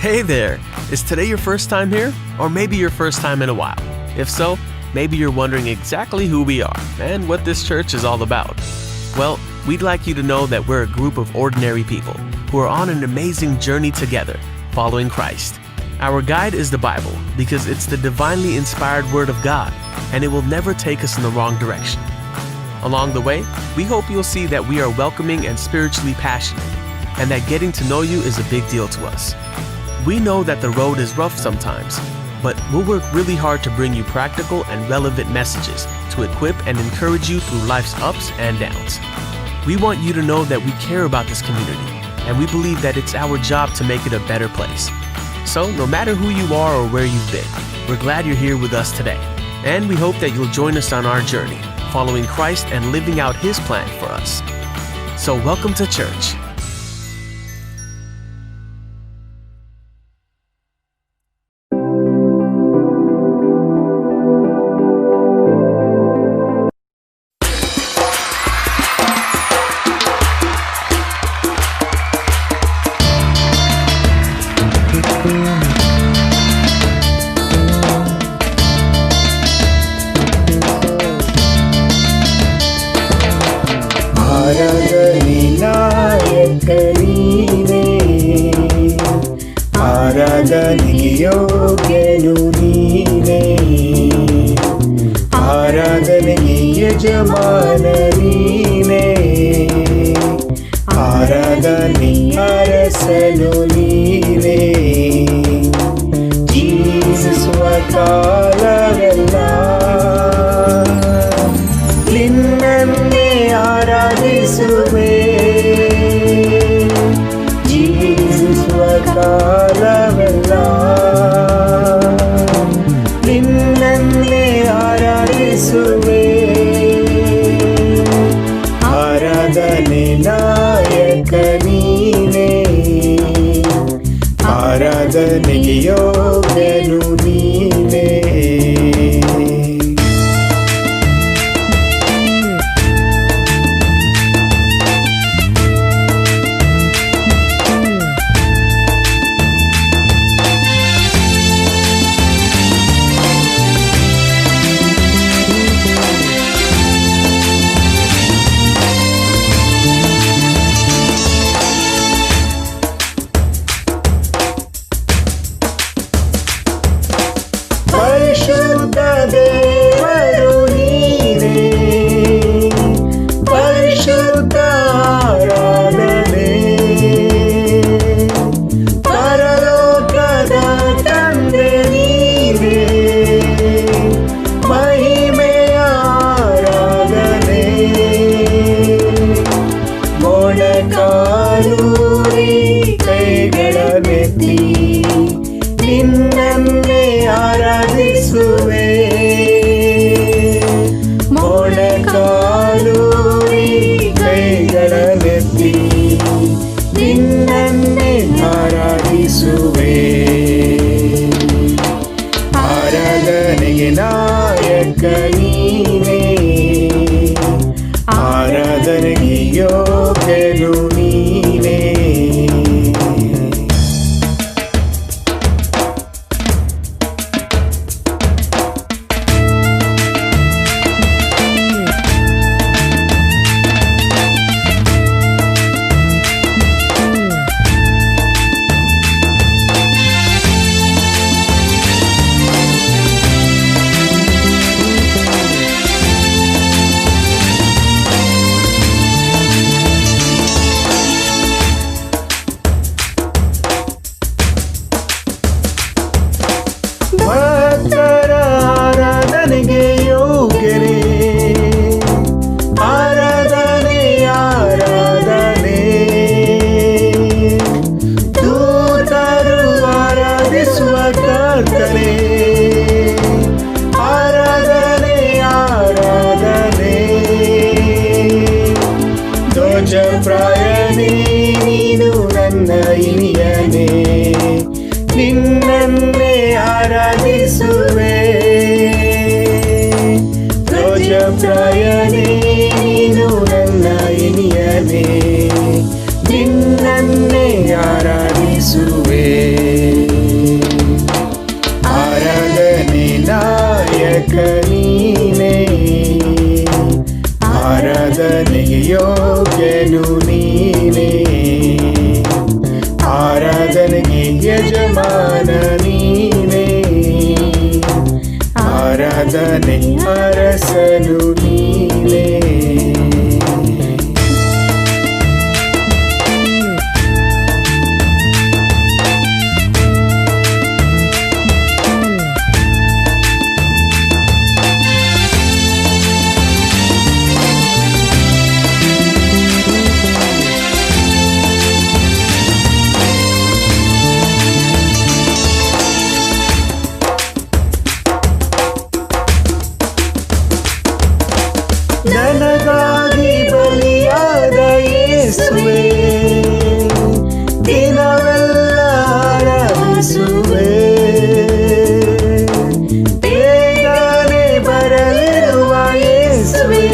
Hey there! Is today your first time here? Or maybe your first time in a while? If so, maybe you're wondering exactly who we are and what this church is all about. Well, we'd like you to know that we're a group of ordinary people who are on an amazing journey together, following Christ. Our guide is the Bible because it's the divinely inspired Word of God, and it will never take us in the wrong direction. Along the way, we hope you'll see that we are welcoming and spiritually passionate, and that getting to know you is a big deal to us. We know that the road is rough sometimes, but we'll work really hard to bring you practical and relevant messages to equip and encourage you through life's ups and downs. We want you to know that we care about this community, and we believe that it's our job to make it a better place. So, no matter who you are or where you've been, we're glad you're here with us today, and we hope that you'll join us on our journey, following Christ and living out His plan for us. So, welcome to church. ಆರಾಧನೆಗೆ ಯೋಗ್ಯನು ನೀನೇ, ಆರಾಧನೆಗೆ ಯಜಮಾನ ನೀನೇ, ಆರಾಧನೆ ಅರಸನು ನೀನೇ. ಜೀಸುವ ಕಾಲವೆಲ್ಲ ನಿನ್ನನ್ನೇ ಆರಾಧಿಸುವೆ, ಕಾಲವೆಲ್ಲ ನಿನ್ನನ್ನೇ ಆರಾಧಿಸುವೆ. ಆರಾಧನೆ ನಾಯಕ ನೀನೇ, ಆರಾಧನೆಗೆ ಯೋಗ್ಯನು ನೀನೇ. ಪರಿಶುದ್ಧ ದೇವರು ನೀನೇ, ಪರಿಶುದ್ಧ ಆರಾಧನೆ, ಪರಲೋಕದ ತಂದೆ ನೀನೇ, ಮಹಿಮೆಯ ಆರಾಧನೆ. ಮೊಣಕಾಲೂರಿ ಕೈಗಳನ್ನೆತ್ತಿ ನಿನ್ನನ್ನೇ ಆರಾಧಿಸುವೆ, ಮೊಣಕಾಲೂರಿ ಕೈಗಳನ್ನೆತ್ತಿ ನಿನ್ನನ್ನೇ ಆರಾಧಿಸುವೆ. ಆರಾಧನೆಗೆ ನಾಯಕ ನೀನೇ, ಆರಾಧನೆಗೆ ಯೋಗ್ಯನು ನೀನೇ. ಆರಾಧನೆಗೆ ಯೋಗ್ಯನೇ, ಆರಾಧನೆ ಆರಾಧನೆ, ದೂತರು ಆರಾಧಿಸುವ ಕರ್ತನೇ, ಆರಾಧನೆ ಆರಾಧನೆ. ಧ್ವಜಪ್ರಾಯನೇ ನೀನು ನನ್ನ ಇನಿಯನೇ, ನಿನ್ನನ್ನೇ ಆರಾಧಿಸುವೆ. ಧ್ವಜಪ್ರಾಯನೇ ನೀನು ನನ್ನ ಇನಿಯನೇ, ನಿನ್ನನ್ನೇ ಆರಾಧಿಸುವೆ. ಯಜಮಾನ ನೀನೇ, ಆರಾಧನೆ ಅರಸನು ನೀನೇ. ನನಗಾಗಿ ಬಲಿಯಾದ ಯೇಸುವೆ, ದಿನವೆಲ್ಲ ಆರಾಧಿಸುವೆ. ಬೇಗನೆ ಬರಲಿರುವ ಯೇಸುವೆ,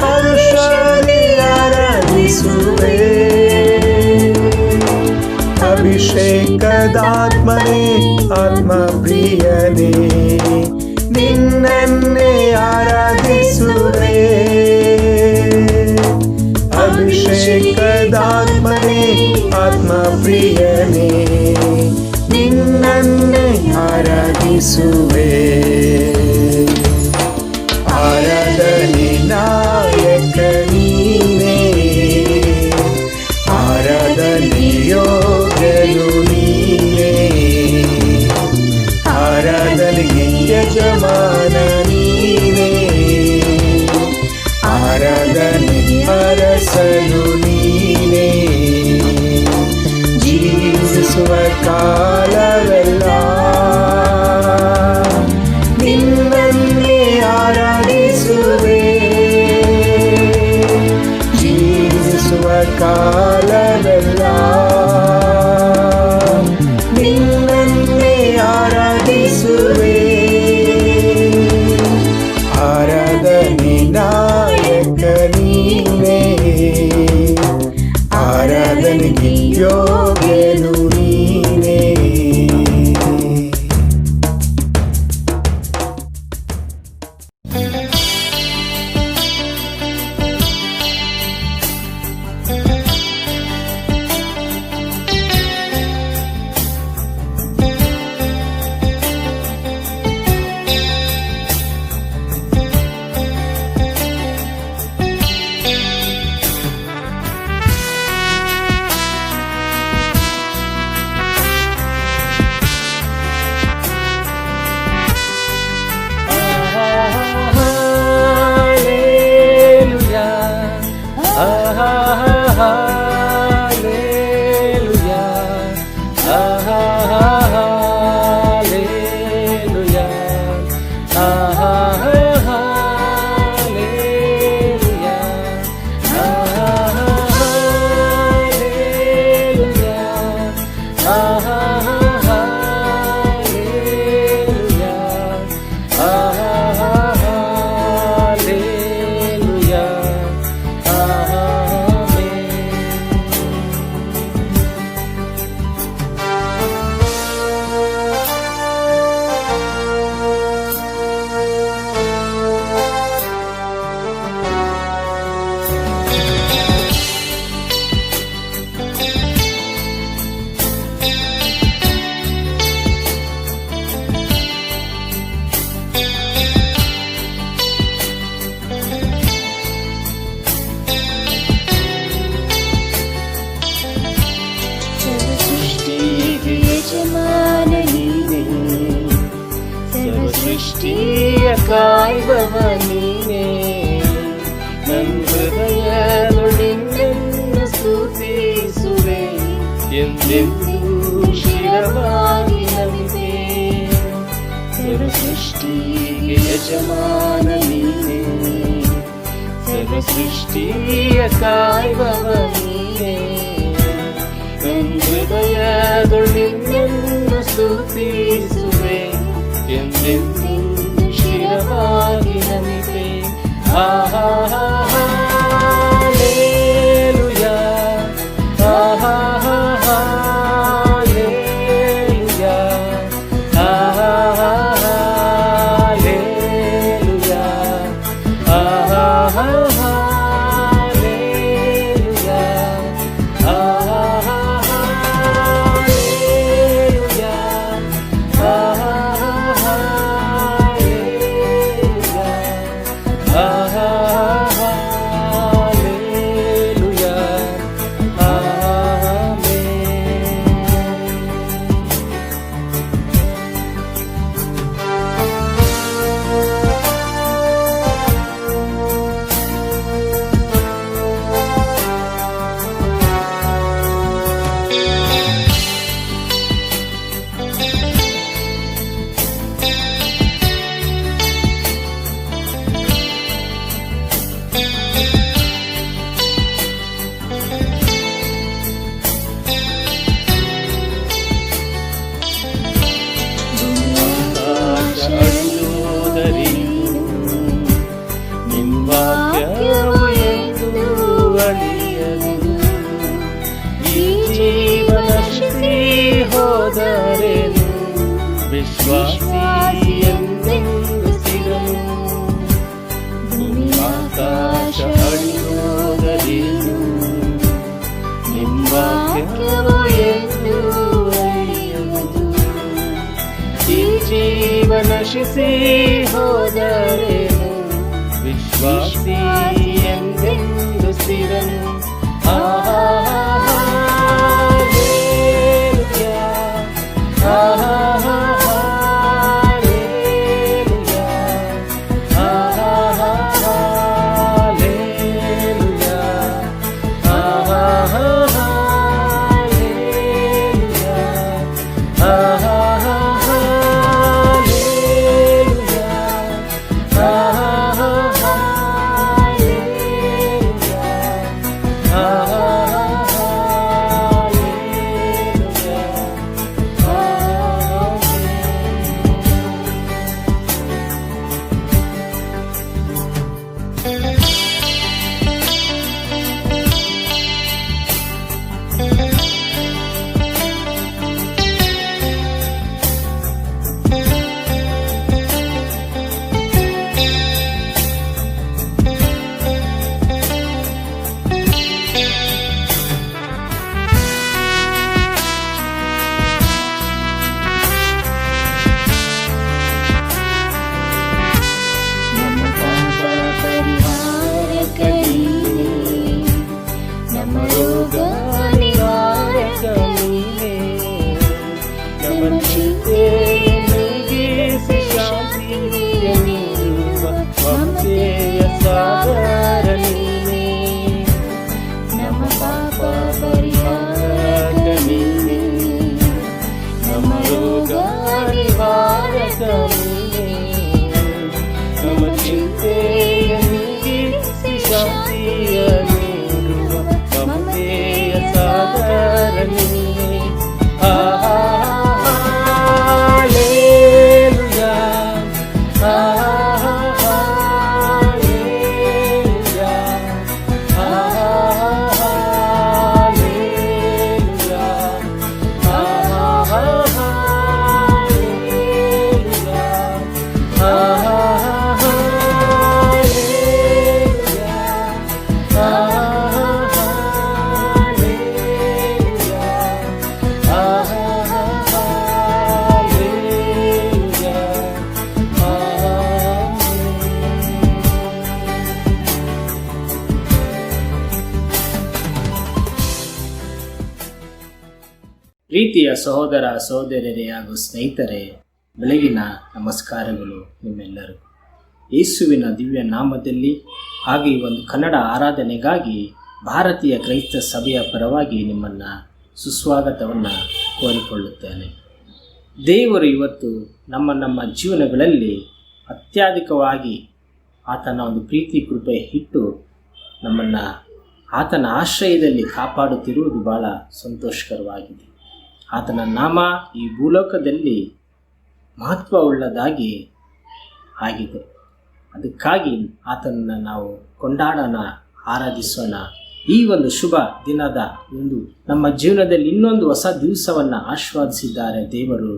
ಹರ್ಷದಿ ಆರಾಧಿಸುವೆ. ಅಭಿಷೇಕದಾತ್ಮನೇ ಆತ್ಮ ಪ್ರಿಯನೇ, ನಿನ್ನನ್ನೇ ಆರಾಧಿಸುವೆ. ಅಭಿಷೇಕದಾತ್ಮನೇ ಆತ್ಮ ಪ್ರಿಯನೇ, ನಿನ್ನನ್ನೇ ಆರಾಧಿಸುವೆ. ಆರಾಧನೆ ನಾಯಕ ನೀನೇ, ಆರಾಧನೆ ಯೋಗ್ಯನು ನೀನೇ, ಆರಾಧನೆಗೆ ಯಜಮಾನ ನೀನೇ, ಆರಾಧನೆ ಅರಸನು ನೀನೇ. ಜೀವಿಸುವ ಕಾಲವೆಲ್ಲ ನಿನ್ನನ್ನೇ ಆರಾಧಿಸುವೆ. ಜೀವಿಸುವ ಕಾಲವೆಲ್ಲ ನಿನ್ನನ್ನೇ ಆರಾಧಿಸುವೆ. ಆರಾಧನೆ ನಾಯಕ ನೀನೇ, ಆರಾಧನೆಗೆ ಯೋಗ್ಯನು ನೀನೇ. ಸೃಷ್ಟಿಯ ಕಾಯುವವ ನೀನೇ, ನನ್ನ ಹೃದಯದೊಳಿನ್ನನ್ನು ಸ್ತುತಿಸುವೆ, ಎಂದೆಂದೂ ಶಿರವಾಗಿ ನಂಬೆ. ಸರ್ವ ಸೃಷ್ಟಿಗೆ ಯಜಮಾನ ನೀನೇ, ಸರ್ವ ಸೃಷ್ಟಿಯ ಕಾಯುವವ ನೀನೇ, ನನ್ನ ಹೃದಯದೊಳಿನ್ನನ್ನು ಸ್ತುತಿಸುವೆ, ಎಂದೆಂದೂ ಶಿರವಾಗಿ ನಮಿತೆ. Hallelujah, hallelujah, hallelujah, hallelujah, hallelujah. ವಿಶ್ವಾಸಿ ಎಂದೆಂದು ಸ್ಥಿರನು. ಭೂಮಿ ಆಕಾಶ ಅಳಿಯೋದರೇನು, ನಿಮ್ಮ ವಾಕ್ಯವು ಎಂದು ಅಳಿಯುವುದು. ಈ ಜೀವ ನಶಿಸಿ ಹೋದರೇನು, ವಿಶ್ವಾಸಿ ಎಂದೆಂದು ಸ್ಥಿರನು. ಪ್ರೀತಿಯ ಸಹೋದರ ಸಹೋದರರೇ ಹಾಗೂ ಸ್ನೇಹಿತರೆ, ಬೆಳಗಿನ ನಮಸ್ಕಾರಗಳು ನಿಮ್ಮೆಲ್ಲರಿಗೂ. ಯೇಸುವಿನ ದಿವ್ಯ ನಾಮದಲ್ಲಿ ಹಾಗೂ ಈ ಒಂದು ಕನ್ನಡ ಆರಾಧನೆಗಾಗಿ ಭಾರತೀಯ ಕ್ರೈಸ್ತ ಸಭೆಯ ಪರವಾಗಿ ನಿಮ್ಮನ್ನು ಸುಸ್ವಾಗತವನ್ನು ಕೋರಿಕೊಳ್ಳುತ್ತೇನೆ. ದೇವರು ಇವತ್ತು ನಮ್ಮ ಜೀವನಗಳಲ್ಲಿ ಅತ್ಯಧಿಕವಾಗಿ ಆತನ ಒಂದು ಪ್ರೀತಿ ಕೃಪೆ ಇಟ್ಟು ನಮ್ಮನ್ನು ಆತನ ಆಶ್ರಯದಲ್ಲಿ ಕಾಪಾಡುತ್ತಿರುವುದು ಬಹಳ ಸಂತೋಷಕರವಾಗಿದೆ. ಆತನ ನಾಮ ಈ ಭೂಲೋಕದಲ್ಲಿ ಮಹತ್ವವುಳ್ಳದಾಗಿ ಆಗಿದೆ. ಅದಕ್ಕಾಗಿ ಆತನನ್ನು ನಾವು ಕೊಂಡಾಡೋಣ, ಆರಾಧಿಸೋಣ. ಈ ಒಂದು ಶುಭ ದಿನದ ನಮ್ಮ ಜೀವನದಲ್ಲಿ ಇನ್ನೊಂದು ಹೊಸ ದಿವಸವನ್ನು ಆಶೀರ್ವದಿಸಿದ್ದಾರೆ ದೇವರು.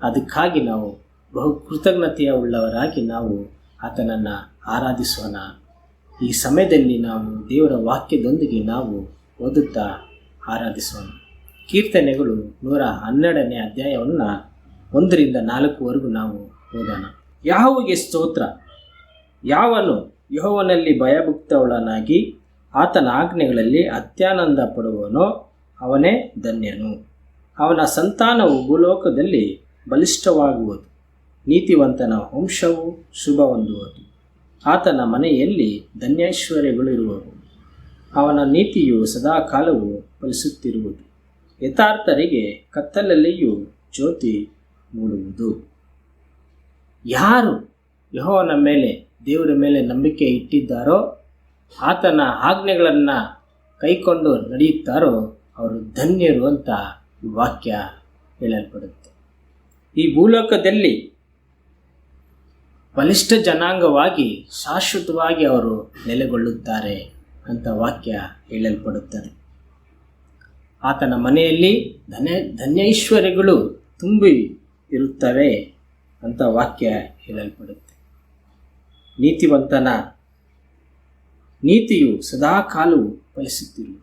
ಅದಕ್ಕಾಗಿ ನಾವು ಬಹು ಕೃತಜ್ಞತೆಯ ಉಳ್ಳವರಾಗಿ ನಾವು ಆತನನ್ನು ಆರಾಧಿಸೋಣ. ಈ ಸಮಯದಲ್ಲಿ ನಾವು ದೇವರ ವಾಕ್ಯದೊಂದಿಗೆ ನಾವು ಓದುತ್ತಾ ಆರಾಧಿಸೋಣ. ಕೀರ್ತನೆಗಳು 112ನೇ ಅಧ್ಯಾಯವನ್ನು 1-4 ನಾವು ಓದೋಣ. ಯೆಹೋವನಿಗೆ ಸ್ತೋತ್ರ. ಯಾವನು ಯೆಹೋವನಲ್ಲಿ ಭಯಭಕ್ತವುಳ್ಳನಾಗಿ ಆತನ ಆಜ್ಞೆಗಳಲ್ಲಿ ಅತ್ಯಾನಂದ ಪಡುವನೋ ಅವನೇ ಧನ್ಯನು. ಅವನ ಸಂತಾನವು ಭೂಲೋಕದಲ್ಲಿ ಬಲಿಷ್ಠವಾಗುವುದು, ನೀತಿವಂತನ ವಂಶವು ಶುಭ ಹೊಂದುವುದು. ಆತನ ಮನೆಯಲ್ಲಿ ಧನ್ಯೈಶ್ವರ್ಯಗಳಿರುವವು, ಅವನ ನೀತಿಯು ಸದಾಕಾಲವೂ ಫಲಿಸುತ್ತಿರುವುದು. ಯಥಾರ್ಥರಿಗೆ ಕತ್ತಲಲ್ಲಿಯೂ ಜ್ಯೋತಿ ಮೂಡುವುದು. ಯಾರು ಯೆಹೋವನ ಮೇಲೆ, ದೇವರ ಮೇಲೆ ನಂಬಿಕೆ ಇಟ್ಟಿದ್ದಾರೋ, ಆತನ ಆಜ್ಞೆಗಳನ್ನು ಕೈಕೊಂಡು ನಡೆಯುತ್ತಾರೋ ಅವರು ಧನ್ಯರು ಅಂತ ವಾಕ್ಯ ಹೇಳಲ್ಪಡುತ್ತೆ. ಈ ಭೂಲೋಕದಲ್ಲಿ ಬಲಿಷ್ಠ ಜನಾಂಗವಾಗಿ ಶಾಶ್ವತವಾಗಿ ಅವರು ನೆಲೆಗೊಳ್ಳುತ್ತಾರೆ ಅಂತ ವಾಕ್ಯ ಹೇಳಲ್ಪಡುತ್ತದೆ. ಆತನ ಮನೆಯಲ್ಲಿ ಧನ್ಯೈಶ್ವರ್ಯಗಳು ತುಂಬಿ ಇರುತ್ತವೆ ಅಂತ ವಾಕ್ಯ ಹೇಳಲ್ಪಡುತ್ತೆ. ನೀತಿವಂತನ ನೀತಿಯು ಸದಾಕಾಲವೂ ಫಲಿಸುತ್ತಿರುವುದು,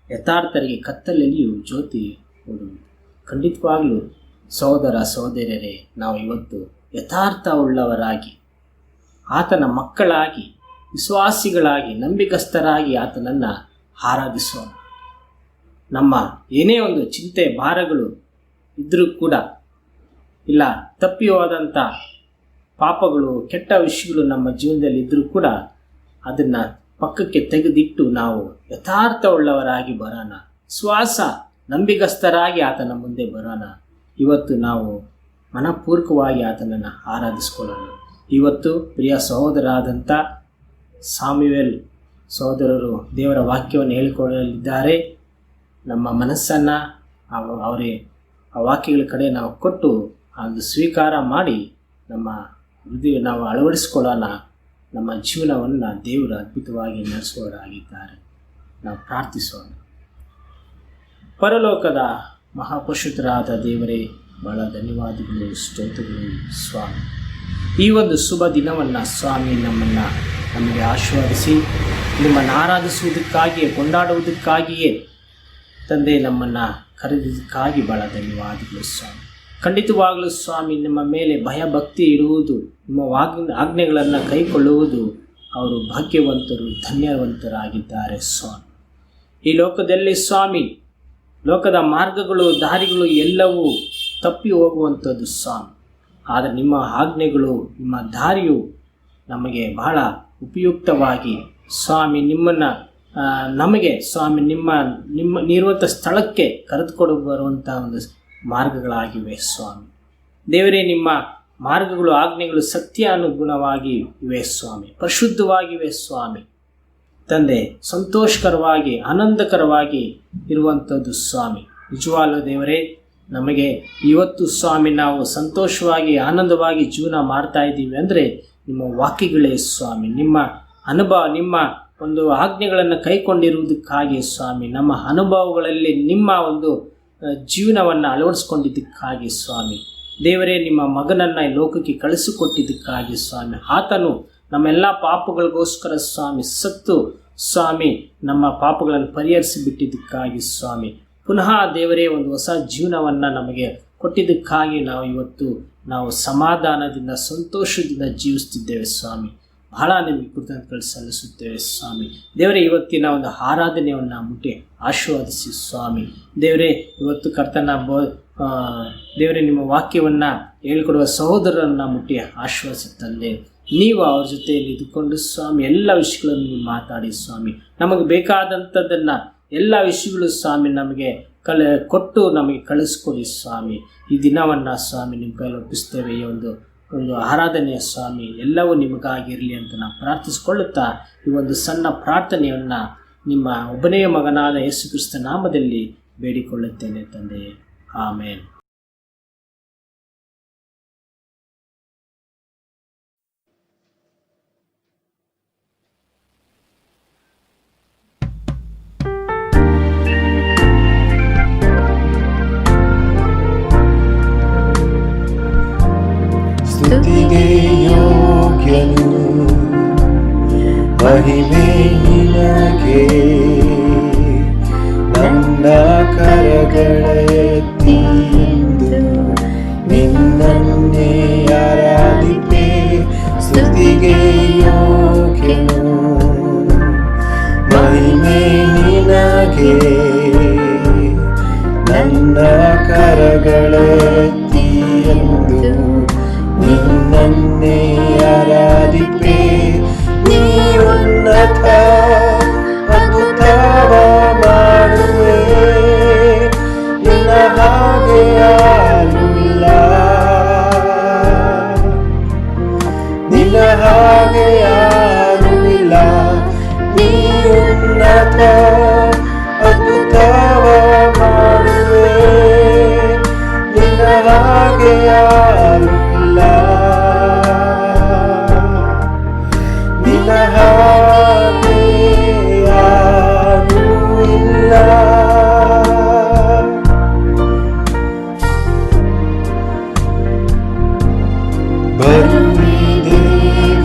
ಯಥಾರ್ಥರಿಗೆ ಕತ್ತಲಲ್ಲಿಯೂ ಜ್ಯೋತಿ ಮೂಡುವುದು. ಖಂಡಿತವಾಗಲೂ ಸಹೋದರ ಸಹೋದರಿಯರೇ, ನಾವು ಇವತ್ತು ಯಥಾರ್ಥವುಳ್ಳವರಾಗಿ, ಆತನ ಮಕ್ಕಳಾಗಿ, ವಿಶ್ವಾಸಿಗಳಾಗಿ, ನಂಬಿಕಸ್ಥರಾಗಿ ಆತನನ್ನು ಆರಾಧಿಸೋಣ. ನಮ್ಮ ಏನೇ ಒಂದು ಚಿಂತೆ ಭಾರಗಳು ಇದ್ದರೂ ಕೂಡ, ಇಲ್ಲ ತಪ್ಪಿ ಹೋದಂಥ ಪಾಪಗಳು, ಕೆಟ್ಟ ವಿಷಯಗಳು ನಮ್ಮ ಜೀವನದಲ್ಲಿ ಇದ್ದರೂ ಕೂಡ ಅದನ್ನು ಪಕ್ಕಕ್ಕೆ ತೆಗೆದಿಟ್ಟು ನಾವು ಯಥಾರ್ಥವುಳ್ಳವರಾಗಿ ಬರೋಣ. ಶ್ವಾಸ ನಂಬಿಗಸ್ತರಾಗಿ ಆತನ ಮುಂದೆ ಬರೋಣ. ಇವತ್ತು ನಾವು ಮನಪೂರ್ವಕವಾಗಿ ಆತನನ್ನು ಆರಾಧಿಸ್ಕೊಳ್ಳೋಣ. ಇವತ್ತು ಪ್ರಿಯ ಸಹೋದರಾದಂಥ ಸಾಮುವೇಲ್ ಸಹೋದರರು ದೇವರ ವಾಕ್ಯವನ್ನು ಹೇಳಿಕೊಳ್ಳಲಿದ್ದಾರೆ. ನಮ್ಮ ಮನಸ್ಸನ್ನು ಅವರೇ ಆ ವಾಕ್ಯಗಳ ಕಡೆ ನಾವು ಕೊಟ್ಟು ಒಂದು ಸ್ವೀಕಾರ ಮಾಡಿ ನಮ್ಮ ಹೃದಯ ನಾವು ಅಳವಡಿಸ್ಕೊಳ್ಳೋಣ. ನಮ್ಮ ಜೀವನವನ್ನು ದೇವರು ಅದ್ಭುತವಾಗಿ ನಡೆಸುವವರಾಗಿದ್ದಾರೆ. ನಾವು ಪ್ರಾರ್ಥಿಸೋಣ. ಪರಲೋಕದ ಮಹಾಪರಿಶುದ್ಧರಾದ ದೇವರೇ, ಬಹಳ ಧನ್ಯವಾದಗಳು, ಸ್ತೋತ್ರಗಳು ಸ್ವಾಮಿ. ಈ ಒಂದು ಶುಭ ದಿನವನ್ನು ಸ್ವಾಮಿ ನಮಗೆ ಆಶೀರ್ವದಿಸಿ ನಿಮ್ಮನ್ನು ಆರಾಧಿಸುವುದಕ್ಕಾಗಿಯೇ, ಕೊಂಡಾಡುವುದಕ್ಕಾಗಿಯೇ ತಂದೆ ನಮ್ಮನ್ನು ಕರೆದಿದ್ದಕ್ಕಾಗಿ ಬಹಳ ಧನ್ಯವಾದಗಳು ಸ್ವಾಮಿ. ಖಂಡಿತವಾಗಲೂ ಸ್ವಾಮಿ, ನಿಮ್ಮ ಮೇಲೆ ಭಯಭಕ್ತಿ ಇಡುವುದು, ನಿಮ್ಮ ಆಜ್ಞೆಗಳನ್ನು ಕೈಕೊಳ್ಳುವುದು ಅವರು ಭಾಗ್ಯವಂತರು, ಧನ್ಯವಂತರಾಗಿದ್ದಾರೆ ಸ್ವಾಮಿ. ಈ ಲೋಕದಲ್ಲಿ ಸ್ವಾಮಿ, ಲೋಕದ ಮಾರ್ಗಗಳು, ದಾರಿಗಳು ಎಲ್ಲವೂ ತಪ್ಪಿ ಹೋಗುವಂಥದ್ದು ಸ್ವಾಮಿ. ಆದರೆ ನಿಮ್ಮ ಆಜ್ಞೆಗಳು, ನಿಮ್ಮ ದಾರಿಯು ನಮಗೆ ಬಹಳ ಉಪಯುಕ್ತವಾಗಿ ಸ್ವಾಮಿ, ನಮಗೆ ಸ್ವಾಮಿ ನೀರುವಂಥ ಸ್ಥಳಕ್ಕೆ ಕರೆದುಕೊಂಡು ಬರುವಂಥ ಒಂದು ಮಾರ್ಗಗಳಾಗಿವೆ ಸ್ವಾಮಿ. ದೇವರೇ, ನಿಮ್ಮ ಮಾರ್ಗಗಳು, ಆಜ್ಞೆಗಳು ಸತ್ಯಾನುಗುಣವಾಗಿ ಇವೆ ಸ್ವಾಮಿ, ಪರಿಶುದ್ಧವಾಗಿವೆ ಸ್ವಾಮಿ. ತಂದೆ, ಸಂತೋಷಕರವಾಗಿ, ಆನಂದಕರವಾಗಿ ಇರುವಂಥದ್ದು ಸ್ವಾಮಿ. ನಿಜವಾಗಲೂ ದೇವರೇ, ನಮಗೆ ಇವತ್ತು ಸ್ವಾಮಿ ನಾವು ಸಂತೋಷವಾಗಿ, ಆನಂದವಾಗಿ ಜೀವನ ಮಾಡ್ತಾ ಇದ್ದೀವಿ ಅಂದರೆ ನಿಮ್ಮ ವಾಕ್ಯಗಳೇ ಸ್ವಾಮಿ. ನಿಮ್ಮ ಅನುಭವ, ನಿಮ್ಮ ಒಂದು ಆಜ್ಞೆಗಳನ್ನು ಕೈಕೊಂಡಿರುವುದಕ್ಕಾಗಿ ಸ್ವಾಮಿ, ನಮ್ಮ ಅನುಭವಗಳಲ್ಲಿ ನಿಮ್ಮ ಒಂದು ಜೀವನವನ್ನು ಅಳವಡಿಸ್ಕೊಂಡಿದ್ದಕ್ಕಾಗಿ ಸ್ವಾಮಿ. ದೇವರೇ, ನಿಮ್ಮ ಮಗನನ್ನು ಈ ಲೋಕಕ್ಕೆ ಕಳಿಸಿಕೊಟ್ಟಿದ್ದಕ್ಕಾಗಿ ಸ್ವಾಮಿ. ಆತನು ನಮ್ಮೆಲ್ಲ ಪಾಪಗಳಿಗೋಸ್ಕರ ಸ್ವಾಮಿ ಸತ್ತು ಸ್ವಾಮಿ ನಮ್ಮ ಪಾಪಗಳನ್ನು ಪರಿಹರಿಸಿಬಿಟ್ಟಿದ್ದಕ್ಕಾಗಿ ಸ್ವಾಮಿ. ಪುನಃ ದೇವರೇ, ಒಂದು ಹೊಸ ಜೀವನವನ್ನು ನಮಗೆ ಕೊಟ್ಟಿದ್ದಕ್ಕಾಗಿ ನಾವು ಸಮಾಧಾನದಿಂದ, ಸಂತೋಷದಿಂದ ಜೀವಿಸ್ತಿದ್ದೇವೆ ಸ್ವಾಮಿ. ಬಹಳ ನಿಮಗೆ ಕೃತಜ್ಞತೆ ಸಲ್ಲಿಸುತ್ತೇವೆ ಸ್ವಾಮಿ. ದೇವರೇ, ಇವತ್ತಿನ ಒಂದು ಆರಾಧನೆಯನ್ನು ಮುಟ್ಟಿ ಆಶೀರ್ವದಿಸಿ ಸ್ವಾಮಿ. ದೇವರೇ, ಇವತ್ತು ದೇವರೇ, ನಿಮ್ಮ ವಾಕ್ಯವನ್ನು ಹೇಳಿಕೊಡುವ ಸಹೋದರರನ್ನು ಮುಟ್ಟಿ ಆಶೀರ್ವದಿಸುತ್ತಂದೆ. ನೀವು ಅವ್ರ ಜೊತೆಯಲ್ಲಿ ಇದ್ದುಕೊಂಡು ಸ್ವಾಮಿ ಎಲ್ಲ ವಿಷಯಗಳನ್ನು ನೀವು ಮಾತಾಡಿ ಸ್ವಾಮಿ. ನಮಗೆ ಬೇಕಾದಂಥದ್ದನ್ನು ಎಲ್ಲ ವಿಷಯಗಳು ಸ್ವಾಮಿ ನಮಗೆ ಕೊಟ್ಟು ನಮಗೆ ಕಳಿಸ್ಕೊಡಿ ಸ್ವಾಮಿ. ಈ ದಿನವನ್ನು ಸ್ವಾಮಿ ನಿಮ್ಮ ಕೈಲಿ ಒಪ್ಪಿಸ್ತೇವೆ. ಈ ಒಂದು ಆರಾಧನೆಯ ಸ್ವಾಮಿ ಎಲ್ಲವೂ ನಿಮಗಾಗಿರಲಿ ಅಂತ ನಾವು ಪ್ರಾರ್ಥಿಸಿಕೊಳ್ಳುತ್ತಾ ಈ ಒಂದು ಸಣ್ಣ ಪ್ರಾರ್ಥನೆಯನ್ನು ನಿಮ್ಮ ಒಬ್ಬನೇ ಮಗನಾದ ಯೇಸು ಕ್ರಿಸ್ತ ನಾಮದಲ್ಲಿ ಬೇಡಿಕೊಳ್ಳುತ್ತೇನೆ ತಂದೆ. ಆಮೇನ್. ಸ್ತುತಿಗೆ ಯೋಗ್ಯನು, ಮಹಿಮೆ ನಿನಗೆ. ನನ್ನ ಕರಗಳ ಎತ್ತಿ ಎಂದು ನಿನ್ನನ್ನೇ ಆರಾಧಿಪೆ. ಸ್ತುತಿಗೆ ಯೋಗ್ಯನು, ಮಹಿಮೆ ನಿನಗೆ. ನನ್ನ ಕರಗಳ ಎತ್ತಿ ಎಂದು ನಿನ್ನನ್ನೇ ಆರಾಧಿಪೆ. ನೀ ಉನ್ನತ ಅದ್ಭುತವ ಮಾಡುವೆ, ನಿನ್ನ ಹಾಗೆ ಯಾರೂ ಇಲ್ಲ, ನಿನ್ನ ಹಾಗೆ ಯಾರೂ ಇಲ್ಲ. ನೀ ಉನ್ನತ ಅದ್ಭುತವ ಮಾಡುವೆ, ನಿನ್ನ ಹಾಗೆ ಯಾರೂ ಇಲ್ಲ, ನಿನ್ನ ಹಾಗೆ ಯಾರೂ ಇಲ್ಲ.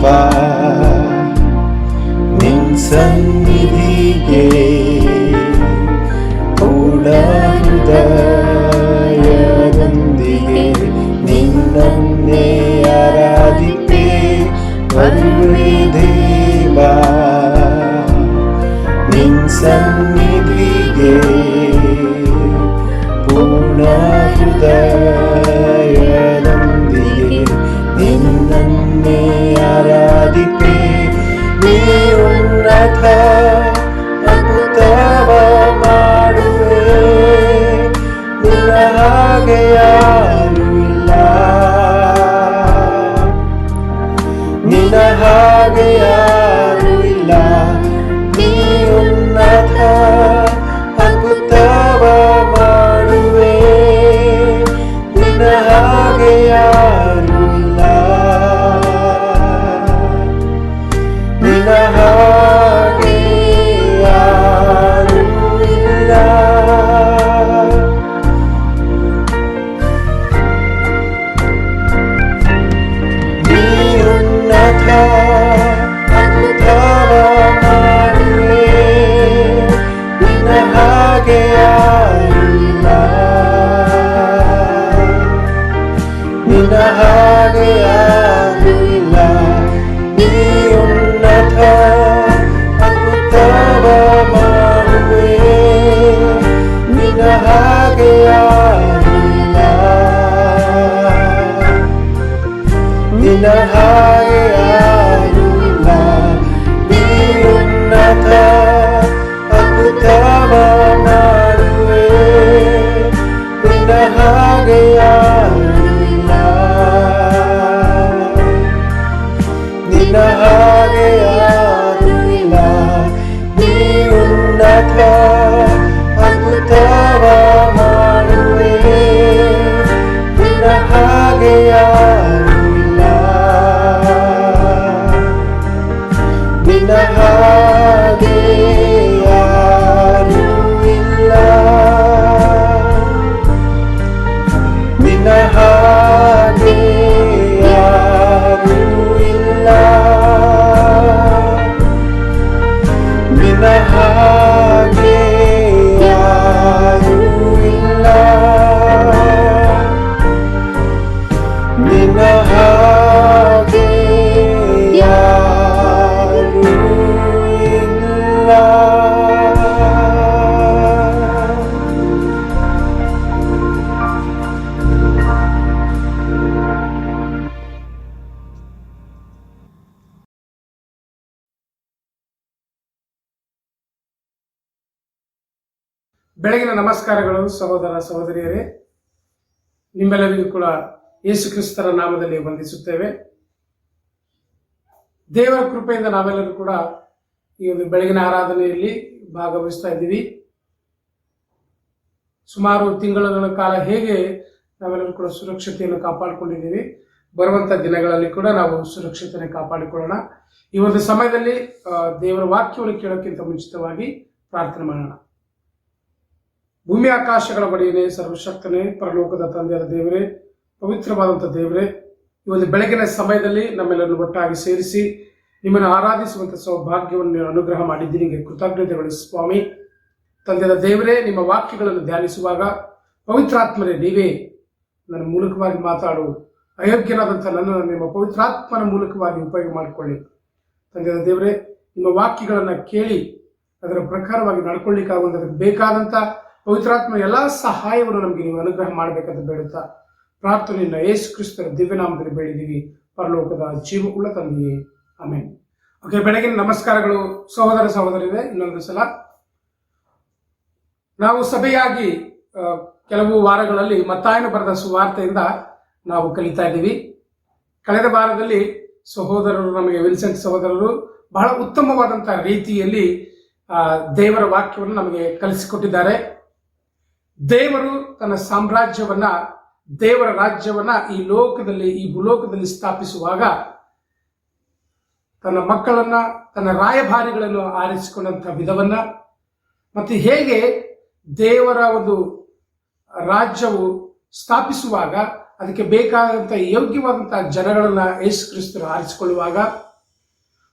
ಹೃದಯದೊಂದಿಗೆ ನಿನ್ನನ್ನೇ ಆರಾಧಿಪೆ ಬರುವೆ ದೇವಾ ನಿನ್ ಸನ್ನಿಧಿಗೆ ಪೂರ್ಣ ಹೃದಯದೊಂದಿಗೆ ನಿನ್ನನ್ನೇ ಆರಾಧಿಪೆ ನೀ ಉನ್ನತ ಅದ್ಭುತವ ಮಾಡುವೆ ನಿನ್ನ ಹಾಗೆ ಯಾರೂ ಇಲ್ಲ ನಿನ್ನ ಹಾಗೆ ಯಾರೂ ಇಲ್ಲ ನೀ ಉನ್ನತ ಅದ್ಭುತವ ಮಾಡುವೆ ನಿನ್ನ ಹಾಗೆ ಯಾರೂ ಇಲ್ಲ ನಿನ್ನ ಹಾಗೆ ಯಾರೂ ಇಲ್ಲ ನೀ ಉನ್ನತ ಅದ್ಭುತವ ಮಾಡುವೆ ನಿನ್ನ ಹಾಗೆ ಯಾರೂ ಇಲ್ಲ ನಿನ್ನ ಹಾಗೆ ಯಾರೂ ಇಲ್ಲ ನೀ ಉನ್ನತ ಅದ್ಭುತವ ಮಾಡುವೆ ನಿನ್ನ ಹಾಗೆ ಯಾರೂ ಇಲ್ಲ ನಿನ್ನ ಹಾಗೆ ಯಾರೂ ಇಲ್ಲ ನೀ ಉನ್ನತ ಅದ್ಭುತವ ಮಾಡುವೆ ನಿನ್ನ ಹಾಗೆ ಯಾರೂ ಇಲ್ಲ ನಿನ್ನ ಹಾಗೆ ಯಾರೂ ಇಲ್ಲ ನೀ ಉನ್ನತ ಅದ್ಭುತವ ಮಾಡುವೆ ನಿನ್ನ ಹಾಗೆ ಯಾರೂ ಇಲ್ಲ ನಿನ್ನ ಹಾಗೆ ಯಾರೂ ಇಲ್ಲ ನಿನ್ನ ಹಾಗೆ ಯಾರೂ ಇಲ್ಲ ನಿನ್ನ ಹಾಗೆ ಯಾರೂ ಇಲ್ಲ ನಿನ್ನ ಹಾಗೆ ಯಾರೂ ಇಲ್ಲ. ಬೆಳಗಿನ ನಮಸ್ಕಾರಗಳು ಸಹೋದರ ಸಹೋದರಿಯರೇ, ನಿಮ್ಮೆಲ್ಲರಿಗೂ ಕೂಡ ಯೇಸು ಕ್ರಿಸ್ತರ ನಾಮದಲ್ಲಿ ವಂದಿಸುತ್ತೇವೆ. ದೇವರ ಕೃಪೆಯಿಂದ ನಾವೆಲ್ಲರೂ ಕೂಡ ಈ ಒಂದು ಬೆಳಗಿನ ಆರಾಧನೆಯಲ್ಲಿ ಭಾಗವಹಿಸ್ತಾ ಇದ್ದೀವಿ. ಸುಮಾರು ತಿಂಗಳುಗಳ ಕಾಲ ಹೇಗೆ ನಾವೆಲ್ಲರೂ ಕೂಡ ಸುರಕ್ಷತೆಯನ್ನು ಕಾಪಾಡಿಕೊಂಡಿದ್ದೀವಿ, ಬರುವಂಥ ದಿನಗಳಲ್ಲಿ ಕೂಡ ನಾವು ಸುರಕ್ಷತೆಯನ್ನು ಕಾಪಾಡಿಕೊಳ್ಳೋಣ. ಈ ಒಂದು ಸಮಯದಲ್ಲಿ ದೇವರ ವಾಕ್ಯವನ್ನು ಕೇಳೋಕ್ಕಿಂತ ಮುಂಚಿತವಾಗಿ ಪ್ರಾರ್ಥನೆ ಮಾಡೋಣ. ಭೂಮಿ ಆಕಾಶಗಳ ಒಡೆಯನೇ, ಸರ್ವಶಕ್ತನೇ, ಪರಲೋಕದ ತಂದೆಯಾದ ದೇವರೇ, ಪವಿತ್ರವಾದಂಥ ದೇವರೇ, ಈ ಒಂದು ಬೆಳಗಿನ ಸಮಯದಲ್ಲಿ ನಮ್ಮೆಲ್ಲರನ್ನು ಒಟ್ಟಾಗಿ ಸೇರಿಸಿ ನಿಮ್ಮನ್ನು ಆರಾಧಿಸುವಂಥ ಸೌಭಾಗ್ಯವನ್ನು ನೀವು ಅನುಗ್ರಹ ಮಾಡಿದ್ದೀನಿ. ನಿಮಗೆ ಕೃತಜ್ಞತೆಗಳು ಸ್ವಾಮಿ. ತಂದೆಯಾದ ದೇವರೇ, ನಿಮ್ಮ ವಾಕ್ಯಗಳನ್ನು ಧ್ಯಾನಿಸುವಾಗ ಪವಿತ್ರಾತ್ಮರೇ ನೀವೇ ನನ್ನ ಮೂಲಕವಾಗಿ ಮಾತಾಡು. ಅಯೋಗ್ಯನಾದಂಥ ನನ್ನನ್ನು ನಿಮ್ಮ ಪವಿತ್ರಾತ್ಮನ ಮೂಲಕವಾಗಿ ಉಪಯೋಗ ಮಾಡಿಕೊಳ್ಳಿ. ತಂದೆಯಾದ ದೇವರೇ, ನಿಮ್ಮ ವಾಕ್ಯಗಳನ್ನು ಕೇಳಿ ಅದರ ಪ್ರಕಾರವಾಗಿ ನಡ್ಕೊಳ್ಳಿಕ್ಕಾಗುವಂಥ ಅದಕ್ಕೆ ಬೇಕಾದಂಥ ಪವಿತ್ರಾತ್ಮ ಎಲ್ಲ ಸಹಾಯವನ್ನು ನಮಗೆ ನೀವು ಅನುಗ್ರಹ ಮಾಡಬೇಕಂತ ಬೇಡುತ್ತಾ ಪ್ರಾರ್ಥನೆಯನ್ನು ಯೇಸು ಕ್ರಿಸ್ತರ ದಿವ್ಯನಾಮದಲ್ಲಿ ಬೇಡಿದ್ದೀವಿ, ಪರಲೋಕದ ಜೀವವುಳ್ಳ ತಂದೆಯೇ, ಆಮೆನ್. ಓಕೆ, ಬೆಳಗಿನ ನಮಸ್ಕಾರಗಳು ಸಹೋದರ ಸಹೋದರಿಯರೇ. ಇನ್ನೊಂದು ಸಲ ನಾವು ಸಭೆಯಾಗಿ ಕೆಲವು ವಾರಗಳಲ್ಲಿ ಮತ್ತಾಯನ ಬರೆದ ಸುವಾರ್ತೆಯಿಂದ ನಾವು ಕಲಿತಾ ಇದ್ದೀವಿ. ಕಳೆದ ವಾರದಲ್ಲಿ ಸಹೋದರರು, ನಮಗೆ ವಿನ್ಸೆಂಟ್ ಸಹೋದರರು ಬಹಳ ಉತ್ತಮವಾದಂಥ ರೀತಿಯಲ್ಲಿ ದೇವರ ವಾಕ್ಯವನ್ನು ನಮಗೆ ಕಲಿಸಿಕೊಟ್ಟಿದ್ದಾರೆ. ದೇವರು ತನ್ನ ಸಾಮ್ರಾಜ್ಯವನ್ನ, ದೇವರ ರಾಜ್ಯವನ್ನ ಈ ಲೋಕದಲ್ಲಿ, ಈ ಭೂಲೋಕದಲ್ಲಿ ಸ್ಥಾಪಿಸುವಾಗ ತನ್ನ ಮಕ್ಕಳನ್ನ, ತನ್ನ ರಾಯಭಾರಿಗಳನ್ನು ಆರಿಸಿಕೊಂಡಂಥ ವಿಧವನ್ನ, ಮತ್ತೆ ಹೇಗೆ ದೇವರ ಒಂದು ರಾಜ್ಯವು ಸ್ಥಾಪಿಸುವಾಗ ಅದಕ್ಕೆ ಬೇಕಾದಂಥ ಯೋಗ್ಯವಾದಂತಹ ಜನಗಳನ್ನ ಯೇಸು ಕ್ರಿಸ್ತರು ಆರಿಸಿಕೊಳ್ಳುವಾಗ,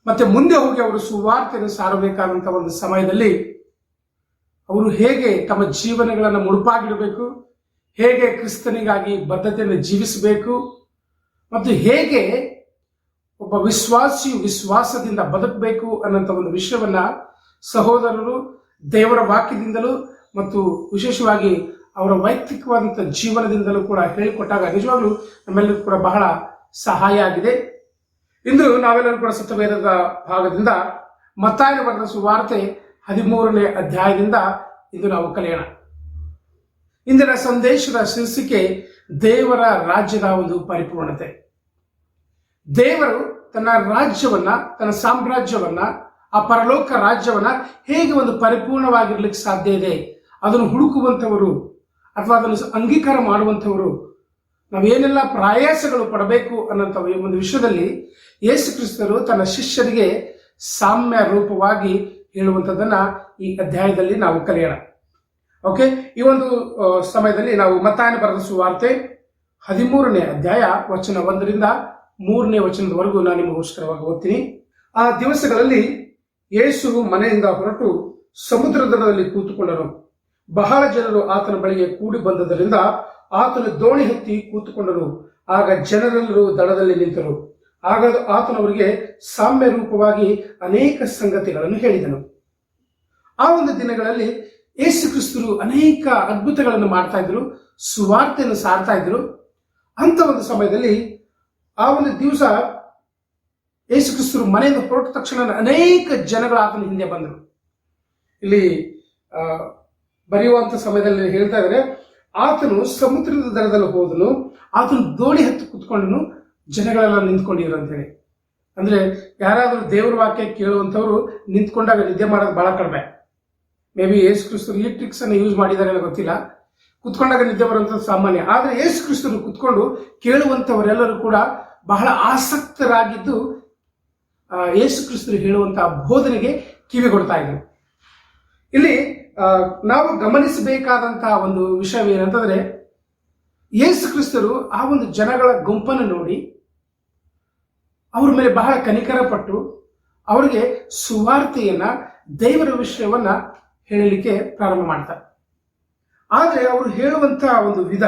ಮತ್ತೆ ಮುಂದೆ ಹೋಗಿ ಅವರು ಸುವಾರ್ತೆಯನ್ನು ಸಾರಬೇಕಾದಂಥ ಒಂದು ಸಮಯದಲ್ಲಿ ಅವರು ಹೇಗೆ ತಮ್ಮ ಜೀವನಗಳನ್ನು ಮುಡುಪಾಗಿಡಬೇಕು, ಹೇಗೆ ಕ್ರಿಸ್ತನಿಗಾಗಿ ಬದ್ಧತೆಯನ್ನು ಜೀವಿಸಬೇಕು ಮತ್ತು ಹೇಗೆ ಒಬ್ಬ ವಿಶ್ವಾಸಿಯು ವಿಶ್ವಾಸದಿಂದ ಬದುಕಬೇಕು ಅನ್ನೋಂಥ ಒಂದು ವಿಷಯವನ್ನ ಸಹೋದರರು ದೇವರ ವಾಕ್ಯದಿಂದಲೂ ಮತ್ತು ವಿಶೇಷವಾಗಿ ಅವರ ವೈಯಕ್ತಿಕವಾದಂಥ ಜೀವನದಿಂದಲೂ ಕೂಡ ಹೇಳಿಕೊಟ್ಟಾಗ ನಿಜವಾಗ್ಲೂ ನಮ್ಮೆಲ್ಲರಿಗೂ ಕೂಡ ಬಹಳ ಸಹಾಯ ಆಗಿದೆ. ಇಂದು ನಾವೆಲ್ಲರೂ ಕೂಡ ಸತ್ಯವೇದದ ಭಾಗದಿಂದ ಮತ್ತಾಯನ ಬರೆದ ಸುವಾರ್ತೆ 13ನೇ ಅಧ್ಯಾಯದಿಂದ ಇಂದು ನಾವು ಕಲಿಯೋಣ. ಇಂದಿನ ಸಂದೇಶದ ಶೀರ್ಷಿಕೆ ದೇವರ ರಾಜ್ಯದ ಒಂದು ಪರಿಪೂರ್ಣತೆ. ದೇವರು ತನ್ನ ರಾಜ್ಯವನ್ನ, ತನ್ನ ಸಾಮ್ರಾಜ್ಯವನ್ನ, ಆ ಪರಲೋಕ ರಾಜ್ಯವನ್ನ ಹೇಗೆ ಒಂದು ಪರಿಪೂರ್ಣವಾಗಿರ್ಲಿಕ್ಕೆ ಸಾಧ್ಯ ಇದೆ, ಅದನ್ನು ಹುಡುಕುವಂಥವರು ಅಥವಾ ಅದನ್ನು ಅಂಗೀಕಾರ ಮಾಡುವಂಥವರು ನಾವೇನೆಲ್ಲ ಪ್ರಯಾಸಗಳು ಪಡಬೇಕು ಅನ್ನೋಂಥ ಒಂದು ವಿಷಯದಲ್ಲಿ ಯೇಸು ಕ್ರಿಸ್ತರು ತನ್ನ ಶಿಷ್ಯರಿಗೆ ಸಾಮ್ಯ ರೂಪವಾಗಿ ಹೇಳುವಂಥದ್ದನ್ನ ಈ ಅಧ್ಯಾಯದಲ್ಲಿ ನಾವು ಕಲಿಯೋಣ. ಓಕೆ, ಈ ಒಂದು ಸಮಯದಲ್ಲಿ ನಾವು ಮತ್ತಾಯನ ಬರೆದ ಸುವಾರ್ತೆ 13ನೇ ಅಧ್ಯಾಯ ವಚನ 1ರಿಂದ 3ನೇ ವಚನದವರೆಗೂ ನಾನು ನಿಮಗೋಸ್ಕರವಾಗಿ ಓದ್ತೀನಿ. ಆ ದಿವಸಗಳಲ್ಲಿ ಯೇಸು ಮನೆಯಿಂದ ಹೊರಟು ಸಮುದ್ರ ದಡದಲ್ಲಿ ಕೂತುಕೊಂಡನು. ಬಹಳ ಜನರು ಆತನ ಬಳಿಗೆ ಕೂಡಿ ಬಂದದರಿಂದ ಆತನು ದೋಣಿ ಹತ್ತಿ ಕೂತುಕೊಂಡನು. ಆಗ ಜನರೆಲ್ಲರೂ ದಡದಲ್ಲಿ ನಿಂತರು. ಆಗ ಆತನವರಿಗೆ ಸಾಮ್ಯ ರೂಪವಾಗಿ ಅನೇಕ ಸಂಗತಿಗಳನ್ನು ಹೇಳಿದನು. ಆ ಒಂದು ದಿನಗಳಲ್ಲಿ ಯೇಸು ಕ್ರಿಸ್ತರು ಅನೇಕ ಅದ್ಭುತಗಳನ್ನು ಮಾಡ್ತಾ ಇದ್ರು, ಸುವಾರ್ತೆಯನ್ನು ಸಾರ್ತಾ ಇದ್ರು. ಅಂತ ಒಂದು ಸಮಯದಲ್ಲಿ ಆ ಒಂದು ದಿವಸ ಯೇಸು ಕ್ರಿಸ್ತರು ಮನೆಯಿಂದ ಹೊರಟ ತಕ್ಷಣ ಅನೇಕ ಜನಗಳು ಆತನ ಹಿಂದೆ ಬಂದರು. ಇಲ್ಲಿ ಬರೆಯುವಂತ ಸಮಯದಲ್ಲಿ ಹೇಳ್ತಾ ಇದ್ದಾರೆ, ಆತನು ಸಮುದ್ರದ ದಡದಲ್ಲಿ ಹೋದನು, ಆತನು ದೋಣಿ ಹತ್ತಿ ಕುತ್ಕೊಂಡನು, ಜನಗಳೆಲ್ಲ ನಿಂತ್ಕೊಂಡಿದ್ರು ಅಂತೇಳಿ. ಅಂದ್ರೆ ಯಾರಾದರೂ ದೇವರ ವಾಕ್ಯ ಕೇಳುವಂಥವ್ರು ನಿಂತ್ಕೊಂಡಾಗ ನಿದ್ದೆ ಮಾಡೋದು ಬಹಳ ಕಡಿಮೆ. ಮೇ ಬಿ ಯೇಸು ಕ್ರಿಸ್ತರು ಈ ಟ್ರಿಕ್ಸ್ ಅನ್ನು ಯೂಸ್ ಮಾಡಿದ್ದಾರೆ ಗೊತ್ತಿಲ್ಲ. ಕುತ್ಕೊಂಡಾಗ ನಿದ್ದೆ ಬರುವಂಥದ್ದು ಸಾಮಾನ್ಯ. ಆದ್ರೆ ಯೇಸು ಕ್ರಿಸ್ತರು ಕುತ್ಕೊಂಡು ಕೇಳುವಂಥವರೆಲ್ಲರೂ ಕೂಡ ಬಹಳ ಆಸಕ್ತರಾಗಿದ್ದು ಯೇಸು ಕ್ರಿಸ್ತರು ಹೇಳುವಂತಹ ಬೋಧನೆಗೆ ಕಿವಿ ಕೊಡ್ತಾ ಇದ್ರು. ಇಲ್ಲಿ ನಾವು ಗಮನಿಸಬೇಕಾದಂತಹ ಒಂದು ವಿಷಯವೇನಂತಂದ್ರೆ, ಯೇಸು ಕ್ರಿಸ್ತರು ಆ ಒಂದು ಜನಗಳ ಗುಂಪನ್ನು ನೋಡಿ ಅವ್ರ ಮೇಲೆ ಬಹಳ ಕನಿಕರ ಪಟ್ಟು ಅವರಿಗೆ ಸುವಾರ್ತೆಯನ್ನ, ದೇವರ ವಿಷಯವನ್ನ ಹೇಳಲಿಕ್ಕೆ ಪ್ರಾರಂಭ ಮಾಡ್ತಾರೆ. ಆದರೆ ಅವರು ಹೇಳುವಂತ ಒಂದು ವಿಧ,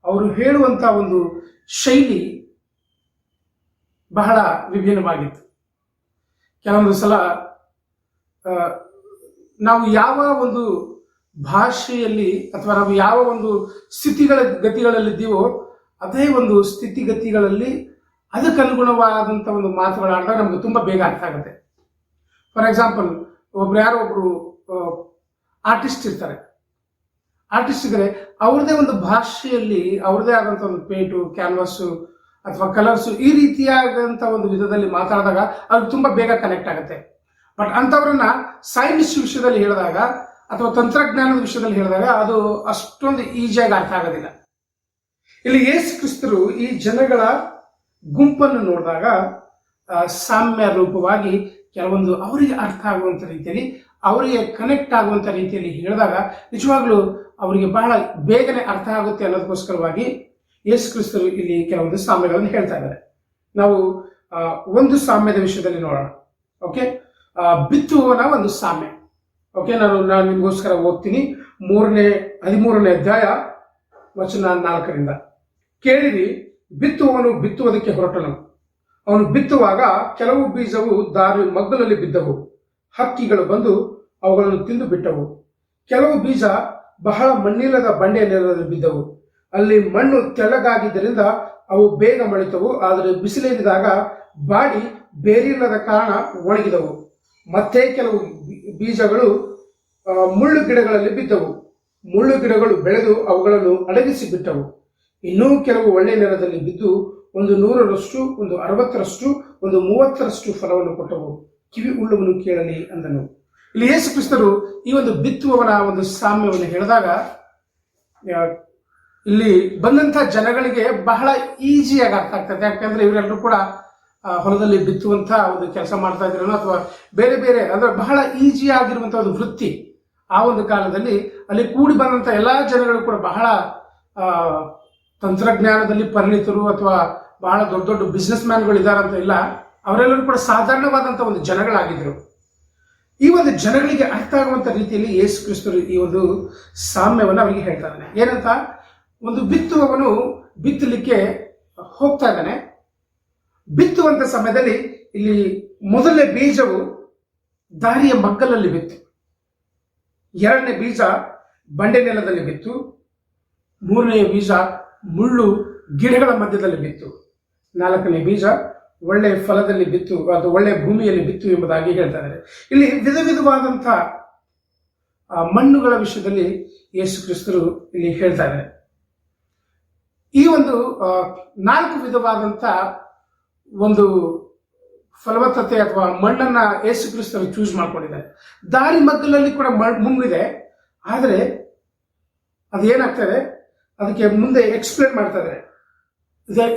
ಅವರು ಹೇಳುವಂತ ಒಂದು ಶೈಲಿ ಬಹಳ ವಿಭಿನ್ನವಾಗಿತ್ತು. ಕೆಲವೊಂದು ಸಲ ನಾವು ಯಾವ ಒಂದು ಭಾಷೆಯಲ್ಲಿ ಅಥವಾ ನಾವು ಯಾವ ಒಂದು ಗತಿಗಳಲ್ಲಿದ್ದೀವೋ ಅದೇ ಒಂದು ಸ್ಥಿತಿಗತಿಗಳಲ್ಲಿ ಅದಕ್ಕನುಗುಣವಾದಂಥ ಒಂದು ಮಾತುಗಳಾಡಿದಾಗ ನಮ್ಗೆ ತುಂಬ ಬೇಗ ಅರ್ಥ ಆಗುತ್ತೆ. ಫಾರ್ ಎಕ್ಸಾಂಪಲ್, ಒಬ್ರು ಆರ್ಟಿಸ್ಟ್ ಇರ್ತಾರೆ. ಆರ್ಟಿಸ್ಟ್ ಇದ್ರೆ ಅವ್ರದೇ ಒಂದು ಭಾಷೆಯಲ್ಲಿ ಅವ್ರದೇ ಆದಂಥ ಒಂದು ಪೇಂಟು, ಕ್ಯಾನ್ವಾಸು ಅಥವಾ ಕಲರ್ಸು ಈ ರೀತಿಯಾದಂಥ ಒಂದು ವಿಧದಲ್ಲಿ ಮಾತಾಡಿದಾಗ ಅದು ತುಂಬ ಬೇಗ ಕನೆಕ್ಟ್ ಆಗುತ್ತೆ. ಬಟ್ ಅಂಥವ್ರನ್ನ ಸೈನ್ಸ್ ವಿಷಯದಲ್ಲಿ ಹೇಳಿದಾಗ ಅಥವಾ ತಂತ್ರಜ್ಞಾನದ ವಿಷಯದಲ್ಲಿ ಹೇಳಿದಾಗ ಅದು ಅಷ್ಟೊಂದು ಈಸಿಯಾಗಿ ಅರ್ಥ ಆಗೋದಿಲ್ಲ. ಇಲ್ಲಿ ಯೇಸು ಕ್ರಿಸ್ತರು ಈ ಜನಗಳ ಗುಂಪನ್ನು ನೋಡಿದಾಗ ಸಾಮ್ಯ ರೂಪವಾಗಿ ಕೆಲವೊಂದು ಅವರಿಗೆ ಅರ್ಥ ಆಗುವಂಥ ರೀತಿಯಲ್ಲಿ, ಅವರಿಗೆ ಕನೆಕ್ಟ್ ಆಗುವಂಥ ರೀತಿಯಲ್ಲಿ ಹೇಳಿದಾಗ ನಿಜವಾಗ್ಲೂ ಅವರಿಗೆ ಬಹಳ ಬೇಗನೆ ಅರ್ಥ ಆಗುತ್ತೆ ಅನ್ನೋದಕ್ಕೋಸ್ಕರವಾಗಿ ಯೇಸು ಕ್ರಿಸ್ತರು ಇಲ್ಲಿ ಕೆಲವೊಂದು ಸಾಮ್ಯಗಳನ್ನು ಹೇಳ್ತಾ ಇದ್ದಾರೆ. ನಾವು ಒಂದು ಸಾಮ್ಯದ ವಿಷಯದಲ್ಲಿ ನೋಡೋಣ. ಓಕೆ, ಬಿತ್ತುವವನ ಒಂದು ಸಾಮ್ಯ. ಓಕೆ, ನಾನು ನಿಮಗೋಸ್ಕರ ಓದ್ತೀನಿ. 13ನೇ ಅಧ್ಯಾಯ ವಚನ 4ರಿಂದ. ಕೇಳಿರಿ, ಬಿತ್ತುವವನು ಬಿತ್ತುವುದಕ್ಕೆ ಹೊರಟನು. ಅವನು ಬಿತ್ತುವಾಗ ಕೆಲವು ಬೀಜವು ದಾರಿ ಮಗ್ಗಲಲ್ಲಿ ಬಿದ್ದವು, ಹಕ್ಕಿಗಳು ಬಂದು ಅವುಗಳನ್ನು ತಿಂದು ಬಿಟ್ಟವು. ಕೆಲವು ಬೀಜ ಬಹಳ ಮಣ್ಣಿಲ್ಲದ ಬಂಡೆಯ ನೆಲದಲ್ಲಿ ಬಿದ್ದವು. ಅಲ್ಲಿ ಮಣ್ಣು ತೆಳ್ಳಗಾಗಿದ್ದರಿಂದ ಅವು ಬೇಗ ಮೊಳೆತವು, ಆದರೆ ಬಿಸಿಲೇರಿದಾಗ ಬಾಡಿ ಬೇರಿಲ್ಲದ ಕಾರಣ ಒಣಗಿದವು. ಮತ್ತೆ ಕೆಲವು ಬೀಜಗಳು ಮುಳ್ಳು ಗಿಡಗಳಲ್ಲಿ ಬಿದ್ದವು. ಮುಳ್ಳು ಗಿಡಗಳು ಬೆಳೆದು ಅವುಗಳನ್ನು ಅಡಗಿಸಿ ಬಿಟ್ಟವು. ಇನ್ನೂ ಕೆಲವು ಒಳ್ಳೆಯ ನೆಲದಲ್ಲಿ ಬಿದ್ದು ಒಂದು 100ರಷ್ಟು, ಒಂದು 60ರಷ್ಟು, ಒಂದು 30ರಷ್ಟು ಫಲವನ್ನು ಕೊಟ್ಟವು. ಕಿವಿ ಉಳ್ಳವನು ಕೇಳಲಿ ಅಂದನು. ಇಲ್ಲಿ ಯೇಸು ಕ್ರಿಸ್ತರು ಈ ಒಂದು ಬಿತ್ತುವವನ ಒಂದು ಸಾಮ್ಯವನ್ನು ಹೇಳಿದಾಗ ಇಲ್ಲಿ ಬಂದಂತ ಜನಗಳಿಗೆ ಬಹಳ ಈಸಿಯಾಗಿ ಅರ್ಥ ಆಗ್ತದೆ. ಯಾಕಂದ್ರೆ ಇವರೆಲ್ಲರೂ ಕೂಡ ಹೊಲದಲ್ಲಿ ಬಿತ್ತುವಂತ ಒಂದು ಕೆಲಸ ಮಾಡ್ತಾ ಇದ್ರು ಅಥವಾ ಬೇರೆ ಬೇರೆ ಅಂದ್ರೆ ಬಹಳ ಈಸಿ ಆಗಿರುವಂತ ಒಂದು ವೃತ್ತಿ. ಆ ಒಂದು ಕಾಲದಲ್ಲಿ ಅಲ್ಲಿ ಕೂಡಿ ಬಂದಂತ ಎಲ್ಲಾ ಜನಗಳು ಕೂಡ ಬಹಳ ತಂತ್ರಜ್ಞಾನದಲ್ಲಿ ಪರಿಣಿತರು ಅಥವಾ ಬಹಳ ದೊಡ್ಡ ದೊಡ್ಡ ಬಿಸ್ನೆಸ್ ಮ್ಯಾನ್ಗಳು ಇದ್ದಾರಂತ ಇಲ್ಲ, ಅವರೆಲ್ಲರೂ ಕೂಡ ಸಾಧಾರಣವಾದಂತ ಒಂದು ಜನಗಳಾಗಿದ್ರು. ಈ ಒಂದು ಜನಗಳಿಗೆ ಅರ್ಥ ಆಗುವಂತ ರೀತಿಯಲ್ಲಿ ಯೇಸು ಕ್ರಿಸ್ತರು ಈ ಒಂದು ಸಾಮ್ಯವನ್ನು ಅವರಿಗೆ ಹೇಳ್ತಾ ಇದ್ದಾನೆ. ಏನಂತ, ಒಂದು ಬಿತ್ತುವವನು ಬಿತ್ತಲಿಕ್ಕೆ ಹೋಗ್ತಾ ಇದ್ದಾನೆ. ಬಿತ್ತುವಂತ ಸಮಯದಲ್ಲಿ ಇಲ್ಲಿ ಮೊದಲನೇ ಬೀಜವು ದಾರಿಯ ಮಗ್ಗಲಲ್ಲಿ ಬಿತ್ತು, ಎರಡನೇ ಬೀಜ ಬಂಡೆ ನೆಲದಲ್ಲಿ ಬಿತ್ತು, ಮೂರನೇ ಬೀಜ ಮುಳ್ಳು ಗಿಡಗಳ ಮಧ್ಯದಲ್ಲಿ ಬಿತ್ತು, ನಾಲ್ಕನೇ ಬೀಜ ಒಳ್ಳೆಯ ಫಲದಲ್ಲಿ ಬಿತ್ತು, ಅದು ಒಳ್ಳೆಯ ಭೂಮಿಯಲ್ಲಿ ಬಿತ್ತು ಎಂಬುದಾಗಿ ಹೇಳ್ತಾ ಇದ್ದಾರೆ. ಇಲ್ಲಿ ವಿಧ ವಿಧವಾದಂಥ ಮಣ್ಣುಗಳ ವಿಷಯದಲ್ಲಿ ಯೇಸು ಕ್ರಿಸ್ತರು ಇಲ್ಲಿ ಹೇಳ್ತಾ ಇದ್ದಾರೆ. ಈ ಒಂದು 4 ವಿಧವಾದಂಥ ಒಂದು ಫಲವತ್ತತೆ ಅಥವಾ ಮಣ್ಣನ್ನ ಯೇಸು ಕ್ರಿಸ್ತರು ಚೂಸ್ ಮಾಡ್ಕೊಂಡಿದ್ದಾರೆ. ದಾರಿ ಮಗ್ಗಲಲ್ಲಿ ಕೂಡ ಮಣ್ಣಿದೆ, ಆದರೆ ಅದೇನಾಗ್ತದೆ ಅದಕ್ಕೆ ಮುಂದೆ ಎಕ್ಸ್ಪ್ಲೇನ್ ಮಾಡ್ತಾ ಇದ್ದಾರೆ.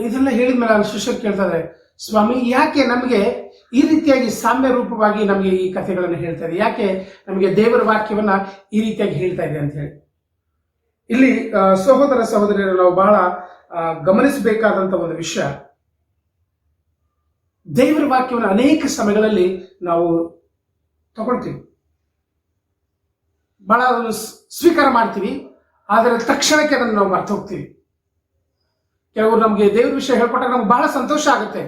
ಇದೆಲ್ಲ ಹೇಳಿದ್ಮೇಲೆ ಅಲ್ಲಿ ಶಿಷ್ಯರು ಕೇಳ್ತಾ ಇದ್ದಾರೆ, ಸ್ವಾಮಿ ಯಾಕೆ ನಮಗೆ ಈ ರೀತಿಯಾಗಿ ಸಾಮ್ಯ ರೂಪವಾಗಿ ನಮಗೆ ಈ ಕಥೆಗಳನ್ನು ಹೇಳ್ತಾ ಇದೆ, ಯಾಕೆ ನಮಗೆ ದೇವರ ವಾಕ್ಯವನ್ನ ಈ ರೀತಿಯಾಗಿ ಹೇಳ್ತಾ ಇದೆ ಅಂತ ಹೇಳಿ. ಇಲ್ಲಿ ಸಹೋದರ ಸಹೋದರಿಯರು ನಾವು ಬಹಳ ಗಮನಿಸಬೇಕಾದಂತ ಒಂದು ವಿಷಯ, ದೇವರ ವಾಕ್ಯವನ್ನು ಅನೇಕ ಸಮಯಗಳಲ್ಲಿ ನಾವು ತಗೊಳ್ತೀವಿ, ಬಹಳ ಅದನ್ನು ಸ್ವೀಕಾರ ಮಾಡ್ತೀವಿ, ಆದರೆ ತಕ್ಷಣಕ್ಕೆ ಅದನ್ನು ನಾವು ಮರ್ತು ಹೋಗ್ತೀವಿ. ಕೆಲವರು ನಮಗೆ ದೇವ್ರ ವಿಷಯ ಹೇಳ್ಕೊಟ್ಟಾಗ ನಮ್ಗೆ ಬಹಳ ಸಂತೋಷ ಆಗುತ್ತೆ,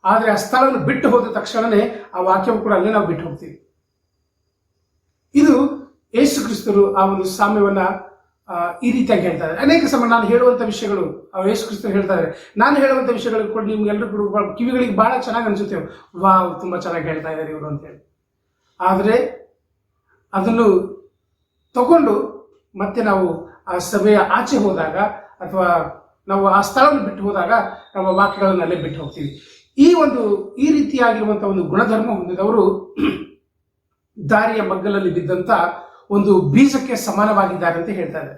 ಆದರೆ ಆ ಸ್ಥಳವನ್ನು ಬಿಟ್ಟು ಹೋದ ತಕ್ಷಣವೇ ಆ ವಾಕ್ಯವು ಕೂಡ ಅಲ್ಲೇ ನಾವು ಬಿಟ್ಟು ಹೋಗ್ತೀವಿ. ಇದು ಯೇಸು ಕ್ರಿಸ್ತರು ಆ ಒಂದು ಸಾಮ್ಯವನ್ನ ಈ ರೀತಿಯಾಗಿ ಹೇಳ್ತಾ ಇದ್ದಾರೆ. ಅನೇಕ ಸಮಯ ನಾನು ಹೇಳುವಂತ ವಿಷಯಗಳು ಯೇಸು ಕ್ರಿಸ್ತರು ಹೇಳ್ತಾ ಇದ್ದಾರೆ, ನಾನು ಹೇಳುವಂತ ವಿಷಯಗಳು ಕೂಡ ನಿಮ್ಗೆಲ್ಲರೂ ಕೂಡ ಕಿವಿಗಳಿಗೆ ಬಹಳ ಚೆನ್ನಾಗಿ ಅನ್ಸುತ್ತೇವೆ, ವಾವ್ ತುಂಬಾ ಚೆನ್ನಾಗಿ ಹೇಳ್ತಾ ಇದ್ದಾರೆ ಇವರು ಅಂತ ಹೇಳಿ. ಆದರೆ ಅದನ್ನು ತಗೊಂಡು ಮತ್ತೆ ನಾವು ಆ ಸಭೆಯ ಆಚೆ ಹೋದಾಗ ಅಥವಾ ನಾವು ಆ ಸ್ಥಳವನ್ನು ಬಿಟ್ಟು ಹೋದಾಗ ನಾವು ವಾಕ್ಯಗಳನ್ನು ಅಲ್ಲೇ ಬಿಟ್ಟು ಹೋಗ್ತೀವಿ. ಈ ರೀತಿಯಾಗಿರುವಂತಹ ಒಂದು ಗುಣಧರ್ಮ ಹೊಂದಿದವರು ದಾರಿಯ ಮಗ್ಗಲಲ್ಲಿ ಬಿದ್ದಂತ ಒಂದು ಬೀಜಕ್ಕೆ ಸಮಾನವಾಗಿದ್ದಾರೆ ಅಂತ ಹೇಳ್ತಾರೆ.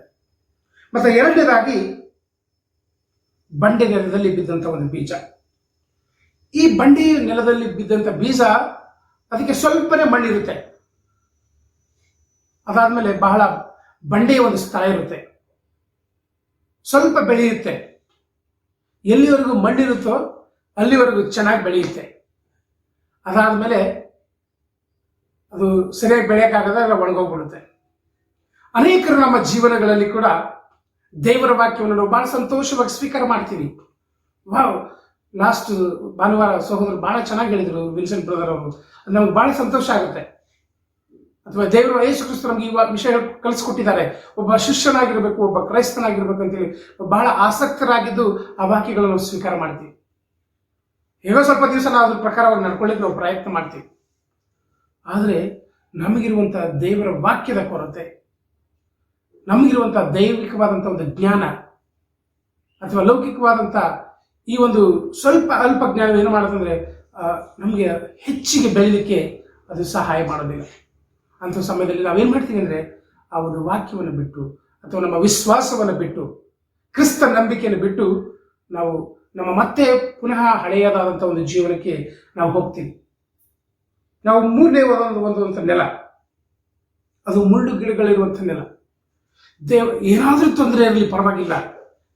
ಮತ್ತೆ ಎರಡನೇದಾಗಿ ಬಂಡೆ ನೆಲದಲ್ಲಿ ಬಿದ್ದಂತ ಒಂದು ಬೀಜ. ಈ ಬಂಡೆ ನೆಲದಲ್ಲಿ ಬಿದ್ದಂತ ಬೀಜ ಅದಕ್ಕೆ ಸ್ವಲ್ಪನೇ ಮಣ್ಣಿರುತ್ತೆ, ಅದಾದ್ಮೇಲೆ ಬಹಳ ಬಂಡೆಯ ಒಂದು ಸ್ಥಳ ಇರುತ್ತೆ, ಸ್ವಲ್ಪ ಬೆಳೆಯುತ್ತೆ, ಎಲ್ಲಿವರೆಗೂ ಮಣ್ಣಿರುತ್ತೋ ಅಲ್ಲಿವರೆಗೂ ಚೆನ್ನಾಗಿ ಬೆಳೆಯುತ್ತೆ. ಅದಾದ್ಮೇಲೆ ಅದು ಸರಿಯಾಗಿ ಬೆಳೆಯಕ್ಕಾಗದಾಗ ಒಣಗೋಗ್ಬಿಡುತ್ತೆ. ಅನೇಕರು ನಮ್ಮ ಜೀವನಗಳಲ್ಲಿ ಕೂಡ ದೇವರ ವಾಕ್ಯವನ್ನು ನಾವು ಬಹಳ ಸಂತೋಷವಾಗಿ ಸ್ವೀಕಾರ ಮಾಡ್ತೀವಿ. ವಾವ್, ಲಾಸ್ಟ್ ಭಾನುವಾರ ಸಹೋದರರು ಬಹಳ ಚೆನ್ನಾಗಿ ಹೇಳಿದ್ರು, ವಿನ್ಸೆಂಟ್ ಬ್ರದರ್ ಅವರು, ನಮ್ಗೆ ಬಹಳ ಸಂತೋಷ ಆಗುತ್ತೆ. ಅಥವಾ ದೇವರು ಯೇಸು ಕ್ರಿಸ್ತರು ನಮ್ಗೆ ಈ ವಿಷಯ ಕಲಿಸ್ಕೊಟ್ಟಿದ್ದಾರೆ, ಒಬ್ಬ ಶಿಷ್ಯನಾಗಿರ್ಬೇಕು, ಒಬ್ಬ ಕ್ರೈಸ್ತನಾಗಿರ್ಬೇಕು ಅಂತೇಳಿ ಬಹಳ ಆಸಕ್ತರಾಗಿದ್ದು ಆ ವಾಕ್ಯಗಳನ್ನು ನಾವು ಸ್ವೀಕಾರ ಮಾಡ್ತೀವಿ. ಹೇಗೋ ಸ್ವಲ್ಪ ದಿವಸ ನಾವು ಅದ್ರ ಪ್ರಕಾರವಾಗಿ ನಡ್ಕೊಳ್ಳಿಕ್ಕೆ ನಾವು ಪ್ರಯತ್ನ ಮಾಡ್ತೀವಿ. ಆದರೆ ನಮಗಿರುವಂತಹ ದೇವರ ವಾಕ್ಯದ ಕೊರತೆ, ನಮಗಿರುವಂತಹ ದೈವಿಕವಾದಂಥ ಒಂದು ಜ್ಞಾನ ಅಥವಾ ಲೌಕಿಕವಾದಂಥ ಈ ಒಂದು ಸ್ವಲ್ಪ ಅಲ್ಪ ಜ್ಞಾನ ಏನು ಮಾಡುತ್ತಂದ್ರೆ ನಮಗೆ ಹೆಚ್ಚಿಗೆ ಬೆಳೀಲಿಕ್ಕೆ ಅದು ಸಹಾಯ ಮಾಡೋದಿಲ್ಲ. ಅಂಥ ಸಮಯದಲ್ಲಿ ನಾವೇನು ಮಾಡ್ತೀವಿ ಅಂದರೆ ಆ ಒಂದು ವಾಕ್ಯವನ್ನು ಬಿಟ್ಟು ಅಥವಾ ನಮ್ಮ ವಿಶ್ವಾಸವನ್ನು ಬಿಟ್ಟು ಕ್ರಿಸ್ತ ನಂಬಿಕೆಯನ್ನು ಬಿಟ್ಟು ನಾವು ನಮ್ಮ ಮತ್ತೆ ಪುನಃ ಹಳೆಯದಾದಂಥ ಒಂದು ಜೀವನಕ್ಕೆ ನಾವು ಹೋಗ್ತೀವಿ. ನಾವು ಮೂರನೇ ಒಂದು ನೆಲ, ಅದು ಮುಳ್ಳು ಗಿಡಗಳಿರುವಂಥ ನೆಲ. ಏನಾದರೂ ತೊಂದರೆ ಇರಲಿ ಪರವಾಗಿಲ್ಲ,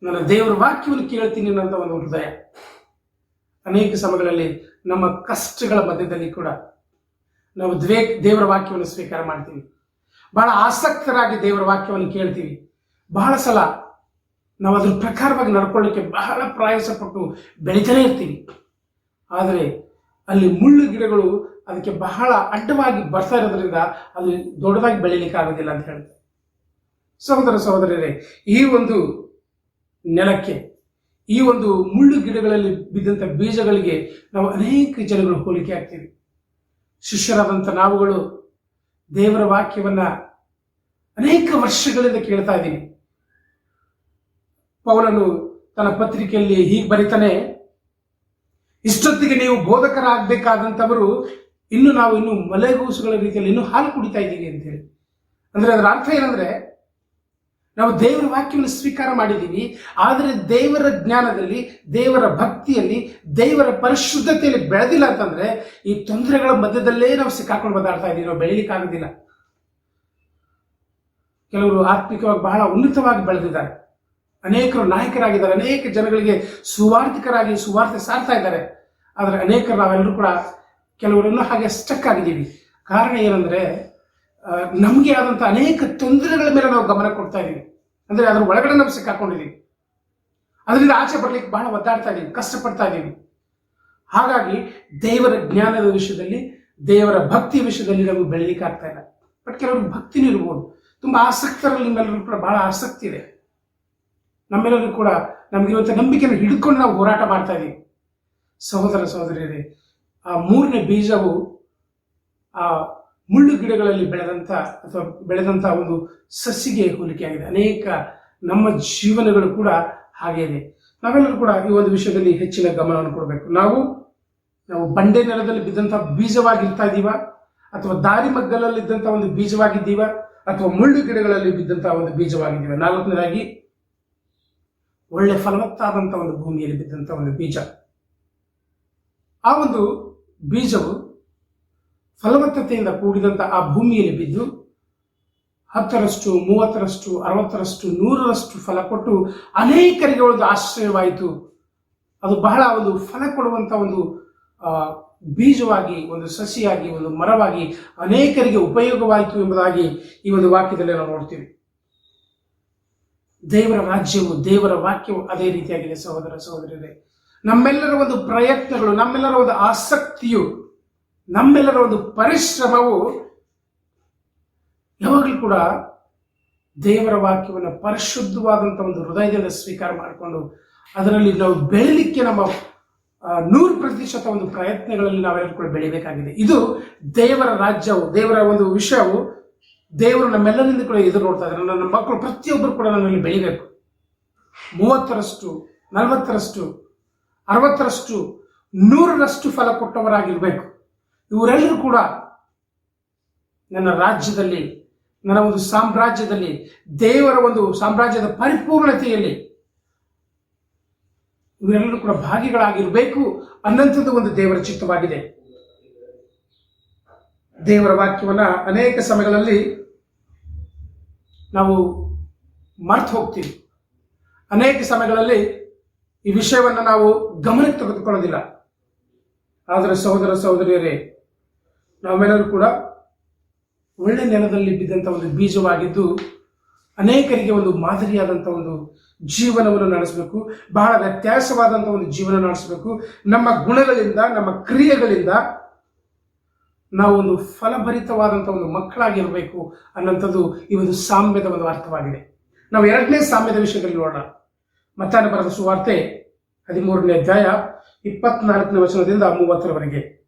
ನನ್ನ ದೇವರ ವಾಕ್ಯವನ್ನು ಕೇಳ್ತೀನಿ ಅನ್ನೋ ಒಂದು ಹೃದಯ. ಅನೇಕ ಸಮಯಗಳಲ್ಲಿ ನಮ್ಮ ಕಷ್ಟಗಳ ಮಧ್ಯದಲ್ಲಿ ಕೂಡ ನಾವು ದೇವರ ವಾಕ್ಯವನ್ನು ಸ್ವೀಕಾರ ಮಾಡ್ತೀವಿ, ಬಹಳ ಆಸಕ್ತರಾಗಿ ದೇವರ ವಾಕ್ಯವನ್ನು ಕೇಳ್ತೀವಿ. ಬಹಳ ಸಲ ನಾವು ಅದ್ರ ಪ್ರಕಾರವಾಗಿ ನಡ್ಕೊಳ್ಳಿಕ್ಕೆ ಬಹಳ ಪ್ರಯಾಸಪಟ್ಟು ಬೆಳೀತಾನೆ ಇರ್ತೀವಿ. ಆದರೆ ಅಲ್ಲಿ ಮುಳ್ಳು ಗಿಡಗಳು ಅದಕ್ಕೆ ಬಹಳ ಅಡ್ಡವಾಗಿ ಬರ್ತಾ ಇರೋದ್ರಿಂದ ಅದು ದೊಡ್ಡದಾಗಿ ಬೆಳೀಲಿಕ್ಕೆ ಆಗೋದಿಲ್ಲ ಅಂತ ಹೇಳ್ತಾರೆ. ಸಹೋದರ ಸಹೋದರರೇ, ಈ ಒಂದು ನೆಲಕ್ಕೆ, ಈ ಒಂದು ಮುಳ್ಳು ಗಿಡಗಳಲ್ಲಿ ಬಿದ್ದಂಥ ಬೀಜಗಳಿಗೆ ನಾವು ಅನೇಕ ಜನಗಳು ಹೋಲಿಕೆ ಆಗ್ತೀವಿ. ಶಿಷ್ಯರಾದಂಥ ನಾವುಗಳು ದೇವರ ವಾಕ್ಯವನ್ನ ಅನೇಕ ವರ್ಷಗಳಿಂದ ಕೇಳ್ತಾ ಇದ್ದೀವಿ. ಪೌಲನು ತನ್ನ ಪತ್ರಿಕೆಯಲ್ಲಿ ಹೀಗೆ ಬರೀತಾನೆ, ಇಷ್ಟೊತ್ತಿಗೆ ನೀವು ಬೋಧಕರಾಗಬೇಕಾದಂಥವರು ನಾವು ಮಲೆಗೂಸುಗಳ ರೀತಿಯಲ್ಲಿ ಇನ್ನೂ ಹಾಲು ಕುಡಿತಾ ಇದ್ದೀವಿ ಅಂತ ಹೇಳಿ. ಅಂದ್ರೆ ಅದರ ಅರ್ಥ ಏನಂದ್ರೆ, ನಾವು ದೇವರ ವಾಕ್ಯವನ್ನು ಸ್ವೀಕಾರ ಮಾಡಿದ್ದೀವಿ, ಆದರೆ ದೇವರ ಜ್ಞಾನದಲ್ಲಿ, ದೇವರ ಭಕ್ತಿಯಲ್ಲಿ, ದೇವರ ಪರಿಶುದ್ಧತೆಯಲ್ಲಿ ಬೆಳೆದಿಲ್ಲ ಅಂತಂದ್ರೆ ಈ ತೊಂದರೆಗಳ ಮಧ್ಯದಲ್ಲೇ ನಾವು ಸಿಕ್ಕಾಕೊಂಡು ಬದಾಡ್ತಾ ಇದ್ದೀವಿ, ನಾವು ಬೆಳೀಲಿಕ್ಕಾಗೋದಿಲ್ಲ. ಕೆಲವರು ಆತ್ಮಿಕವಾಗಿ ಬಹಳ ಉನ್ನತವಾಗಿ ಬೆಳೆದಿದ್ದಾರೆ, ಅನೇಕರು ನಾಯಕರಾಗಿದ್ದಾರೆ, ಅನೇಕ ಜನಗಳಿಗೆ ಸುವಾರ್ತಿಕರಾಗಿ ಸುವಾರ್ತೆ ಸಾರ್ತಾ ಇದ್ದಾರೆ. ಆದರೆ ಅನೇಕರು ನಾವೆಲ್ಲರೂ ಕೂಡ ಕೆಲವರನ್ನು ಹಾಗೆ ಸ್ಟಕ್ ಆಗಿದ್ದೀವಿ. ಕಾರಣ ಏನಂದರೆ ನಮಗೆ ಆದಂಥ ಅನೇಕ ತೊಂದರೆಗಳ ಮೇಲೆ ನಾವು ಗಮನ ಕೊಡ್ತಾ ಇದ್ದೀವಿ. ಅಂದರೆ ಅದ್ರ ಒಳಗಡೆ ನಾವು ಸಿಕ್ಕಾಕೊಂಡಿದ್ದೀವಿ. ಅದರಿಂದ ಆಚೆ ಬರ್ಲಿಕ್ಕೆ ಬಹಳ ಒದ್ದಾಡ್ತಾ ಇದ್ದೀವಿ, ಕಷ್ಟಪಡ್ತಾ ಇದ್ದೀವಿ. ಹಾಗಾಗಿ ದೇವರ ಜ್ಞಾನದ ವಿಷಯದಲ್ಲಿ, ದೇವರ ಭಕ್ತಿ ವಿಷಯದಲ್ಲಿ ನಮಗೆ ಬೆಳೀಲಿಕ್ಕೆ ಆಗ್ತಾ ಇಲ್ಲ. ಬಟ್ ಕೆಲವ್ರಿಗೆ ಭಕ್ತಿನೂ ಇರ್ಬೋದು. ತುಂಬ ಆಸಕ್ತರಲ್ಲಿ ನಿಮ್ಮೆಲ್ಲರೂ ಕೂಡ ಬಹಳ ಆಸಕ್ತಿ ಇದೆ. ನಮ್ಮೆಲ್ಲರೂ ಕೂಡ ನಮಗಿರುವಂಥ ನಂಬಿಕೆಯನ್ನು ಹಿಡ್ಕೊಂಡು ನಾವು ಹೋರಾಟ ಮಾಡ್ತಾ ಇದ್ದೀವಿ. ಸಹೋದರ ಸಹೋದರಿಯರೇ, ಆ 3ನೇ ಬೀಜವು ಆ ಮುಳ್ಳು ಗಿಡಗಳಲ್ಲಿ ಬೆಳೆದಂಥ ಒಂದು ಸಸಿಗೆ ಹೋಲಿಕೆಯಾಗಿದೆ. ಅನೇಕ ನಮ್ಮ ಜೀವನಗಳು ಕೂಡ ಹಾಗೆ ಇದೆ. ನಾವೆಲ್ಲರೂ ಕೂಡ ಈ ಒಂದು ವಿಷಯದಲ್ಲಿ ಹೆಚ್ಚಿನ ಗಮನವನ್ನು ಕೊಡಬೇಕು. ನಾವು ಬಂಡೆ ನೆಲದಲ್ಲಿ ಬಿದ್ದಂಥ ಬೀಜವಾಗಿರ್ತಾ ಇದ್ದೀವ, ಅಥವಾ ದಾರಿ ಮಗ್ಗಲಲ್ಲಿದ್ದಂಥ ಒಂದು ಬೀಜವಾಗಿದ್ದೀವ, ಅಥವಾ ಮುಳ್ಳು ಗಿಡಗಳಲ್ಲಿ ಬಿದ್ದಂಥ ಒಂದು ಬೀಜವಾಗಿದ್ದೀವ. 4ನೇದಾಗಿ ಒಳ್ಳೆ ಫಲವತ್ತಾದಂಥ ಒಂದು ಭೂಮಿಯಲ್ಲಿ ಬಿದ್ದಂಥ ಒಂದು ಬೀಜ. ಆ ಒಂದು ಬೀಜವು ಫಲವತ್ತತೆಯಿಂದ ಕೂಡಿದಂಥ ಆ ಭೂಮಿಯಲ್ಲಿ ಬಿದ್ದು 10ರಷ್ಟು, 30ರಷ್ಟು, 60ರಷ್ಟು, 100ರಷ್ಟು ಫಲ ಕೊಟ್ಟು ಅನೇಕರಿಗೆ ಒಂದು ಆಶ್ರಯವಾಯಿತು. ಅದು ಬಹಳ ಒಂದು ಫಲ ಕೊಡುವಂಥ ಒಂದು ಬೀಜವಾಗಿ, ಒಂದು ಸಸಿಯಾಗಿ, ಒಂದು ಮರವಾಗಿ ಅನೇಕರಿಗೆ ಉಪಯೋಗವಾಯಿತು ಎಂಬುದಾಗಿ ಈ ಒಂದು ವಾಕ್ಯದಲ್ಲಿ ನಾವು ನೋಡ್ತೀವಿ. ದೇವರ ರಾಜ್ಯವು, ದೇವರ ವಾಕ್ಯವು ಅದೇ ರೀತಿಯಾಗಿದೆ. ಸಹೋದರ ಸಹೋದರಿಯರೇ, ನಮ್ಮೆಲ್ಲರ ಒಂದು ಪ್ರಯತ್ನಗಳು, ನಮ್ಮೆಲ್ಲರ ಒಂದು ಆಸಕ್ತಿಯು, ನಮ್ಮೆಲ್ಲರ ಒಂದು ಪರಿಶ್ರಮವು ಯಾವಾಗಲೂ ಕೂಡ ದೇವರ ವಾಕ್ಯವನ್ನು ಪರಿಶುದ್ಧವಾದಂಥ ಒಂದು ಹೃದಯದಿಂದ ಸ್ವೀಕಾರ ಮಾಡಿಕೊಂಡು ಅದರಲ್ಲಿ ನಾವು ಬೆಳೀಲಿಕ್ಕೆ ನಮ್ಮ 100% ಒಂದು ಪ್ರಯತ್ನಗಳಲ್ಲಿ ನಾವೆಲ್ಲರೂ ಕೂಡ ಬೆಳಿಬೇಕಾಗಿದೆ. ಇದು ದೇವರ ರಾಜ್ಯವು, ದೇವರ ಒಂದು ವಿಷಯವು ದೇವರು ನಮ್ಮೆಲ್ಲರಿಂದ ಕೂಡ ಎದುರು ನೋಡ್ತಾ ಇದ್ದಾರೆ. ನನ್ನ ಮಕ್ಕಳು ಪ್ರತಿಯೊಬ್ಬರು ಕೂಡ ನನ್ನಲ್ಲಿ ಬೆಳಿಬೇಕು. 30ರಷ್ಟು, 40ರಷ್ಟು, 60ರಷ್ಟು, 100ರಷ್ಟು ಫಲ ಕೊಟ್ಟವರಾಗಿರ್ಬೇಕು. ಇವರೆಲ್ಲರೂ ಕೂಡ ನನ್ನ ರಾಜ್ಯದಲ್ಲಿ, ನನ್ನ ಒಂದು ಸಾಮ್ರಾಜ್ಯದಲ್ಲಿ, ದೇವರ ಒಂದು ಸಾಮ್ರಾಜ್ಯದ ಪರಿಪೂರ್ಣತೆಯಲ್ಲಿ ಇವರೆಲ್ಲರೂ ಕೂಡ ಭಾಗಿಗಳಾಗಿರಬೇಕು ಅನ್ನಂಥದ್ದು ಒಂದು ದೇವರ ಚಿತ್ತವಾಗಿದೆ. ದೇವರ ವಾಕ್ಯವನ್ನ ಅನೇಕ ಸಮಯಗಳಲ್ಲಿ ನಾವು ಮರ್ತು ಹೋಗ್ತೀವಿ. ಅನೇಕ ಸಮಯಗಳಲ್ಲಿ ಈ ವಿಷಯವನ್ನು ನಾವು ಗಮನಕ್ಕೆ ತೆಗೆದುಕೊಳ್ಳೋದಿಲ್ಲ. ಆದರೆ ಸಹೋದರ ಸಹೋದರಿಯರೇ, ನಾವೆಲ್ಲರೂ ಕೂಡ ಒಳ್ಳೆ ನೆಲದಲ್ಲಿ ಬಿದ್ದಂಥ ಒಂದು ಬೀಜವಾಗಿದ್ದು ಅನೇಕರಿಗೆ ಒಂದು ಮಾದರಿಯಾದಂಥ ಒಂದು ಜೀವನವನ್ನು ನಡೆಸಬೇಕು. ಬಹಳ ವ್ಯತ್ಯಾಸವಾದಂಥ ಒಂದು ಜೀವನ ನಡೆಸಬೇಕು. ನಮ್ಮ ಗುಣಗಳಿಂದ, ನಮ್ಮ ಕ್ರಿಯೆಗಳಿಂದ ನಾವು ಒಂದು ಫಲಭರಿತವಾದಂಥ ಒಂದು ಮಕ್ಕಳಾಗಿರಬೇಕು ಅನ್ನೋಂಥದ್ದು ಈ ಒಂದು ಸಾಮ್ಯದ ಒಂದು ಅರ್ಥವಾಗಿದೆ. ನಾವು 2ನೇ ಸಾಮ್ಯದ ವಿಷಯದಲ್ಲಿ ನೋಡೋಣ. ಮತ್ತಾಯನ ಬರೆದ ಸುವಾರ್ತೆ 13ನೇ ಅಧ್ಯಾಯ 24ನೇ ವಚನದಿಂದ 30ರವರೆಗೆ.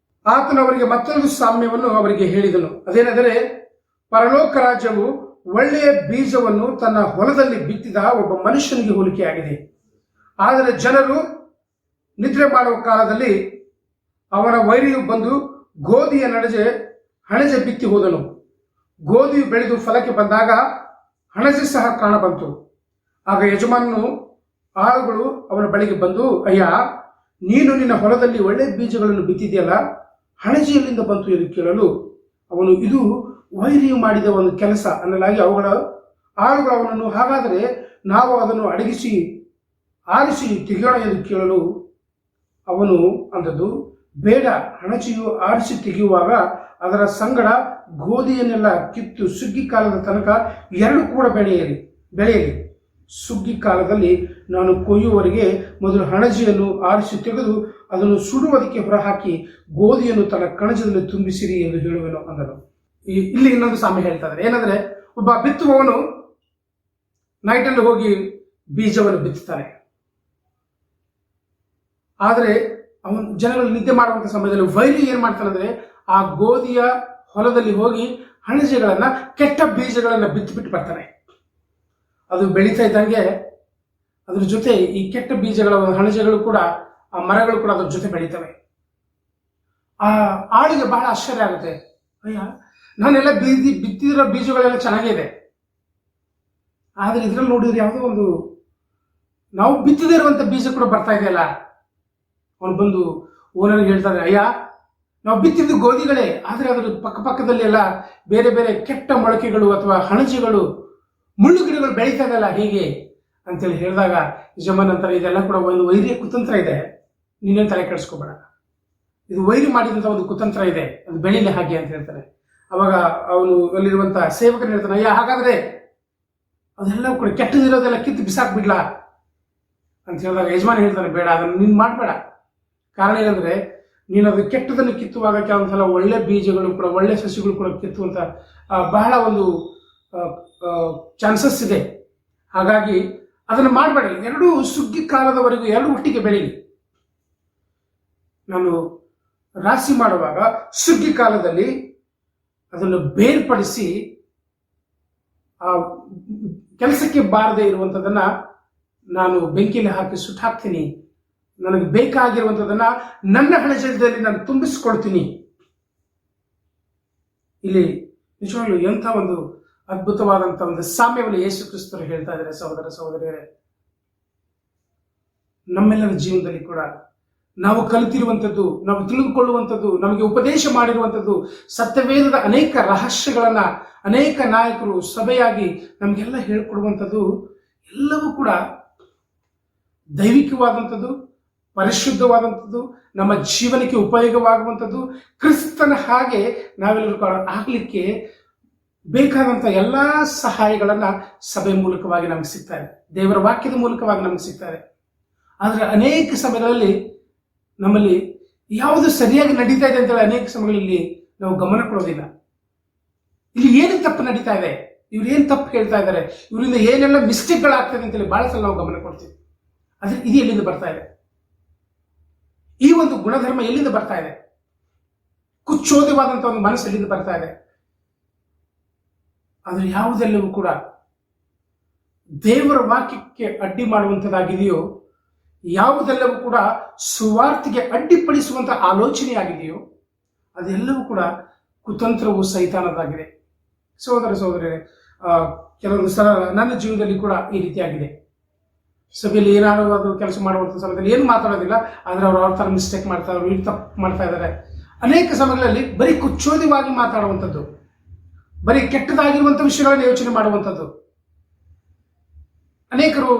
ಆತನು ಅವರಿಗೆ ಮತ್ತೊಂದು ಸಾಮ್ಯವನ್ನು ಅವರಿಗೆ ಹೇಳಿದನು. ಅದೇನೆಂದರೆ, ಪರಲೋಕ ರಾಜ್ಯವು ಒಳ್ಳೆಯ ಬೀಜವನ್ನು ತನ್ನ ಹೊಲದಲ್ಲಿ ಬಿತ್ತಿದ ಒಬ್ಬ ಮನುಷ್ಯನಿಗೆ ಹೋಲಿಕೆಯಾಗಿದೆ. ಆದರೆ ಜನರು ನಿದ್ರೆ ಮಾಡುವ ಕಾಲದಲ್ಲಿ ಅವನ ವೈರಿಯು ಬಂದು ಗೋಧಿಯ ಹಣಜೆ ಬಿತ್ತಿ ಹೋದನು. ಗೋಧಿಯು ಬೆಳೆದು ಫಲಕ್ಕೆ ಬಂದಾಗ ಹಣಜೆ ಸಹ ಕಾಣಬಂತು. ಆಗ ಯಜಮಾನನು ಆಳುಗಳು ಅವನ ಬಳಿಗೆ ಬಂದು, ಅಯ್ಯ, ನೀನು ನಿನ್ನ ಹೊಲದಲ್ಲಿ ಒಳ್ಳೆ ಬೀಜಗಳನ್ನು ಬಿತ್ತಿದೆಯಲ್ಲ, ಹಣಜೆಯಲ್ಲಿಂದ ಬಂತು ಎಂದು ಕೇಳಲು ಅವನು, ಇದು ವೈರಿಯು ಮಾಡಿದ ಒಂದು ಕೆಲಸ ಅನ್ನಲಾಗಿ ಅವುಗಳ ಆಳುಗಳು ಅವನನ್ನು, ಹಾಗಾದರೆ ನಾವು ಅದನ್ನು ಆರಿಸಿ ತೆಗೆಯೋಣ ಎಂದು ಕೇಳಲು ಅವನು ಅಂದದ್ದು, ಬೇಡ, ಹಣಜೆಯು ಆರಿಸಿ ತೆಗೆಯುವಾಗ ಅದರ ಸಂಗಡ ಗೋಧಿಯನ್ನೆಲ್ಲ ಕಿತ್ತು ಸುಗ್ಗಿ ಕಾಲದ ತನಕ 2 ಕೂಡ ಬೆಳೆಯಲಿ. ಸುಗ್ಗಿ ಕಾಲದಲ್ಲಿ ನಾನು ಕೊಯ್ಯುವವರೆಗೆ ಮೊದಲು ಹಣಜೆಯನ್ನು ಆರಿಸಿ ತೆಗೆದು ಅದನ್ನು ಸುಡುವುದಕ್ಕೆ ಹೊರಹಾಕಿ ಗೋಧಿಯನ್ನು ತನ್ನ ಕಣಜದಲ್ಲಿ ತುಂಬಿಸಿರಿ ಎಂದು ಹೇಳುವೆನು ಅಂದನು. ಇಲ್ಲಿ ಇನ್ನೊಂದು ಸಾಮ್ಯ ಹೇಳ್ತಾ ಇದ್ದಾರೆ. ಏನಂದ್ರೆ, ಒಬ್ಬ ಬಿತ್ತುವವನು ನೈಟಲ್ಲಿ ಹೋಗಿ ಬೀಜವನ್ನು ಬಿತ್ತುತ್ತಾನೆ. ಆದರೆ ಅವನು ಜನಗಳು ನಿದ್ದೆ ಮಾಡುವಂಥ ಸಮಯದಲ್ಲಿ ವೈರಿ ಏನ್ ಮಾಡ್ತಾನಂದ್ರೆ, ಆ ಗೋಧಿಯ ಹೊಲದಲ್ಲಿ ಹೋಗಿ ಹಣಜೆಗಳನ್ನ, ಕೆಟ್ಟ ಬೀಜಗಳನ್ನ ಬಿತ್ತು ಬರ್ತಾನೆ. ಅದು ಬೆಳೀತಾ ಇದ್ದಂಗೆ ಅದ್ರ ಜೊತೆ ಈ ಕೆಟ್ಟ ಬೀಜಗಳ ಹಣಜೆಗಳು ಕೂಡ, ಆ ಮರಗಳು ಕೂಡ ಅದ್ರ ಜೊತೆ ಬೆಳೀತವೆ. ಆ ಆಳಿಗೆ ಬಹಳ ಆಶ್ಚರ್ಯ ಆಗುತ್ತೆ. ಅಯ್ಯ, ನಾನೆಲ್ಲ ಬಿತ್ತಿರೋ ಬೀಜಗಳೆಲ್ಲ ಚೆನ್ನಾಗಿದೆ, ಆದ್ರೆ ಇದ್ರಲ್ಲಿ ನೋಡಿದ್ರೆ ಯಾವುದೋ ಒಂದು ನಾವು ಬಿತ್ತದೇ ಇರುವಂತ ಬೀಜ ಕೂಡ ಬರ್ತಾ ಇದೆಯಲ್ಲ. ಅವನು ಬಂದು ಓನರ್ಗೆ ಹೇಳ್ತಾರೆ, ಅಯ್ಯ, ನಾವು ಬಿತ್ತಿದ್ದು ಗೋಧಿಗಳೇ, ಆದ್ರೆ ಅದ್ರ ಪಕ್ಕದಲ್ಲಿ ಎಲ್ಲ ಬೇರೆ ಬೇರೆ ಕೆಟ್ಟ ಮೊಳಕೆಗಳು ಅಥವಾ ಹಣಜೆಗಳು, ಮುಳ್ಳು ಗಿಡಗಳು ಬೆಳೀತಾ ಇದೆಯಲ್ಲ, ಹೀಗೆ ಅಂತೇಳಿ ಹೇಳಿದಾಗ ಯಜಮಾನ್ ಅಂತಾರೆ, ಇದೆಲ್ಲ ಕೂಡ ಒಂದು ವೈರಿಯ ಕುತಂತ್ರ ಇದೆ, ನೀನೇನು ತಲೆ ಕೆಡಿಸ್ಕೋಬೇಡ, ಇದು ವೈರಿ ಮಾಡಿದಂಥ ಒಂದು ಕುತಂತ್ರ ಇದೆ, ಅದು ಬೆಳೀಲಿ ಹಾಗೆ ಅಂತ ಹೇಳ್ತಾರೆ. ಅವಾಗ ಅವನು ಅಲ್ಲಿರುವಂತ ಸೇವಕರು ಹೇಳ್ತಾನೆ, ಅಯ್ಯ ಹಾಗಾದ್ರೆ ಅದೆಲ್ಲ ಕೂಡ ಕೆಟ್ಟದಿರೋದೆಲ್ಲ ಕಿತ್ತು ಬಿಸಾಕ್ಬಿಡ್ಲಾ ಅಂತ ಹೇಳಿದಾಗ ಯಜಮಾನ ಹೇಳ್ತಾನೆ, ಬೇಡ, ಅದನ್ನು ನೀನು ಮಾಡಬೇಡ. ಕಾರಣ ಏನಂದ್ರೆ ನೀನು ಅದು ಕೆಟ್ಟದನ್ನು ಕಿತ್ತುವಾಗ ಕೆಲವೊಂದ್ಸಲ ಒಳ್ಳೆ ಬೀಜಗಳು ಕೂಡ, ಒಳ್ಳೆ ಸಸಿಗಳು ಕೂಡ ಕಿತ್ತುವಂತ ಬಹಳ ಒಂದು ಚಾನ್ಸಸ್ ಇದೆ. ಹಾಗಾಗಿ ಅದನ್ನು ಮಾಡಬೇಡ. ಎರಡೂ ಸುಗ್ಗಿ ಕಾಲದವರೆಗೂ ಎರಡು ಒಟ್ಟಿಗೆ ಬೆಳೀಲಿ. ನಾನು ರಾಶಿ ಮಾಡುವಾಗ ಸುಗ್ಗಿ ಕಾಲದಲ್ಲಿ ಅದನ್ನು ಬೇರ್ಪಡಿಸಿ ಆ ಕೆಲಸಕ್ಕೆ ಬಾರದೆ ಇರುವಂಥದ್ದನ್ನ ನಾನು ಬೆಂಕಿಯಲ್ಲಿ ಹಾಕಿ ಸುಟ್ಟಾಕ್ತೀನಿ. ನನಗೆ ಬೇಕಾಗಿರುವಂಥದ್ದನ್ನ ನನ್ನ ಹಣಜದಲ್ಲಿ ನಾನು ತುಂಬಿಸ್ಕೊಳ್ತೀನಿ. ಇಲ್ಲಿ ನಿಜವಾಗ್ಲೂ ಎಂಥ ಒಂದು ಅದ್ಭುತವಾದಂಥ ಒಂದು ಸಾಮ್ಯವನ್ನು ಯೇಸು ಕ್ರಿಸ್ತರು ಹೇಳ್ತಾ ಇದ್ದಾರೆ. ಸಹೋದರ ಸಹೋದರಿಯರೇ, ನಮ್ಮೆಲ್ಲರ ಜೀವನದಲ್ಲಿ ಕೂಡ ನಾವು ಕಲಿತಿರುವಂಥದ್ದು, ನಾವು ತಿಳಿದುಕೊಳ್ಳುವಂಥದ್ದು, ನಮಗೆ ಉಪದೇಶ ಮಾಡಿರುವಂಥದ್ದು, ಸತ್ಯವೇದದ ಅನೇಕ ರಹಸ್ಯಗಳನ್ನ ಅನೇಕ ನಾಯಕರು ಸಭೆಯಾಗಿ ನಮಗೆಲ್ಲ ಹೇಳ್ಕೊಡುವಂಥದ್ದು ಎಲ್ಲವೂ ಕೂಡ ದೈವಿಕವಾದಂಥದ್ದು, ಪರಿಶುದ್ಧವಾದಂಥದ್ದು, ನಮ್ಮ ಜೀವನಕ್ಕೆ ಉಪಯೋಗವಾಗುವಂಥದ್ದು, ಕ್ರಿಸ್ತನ ಹಾಗೆ ನಾವೆಲ್ಲರೂ ಕೂಡ ಆಗಲಿಕ್ಕೆ ಬೇಕಾದಂಥ ಎಲ್ಲ ಸಹಾಯಗಳನ್ನ ಸಭೆ ಮೂಲಕವಾಗಿ ನಮಗೆ ಸಿಗ್ತಾ ಇದೆ, ದೇವರ ವಾಕ್ಯದ ಮೂಲಕವಾಗಿ ನಮಗೆ ಸಿಗ್ತಾ ಇದೆ. ಆದರೆ ಅನೇಕ ಸಮಯಗಳಲ್ಲಿ ನಮ್ಮಲ್ಲಿ ಯಾವುದು ಸರಿಯಾಗಿ ನಡೀತಾ ಇದೆ ಅಂತೇಳಿ ಅನೇಕ ಸಮಯಗಳಲ್ಲಿ ನಾವು ಗಮನ ಕೊಡೋದಿಲ್ಲ. ಇಲ್ಲಿ ಏನು ತಪ್ಪು ನಡೀತಾ ಇದೆ, ಇವ್ರು ಏನು ತಪ್ಪು ಹೇಳ್ತಾ ಇದ್ದಾರೆ, ಇವರಿಂದ ಏನೆಲ್ಲ ಮಿಸ್ಟೇಕ್ಗಳಾಗ್ತದೆ ಅಂತೇಳಿ ಬಹಳ ಸಲ ನಾವು ಗಮನ ಕೊಡ್ತೀವಿ. ಆದರೆ ಇದು ಎಲ್ಲಿಂದ ಬರ್ತಾ ಇದೆ? ಈ ಒಂದು ಗುಣಧರ್ಮ ಎಲ್ಲಿಂದ ಬರ್ತಾ ಇದೆ? ಕುಚ್ಚೋದ್ಯವಾದಂಥ ಒಂದು ಮನಸ್ಸು ಎಲ್ಲಿಂದ ಬರ್ತಾ ಇದೆ? ಆದರೆ ಯಾವುದೆಲ್ಲವೂ ಕೂಡ ದೇವರ ವಾಕ್ಯಕ್ಕೆ ಅಡ್ಡಿ ಮಾಡುವಂಥದ್ದಾಗಿದೆಯೋ, ಯಾವುದೆಲ್ಲವೂ ಕೂಡ ಸುವಾರ್ತೆಗೆ ಅಡ್ಡಿಪಡಿಸುವಂತ ಆಲೋಚನೆಯಾಗಿದೆಯೋ, ಅದೆಲ್ಲವೂ ಕೂಡ ಕುತಂತ್ರವು ಸೈತಾನದಾಗಿದೆ. ಸಹೋದರ ಸಹೋದರರೇ, ಕೆಲವೊಂದು ಸಲ ನನ್ನ ಜೀವನದಲ್ಲಿ ಕೂಡ ಈ ರೀತಿಯಾಗಿದೆ. ಸಭೆಯಲ್ಲಿ ಏನಾದರೂ ಕೆಲಸ ಮಾಡುವಂಥ ಸಮಯದಲ್ಲಿ ಏನು ಮಾತಾಡೋದಿಲ್ಲ, ಆದರೆ ಅವ್ರ ಥರ ಮಿಸ್ಟೇಕ್ ಮಾಡ್ತಾರೆ, ಅವ್ರು ಇಲ್ಲಿ ತಪ್ಪು ಮಾಡ್ತಾ ಇದ್ದಾರೆ. ಅನೇಕ ಸಮಯಗಳಲ್ಲಿ ಬರೀ ಕುಚ್ಚೋದ್ಯವಾಗಿ ಮಾತಾಡುವಂಥದ್ದು, ಬರೀ ಕೆಟ್ಟದಾಗಿರುವಂಥ ವಿಷಯಗಳನ್ನು ಯೋಚನೆ ಮಾಡುವಂಥದ್ದು. ಅನೇಕರು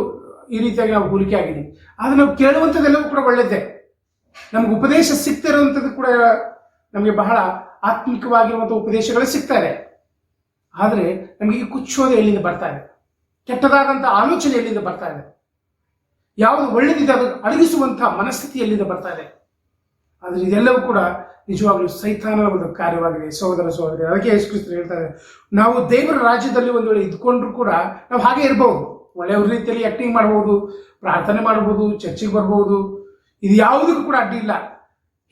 ಈ ರೀತಿಯಾಗಿ ನಾವು ಹೋಲಿಕೆ ಆಗಿದ್ದೀವಿ. ಆದರೆ ನಾವು ಕೇಳುವಂಥದ್ದೆಲ್ಲವೂ ಕೂಡ ಒಳ್ಳೆಯದೇ. ನಮ್ಗೆ ಉಪದೇಶ ಸಿಗ್ತಿರುವಂಥದ್ದು ಕೂಡ ನಮಗೆ ಬಹಳ ಆತ್ಮಿಕವಾಗಿರುವಂಥ ಉಪದೇಶಗಳು ಸಿಗ್ತಾ ಇದೆ. ಆದರೆ ನಮಗೆ ಈ ಕುಚ್ಚೋದೆ ಎಲ್ಲಿಂದ ಬರ್ತಾ ಇದೆ? ಕೆಟ್ಟದಾದಂಥ ಆಲೋಚನೆ ಎಲ್ಲಿಂದ ಬರ್ತಾ ಇದೆ? ಯಾವುದು ಒಳ್ಳೆದಿದೆ ಅದು ಅಡಗಿಸುವಂತಹ ಮನಸ್ಥಿತಿ ಎಲ್ಲಿಂದ ಬರ್ತಾ ಇದೆ? ಆದರೆ ಇದೆಲ್ಲವೂ ಕೂಡ ನಿಜವಾಗ್ಲೂ ಸೈತಾನನ ಒಂದು ಕಾರ್ಯವಾಗಿದೆ. ಸಹೋದರ ಸಹೋದರಿ, ಅದಕ್ಕೆ ಯೇಸು ಕ್ರಿಸ್ತರು ಹೇಳ್ತಾರೆ, ನಾವು ದೇವರ ರಾಜ್ಯದಲ್ಲಿ ಒಂದು ವೇಳೆ ಇದ್ಕೊಂಡ್ರು ಕೂಡ ನಾವು ಹಾಗೆ ಇರಬಹುದು. ಒಳ್ಳೆಯ ರೀತಿಯಲ್ಲಿ ಆಕ್ಟಿಂಗ್ ಮಾಡಬಹುದು, ಪ್ರಾರ್ಥನೆ ಮಾಡಬಹುದು, ಚರ್ಚೆಗೆ ಬರ್ಬಹುದು, ಇದು ಯಾವುದಕ್ಕೂ ಕೂಡ ಅಡ್ಡಿ ಇಲ್ಲ.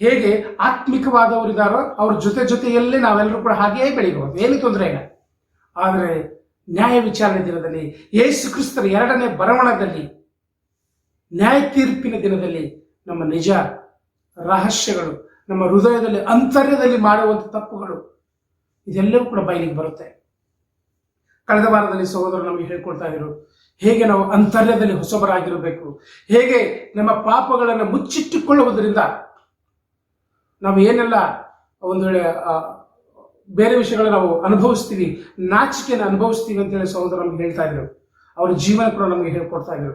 ಹೇಗೆ ಆತ್ಮಿಕವಾದವರಿದ್ದಾರೋ ಅವ್ರ ಜೊತೆಯಲ್ಲೇ ನಾವೆಲ್ಲರೂ ಕೂಡ ಹಾಗೆಯೇ ಬೆಳಿಬಹುದು, ಏನು ತೊಂದರೆ ಇಲ್ಲ. ಆದರೆ ನ್ಯಾಯ ವಿಚಾರಣೆ ದಿನದಲ್ಲಿ, ಯೇಸು ಕ್ರಿಸ್ತರ ಎರಡನೇ ಬರವಣದಲ್ಲಿ, ನ್ಯಾಯ ತೀರ್ಪಿನ ದಿನದಲ್ಲಿ ನಮ್ಮ ನಿಜ ರಹಸ್ಯಗಳು, ನಮ್ಮ ಹೃದಯದಲ್ಲಿ ಅಂತರ್ಯದಲ್ಲಿ ಮಾಡುವಂಥ ತಪ್ಪುಗಳು, ಇದೆಲ್ಲವೂ ಕೂಡ ಬಯಲಿಗೆ ಬರುತ್ತೆ. ಕಳೆದ ವಾರದಲ್ಲಿ ಸಹೋದರರು ನಮಗೆ ಹೇಳ್ಕೊಡ್ತಾ ಇದ್ರು, ಹೇಗೆ ನಾವು ಅಂತರ್ಯದಲ್ಲಿ ಹೊಸಬರಾಗಿರಬೇಕು, ಹೇಗೆ ನಮ್ಮ ಪಾಪಗಳನ್ನು ಮುಚ್ಚಿಟ್ಟುಕೊಳ್ಳುವುದರಿಂದ ನಾವು ಏನೆಲ್ಲ ಒಂದು ವೇಳೆ ಬೇರೆ ವಿಷಯಗಳನ್ನ ನಾವು ಅನುಭವಿಸ್ತೀವಿ, ನಾಚಿಕೆಯನ್ನು ಅನುಭವಿಸ್ತೀವಿ ಅಂತೇಳಿ ಸಹೋದರ ನಮ್ಗೆ ಹೇಳ್ತಾ ಇದ್ರು. ಅವರ ಜೀವನ ಕೂಡ ನಮಗೆ ಹೇಳ್ಕೊಡ್ತಾ ಇದ್ರು.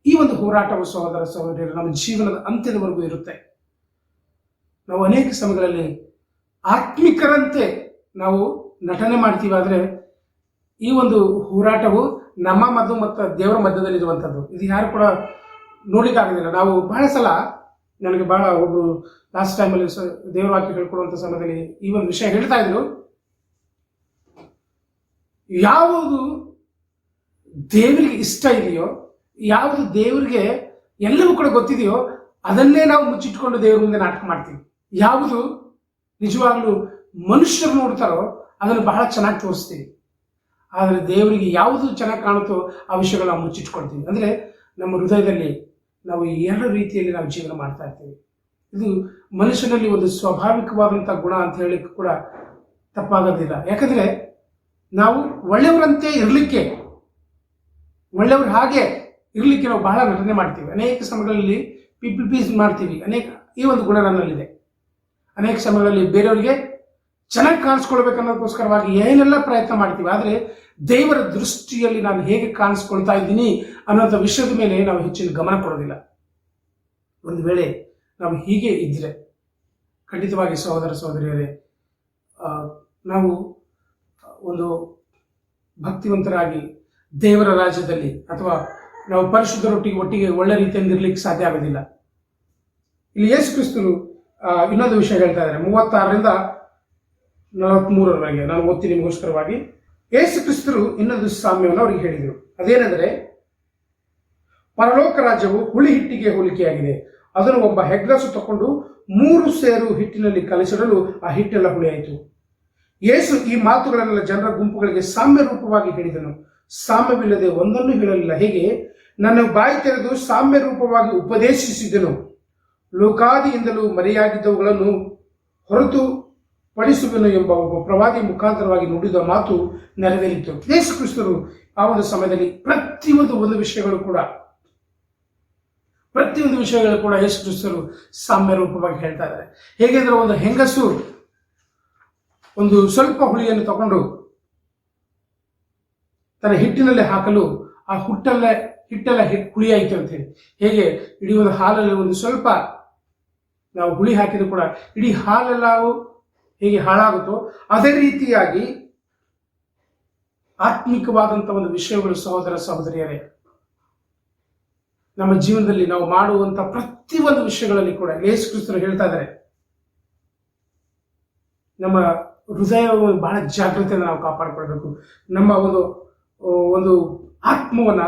ಈ ಒಂದು ಹೋರಾಟವು ಸಹೋದರ ಸಹೋದರಿಯರು ನಮ್ಮ ಜೀವನದ ಅಂತ್ಯದವರೆಗೂ ಇರುತ್ತೆ. ನಾವು ಅನೇಕ ಸಮಯಗಳಲ್ಲಿ ಆತ್ಮಿಕರಂತೆ ನಾವು ನಟನೆ ಮಾಡ್ತೀವಿ, ಆದರೆ ಈ ಒಂದು ಹೋರಾಟವು ನಮ್ಮ ಮತ್ತು ದೇವರ ಮಧ್ಯದಲ್ಲಿ ಇರುವಂಥದ್ದು. ಇದು ಯಾರು ಕೂಡ ನೋಡ್ಲಿಕ್ಕಾಗೋದಿಲ್ಲ. ನಾವು ಬಹಳ ಸಲ, ನನಗೆ ಬಹಳ ಒಬ್ರು ಲಾಸ್ಟ್ ಟೈಮಲ್ಲಿ ದೇವರ ವಾಕ್ಯ ಹೇಳ್ಕೊಡುವಂಥ ಸಮಯದಲ್ಲಿ ಈ ಒಂದು ವಿಷಯ ಹೇಳ್ತಾ ಇದ್ರು, ಯಾವುದು ದೇವರಿಗೆ ಇಷ್ಟ ಇದೆಯೋ, ಯಾವುದು ದೇವರಿಗೆ ಎಲ್ಲವೂ ಕೂಡ ಗೊತ್ತಿದೆಯೋ ಅದನ್ನೇ ನಾವು ಮುಚ್ಚಿಟ್ಕೊಂಡು ದೇವರ ಮುಂದೆ ನಾಟಕ ಮಾಡ್ತೀವಿ. ಯಾವುದು ನಿಜವಾಗ್ಲೂ ಮನುಷ್ಯರು ನೋಡ್ತಾರೋ ಅದನ್ನು ಬಹಳ ಚೆನ್ನಾಗಿ ತೋರಿಸ್ತೀವಿ. ಆದರೆ ದೇವರಿಗೆ ಯಾವುದು ಚೆನ್ನಾಗಿ ಕಾಣುತ್ತೋ ಆ ವಿಷಯಗಳು ನಾವು ಮುಚ್ಚಿಟ್ಕೊಳ್ತೀವಿ. ಅಂದರೆ ನಮ್ಮ ಹೃದಯದಲ್ಲಿ ನಾವು ಎರಡು ರೀತಿಯಲ್ಲಿ ನಾವು ಜೀವನ ಮಾಡ್ತಾ ಇರ್ತೀವಿ. ಇದು ಮನುಷ್ಯನಲ್ಲಿ ಒಂದು ಸ್ವಾಭಾವಿಕವಾದಂಥ ಗುಣ ಅಂತ ಹೇಳಲಿಕ್ಕೆ ಕೂಡ ತಪ್ಪಾಗೋದಿಲ್ಲ. ಯಾಕಂದರೆ ನಾವು ಒಳ್ಳೆಯವರಂತೆ ಇರಲಿಕ್ಕೆ, ಒಳ್ಳೆಯವ್ರ ಹಾಗೆ ಇರಲಿಕ್ಕೆ ನಾವು ಬಹಳ ನಟನೆ ಮಾಡ್ತೀವಿ. ಅನೇಕ ಸಮಯಗಳಲ್ಲಿ ಪೀಸ್ ಮಾಡ್ತೀವಿ. ಈ ಒಂದು ಗುಣ ನನ್ನಲ್ಲಿದೆ. ಅನೇಕ ಸಮಯಗಳಲ್ಲಿ ಬೇರೆಯವರಿಗೆ ಚೆನ್ನಾಗಿ ಕಾಣಿಸ್ಕೊಳ್ಬೇಕನ್ನೋದಕ್ಕೋಸ್ಕರವಾಗಿ ಏನೆಲ್ಲ ಪ್ರಯತ್ನ ಮಾಡ್ತೀವಿ. ಆದರೆ ದೇವರ ದೃಷ್ಟಿಯಲ್ಲಿ ನಾನು ಹೇಗೆ ಕಾಣಿಸ್ಕೊಳ್ತಾ ಇದ್ದೀನಿ ಅನ್ನೋಂಥ ವಿಷಯದ ಮೇಲೆ ನಾವು ಹೆಚ್ಚಿನ ಗಮನ ಕೊಡೋದಿಲ್ಲ. ಒಂದು ವೇಳೆ ನಾವು ಹೀಗೆ ಇದ್ದರೆ ಖಂಡಿತವಾಗಿ ಸಹೋದರ ಸಹೋದರಿಯರೇ, ನಾವು ಒಂದು ಭಕ್ತಿವಂತರಾಗಿ ದೇವರ ರಾಜ್ಯದಲ್ಲಿ ಅಥವಾ ನಾವು ಒಟ್ಟಿಗೆ ಒಳ್ಳೆ ರೀತಿಯಿಂದ ಇರ್ಲಿಕ್ಕೆ ಸಾಧ್ಯ ಆಗೋದಿಲ್ಲ. ಇಲ್ಲಿ ಯೇಸು ಕ್ರಿಸ್ತರು ಇನ್ನೊಂದು ವಿಷಯ ಹೇಳ್ತಾ ಇದ್ದಾರೆ, 36ರಿಂದ 43ರವರೆಗೆ ನಾನು ಓದ್ತೀನಿ ನಿಮಗೋಸ್ಕರವಾಗಿ. ಯೇಸು ಕ್ರಿಸ್ತರು ಇನ್ನೊಂದು ಸಾಮ್ಯವನ್ನು ಅವರಿಗೆ ಹೇಳಿದರು. ಅದೇನೆಂದರೆ, ಪರಲೋಕ ರಾಜ್ಯವು ಹುಳಿ ಹಿಟ್ಟಿಗೆ ಹೋಲಿಕೆಯಾಗಿದೆ. ಅದನ್ನು ಒಬ್ಬ ಹೆಗ್ಗಸು ತಕೊಂಡು 3 ಸೇರು ಹಿಟ್ಟಿನಲ್ಲಿ ಕಲಸಿಡಲು ಆ ಹಿಟ್ಟೆಲ್ಲ ಹುಳಿಯಾಯಿತು. ಯೇಸು ಈ ಮಾತುಗಳನ್ನೆಲ್ಲ ಜನರ ಗುಂಪುಗಳಿಗೆ ಸಾಮ್ಯ ರೂಪವಾಗಿ ಹೇಳಿದನು. ಸಾಮ್ಯವಿಲ್ಲದೆ ಒಂದನ್ನು ಹೇಳಲಿಲ್ಲ. ಹೇಗೆ ನನ್ನ ಬಾಯಿ ತೆರೆದು ಸಾಮ್ಯ ರೂಪವಾಗಿ ಉಪದೇಶಿಸಿದನು. ಲೋಕಾದಿಯಿಂದಲೂ ಮರೆಯಾಗಿದ್ದವುಗಳನ್ನು ಹೊರತು ಪಡಿಸುವೆನು ಎಂಬ ಒಬ್ಬ ಪ್ರವಾದಿ ಮುಖಾಂತರವಾಗಿ ನುಡಿದ ಮಾತು ನೆರವೇರಿತು. ಯೇಸು ಕ್ರಿಸ್ತರು ಆ ಒಂದು ಸಮಯದಲ್ಲಿ ಪ್ರತಿಯೊಂದು ವಿಷಯಗಳು ಕೂಡ ಯೇಸು ಕ್ರಿಸ್ತರು ಸಾಮ್ಯ ರೂಪವಾಗಿ ಹೇಳ್ತಾ ಇದ್ದಾರೆ. ಹೇಗೆಂದ್ರೆ, ಒಂದು ಹೆಂಗಸು ಒಂದು ಸ್ವಲ್ಪ ಹುಳಿಯನ್ನು ತಗೊಂಡು ತನ್ನ ಹಿಟ್ಟಿನಲ್ಲಿ ಹಾಕಲು ಆ ಹಿಟ್ಟೆಲ್ಲ ಹುಳಿಯಾಯಿತು ಅಂತ ಹೇಳಿ, ಹೇಗೆ ಇಡೀ ಒಂದು ಹಾಲಲ್ಲಿ ಒಂದು ಸ್ವಲ್ಪ ನಾವು ಹುಳಿ ಹಾಕಿದ್ರು ಕೂಡ ಇಡೀ ಹಾಲೆಲ್ಲ ಹೇಗೆ ಹಾಳಾಗುತ್ತೋ ಅದೇ ರೀತಿಯಾಗಿ ಆತ್ಮಿಕವಾದಂಥ ಒಂದು ವಿಷಯಗಳು ಸಹೋದರ ಸಹೋದರಿಯರೇ, ನಮ್ಮ ಜೀವನದಲ್ಲಿ ನಾವು ಮಾಡುವಂಥ ಪ್ರತಿಯೊಂದು ವಿಷಯಗಳಲ್ಲಿ ಕೂಡ ಯೇಸು ಕ್ರಿಸ್ತರು ಹೇಳ್ತಾ ಇದ್ದಾರೆ, ನಮ್ಮ ಹೃದಯವನ್ನು ಬಹಳ ಜಾಗ್ರತೆಯಿಂದ ನಾವು ಕಾಪಾಡಿಕೊಳ್ಬೇಕು. ನಮ್ಮ ಒಂದು ಆತ್ಮವನ್ನ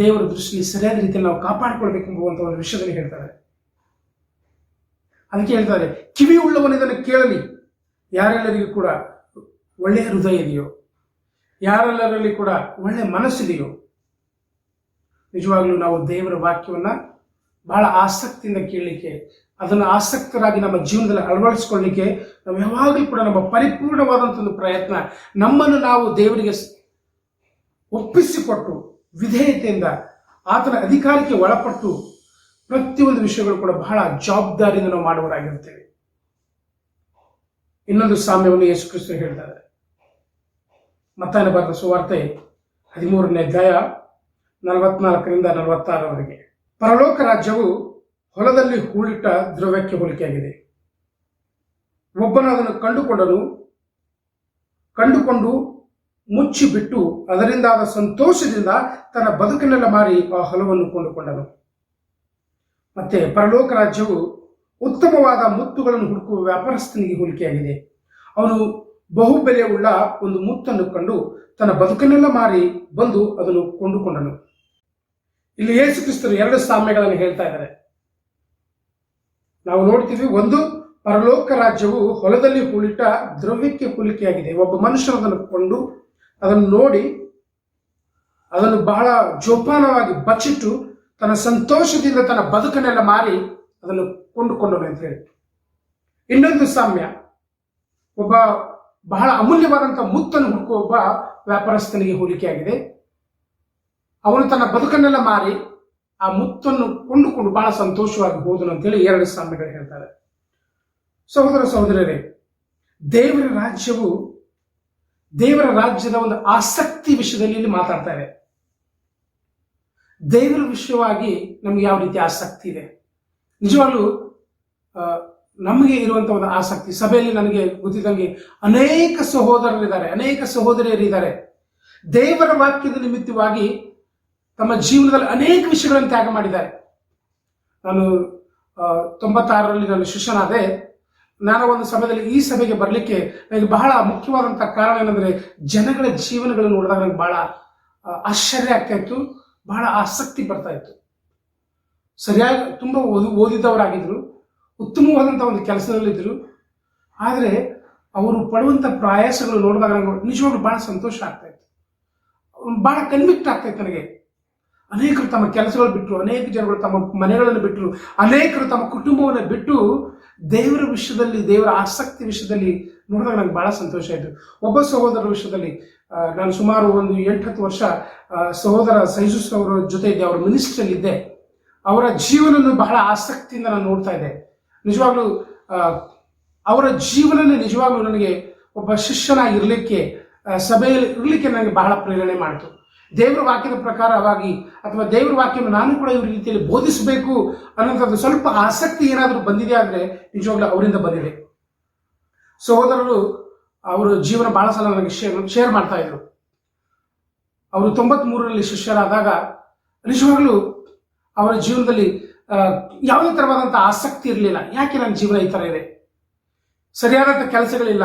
ದೇವರ ದೃಷ್ಟಿಯಲ್ಲಿ ಸರಿಯಾದ ರೀತಿಯಲ್ಲಿ ನಾವು ಕಾಪಾಡಿಕೊಳ್ಬೇಕು ಎಂಬುವಂಥ ಒಂದು ವಿಷಯದಲ್ಲಿ ಹೇಳ್ತಾರೆ. ಅದಕ್ಕೆ ಹೇಳ್ತಾರೆ, ಕಿವಿ ಉಳ್ಳವನು ಇದನ್ನು ಕೇಳಲಿ. ಯಾರೆಲ್ಲರಿಗೂ ಕೂಡ ಒಳ್ಳೆಯ ಹೃದಯ ಇದೆಯೋ, ಯಾರೆಲ್ಲರಲ್ಲಿ ಕೂಡ ಒಳ್ಳೆಯ ಮನಸ್ಸಿದೆಯೋ, ನಿಜವಾಗ್ಲೂ ನಾವು ದೇವರ ವಾಕ್ಯವನ್ನ ಬಹಳ ಆಸಕ್ತಿಯಿಂದ ಕೇಳಲಿಕ್ಕೆ, ಅದನ್ನು ಆಸಕ್ತರಾಗಿ ನಮ್ಮ ಜೀವನದಲ್ಲಿ ಅಳವಡಿಸಿಕೊಳ್ಳಲಿಕ್ಕೆ ನಾವು ಯಾವಾಗಲೂ ಕೂಡ ನಮ್ಮ ಪರಿಪೂರ್ಣವಾದಂಥ ಒಂದು ಪ್ರಯತ್ನ, ನಮ್ಮನ್ನು ನಾವು ದೇವರಿಗೆ ಒಪ್ಪಿಸಿಕೊಟ್ಟು ವಿಧೇಯತೆಯಿಂದ ಆತನ ಅಧಿಕಾರಕ್ಕೆ ಒಳಪಟ್ಟು ಪ್ರತಿಯೊಂದು ವಿಷಯಗಳು ಕೂಡ ಬಹಳ ಜವಾಬ್ದಾರಿಯಿಂದ ನಾವು ಮಾಡುವವರಾಗಿರ್ತೇವೆ. ಇನ್ನೊಂದು ಸಾಮ್ಯವನ್ನು ಯೇಸು ಕ್ರಿಸ್ತರು ಹೇಳ್ತಾರೆ. ಮತ್ತಾಯನ ಬರೆದ ಸುವಾರ್ತೆ 13ನೇ ಅಧ್ಯಾಯ 44ರಿಂದ 46ರವರೆಗೆ. ಪರಲೋಕ ರಾಜ್ಯವು ಹೊಲದಲ್ಲಿ ಹೂಳಿಟ್ಟ ದ್ರವ್ಯಕ್ಕೆ ಹೋಲಿಕೆಯಾಗಿದೆ. ಒಬ್ಬನು ಅದನ್ನು ಕಂಡುಕೊಂಡು ಮುಚ್ಚಿಬಿಟ್ಟು ಅದರಿಂದಾದ ಸಂತೋಷದಿಂದ ತನ್ನ ಬದುಕನ್ನೆಲ್ಲ ಮಾರಿ ಆ ಹೊಲವನ್ನು ಕೊಂಡುಕೊಂಡನು. ಮತ್ತೆ ಪರಲೋಕ ರಾಜ್ಯವು ಉತ್ತಮವಾದ ಮುತ್ತುಗಳನ್ನು ಹುಡುಕುವ ವ್ಯಾಪಾರಸ್ಥನಿಗೆ ಹೋಲಿಕೆಯಾಗಿದೆ. ಅವನು ಬಹುಬೆಲೆಯುಳ್ಳ ಒಂದು ಮುತ್ತನ್ನು ಕಂಡು ತನ್ನ ಬದುಕನ್ನೆಲ್ಲ ಮಾರಿ ಬಂದು ಅದನ್ನು ಕೊಂಡುಕೊಂಡನು. ಇಲ್ಲಿ ಯೇಸು ಕ್ರಿಸ್ತರು 2 ಸಾಮ್ಯಗಳನ್ನು ಹೇಳ್ತಾ ಇದ್ದಾರೆ. ನಾವು ನೋಡ್ತೀವಿ, ಒಂದು, ಪರಲೋಕ ರಾಜ್ಯವು ಹೊಲದಲ್ಲಿ ಹೂಳಿಟ್ಟ ದ್ರವ್ಯಕ್ಕೆ ಹೋಲಿಕೆಯಾಗಿದೆ. ಒಬ್ಬ ಮನುಷ್ಯನು ಅದನ್ನು ಕೊಂಡು ಅದನ್ನು ನೋಡಿ ಅದನ್ನು ಬಹಳ ಜೋಪಾನವಾಗಿ ಬಚ್ಚಿಟ್ಟು ತನ್ನ ಸಂತೋಷದಿಂದ ತನ್ನ ಬದುಕನ್ನೆಲ್ಲ ಮಾರಿ ಅದನ್ನು ಕೊಂಡುಕೊಂಡನು ಅಂತ ಹೇಳಿ. ಇನ್ನೊಂದು ಸಾಮ್ಯ, ಒಬ್ಬ ಬಹಳ ಅಮೂಲ್ಯವಾದಂಥ ಮುತ್ತನ್ನು ಹುಡುಕುವ ಒಬ್ಬ ವ್ಯಾಪಾರಸ್ಥನಿಗೆ ಹೋಲಿಕೆಯಾಗಿದೆ. ಅವನು ತನ್ನ ಬದುಕನ್ನೆಲ್ಲ ಮಾರಿ ಆ ಮುತ್ತನ್ನು ಕೊಂಡುಕೊಂಡು ಬಹಳ ಸಂತೋಷವಾಗಿ ಹೋದನು ಅಂತೇಳಿ 2 ಸಾಮ್ಯಗಳು ಹೇಳ್ತಾರೆ. ಸಹೋದರ ಸಹೋದರರೇ, ದೇವರ ರಾಜ್ಯದ ಒಂದು ಆಸಕ್ತಿ ವಿಷಯದಲ್ಲಿ ಇಲ್ಲಿ ಮಾತಾಡ್ತಾ ಇದೆ. ದೇವರ ವಿಷಯವಾಗಿ ನಮ್ಗೆ ಯಾವ ರೀತಿ ಆಸಕ್ತಿ ಇದೆ? ನಿಜವಾಗ್ಲೂ ನಮಗೆ ಇರುವಂತಹ ಒಂದು ಆಸಕ್ತಿ, ಸಭೆಯಲ್ಲಿ ನನಗೆ ಗೊತ್ತಿದ್ದಂಗೆ ಅನೇಕ ಸಹೋದರರಿದ್ದಾರೆ, ಅನೇಕ ಸಹೋದರಿಯರಿದ್ದಾರೆ. ದೇವರ ವಾಕ್ಯದ ನಿಮಿತ್ತವಾಗಿ ತಮ್ಮ ಜೀವನದಲ್ಲಿ ಅನೇಕ ವಿಷಯಗಳನ್ನು ತ್ಯಾಗ ಮಾಡಿದ್ದಾರೆ. ನಾನು 96ರಲ್ಲಿ ನಾನು ಶಿಷ್ಯನಾದೆ. ನಾನು ಒಂದು ಸಮಯದಲ್ಲಿ ಈ ಸಭೆಗೆ ಬರಲಿಕ್ಕೆ ನನಗೆ ಬಹಳ ಮುಖ್ಯವಾದಂಥ ಕಾರಣ ಏನಂದರೆ, ಜನಗಳ ಜೀವನಗಳನ್ನು ನೋಡಿದಾಗ ನನಗೆ ಬಹಳ ಆಶ್ಚರ್ಯ ಆಗ್ತಾ ಇತ್ತು, ಬಹಳ ಆಸಕ್ತಿ ಬರ್ತಾ ಇತ್ತು. ಸರಿಯಾಗಿ ತುಂಬ ಓದಿದವರಾಗಿದ್ದರು, ಉತ್ತಮವಾದಂಥ ಒಂದು ಕೆಲಸದಲ್ಲಿದ್ದರು. ಆದರೆ ಅವರು ಪಡುವಂಥ ಪ್ರಯಾಸಗಳು ನೋಡಿದಾಗ ನನಗೆ ನಿಜವಾಗ್ಲೂ ಬಹಳ ಸಂತೋಷ ಆಗ್ತಾ ಇತ್ತು, ಬಹಳ ಕನ್ವಿಕ್ಟ್ ಆಗ್ತಾ ಇತ್ತು ನನಗೆ. ಅನೇಕರು ತಮ್ಮ ಕೆಲಸಗಳು ಬಿಟ್ಟರು, ಅನೇಕ ಜನಗಳು ತಮ್ಮ ಮನೆಗಳನ್ನು ಬಿಟ್ಟರು, ಅನೇಕರು ತಮ್ಮ ಕುಟುಂಬವನ್ನು ಬಿಟ್ಟು ದೇವರ ವಿಷಯದಲ್ಲಿ, ದೇವರ ಆಸಕ್ತಿ ವಿಷಯದಲ್ಲಿ ನೋಡಿದಾಗ ನನಗೆ ಬಹಳ ಸಂತೋಷ ಆಯಿತು. ಒಬ್ಬ ಸಹೋದರರ ವಿಷಯದಲ್ಲಿ ನಾನು ಸುಮಾರು ಒಂದು 8-10 ವರ್ಷ ಸಹೋದರ ಸೈಜುಸ್ ಅವರ ಜೊತೆ ಇದ್ದೆ, ಅವರ ಮಿನಿಸ್ಟ್ರಿಯಲ್ಲಿ ಇದ್ದೆ. ಅವರ ಜೀವನವನ್ನು ಬಹಳ ಆಸಕ್ತಿಯಿಂದ ನಾನು ನೋಡ್ತಾ ಇದ್ದೆ. ನಿಜವಾಗ್ಲೂ ಅವರ ಜೀವನನೇ ನಿಜವಾಗ್ಲೂ ನನಗೆ ಒಬ್ಬ ಶಿಷ್ಯನಾಗಿರ್ಲಿಕ್ಕೆ, ಸಭೆಯಲ್ಲಿ ಇರಲಿಕ್ಕೆ ನನಗೆ ಬಹಳ ಪ್ರೇರಣೆ ಮಾಡಿತು. ದೇವರ ವಾಕ್ಯದ ಪ್ರಕಾರವಾಗಿ ಅಥವಾ ದೇವರ ವಾಕ್ಯವನ್ನು ನಾನು ಕೂಡ ಇವ್ರ ರೀತಿಯಲ್ಲಿ ಬೋಧಿಸಬೇಕು ಅನ್ನೋಂಥದ್ದು ಸ್ವಲ್ಪ ಆಸಕ್ತಿ ಏನಾದರೂ ಬಂದಿದೆ ಅಂದರೆ ನಿಜವಾಗ್ಲೂ ಅವರಿಂದ ಬಂದಿದೆ. ಸಹೋದರರು ಅವರು ಜೀವನ ಬಹಳ ಸಲ ನನಗೆ ಶೇರ್ ಮಾಡ್ತಾ ಇದ್ರು. ಅವರು 93ರಲ್ಲಿ ಶಿಷ್ಯರಾದಾಗ ನಿಜವಾಗ್ಲೂ ಅವರ ಜೀವನದಲ್ಲಿ ಯಾವುದೇ ತರವಾದಂಥ ಆಸಕ್ತಿ ಇರಲಿಲ್ಲ. ಯಾಕೆ ನನ್ನ ಜೀವನ ಈ ಥರ ಇದೆ, ಸರಿಯಾದಂಥ ಕೆಲಸಗಳಿಲ್ಲ,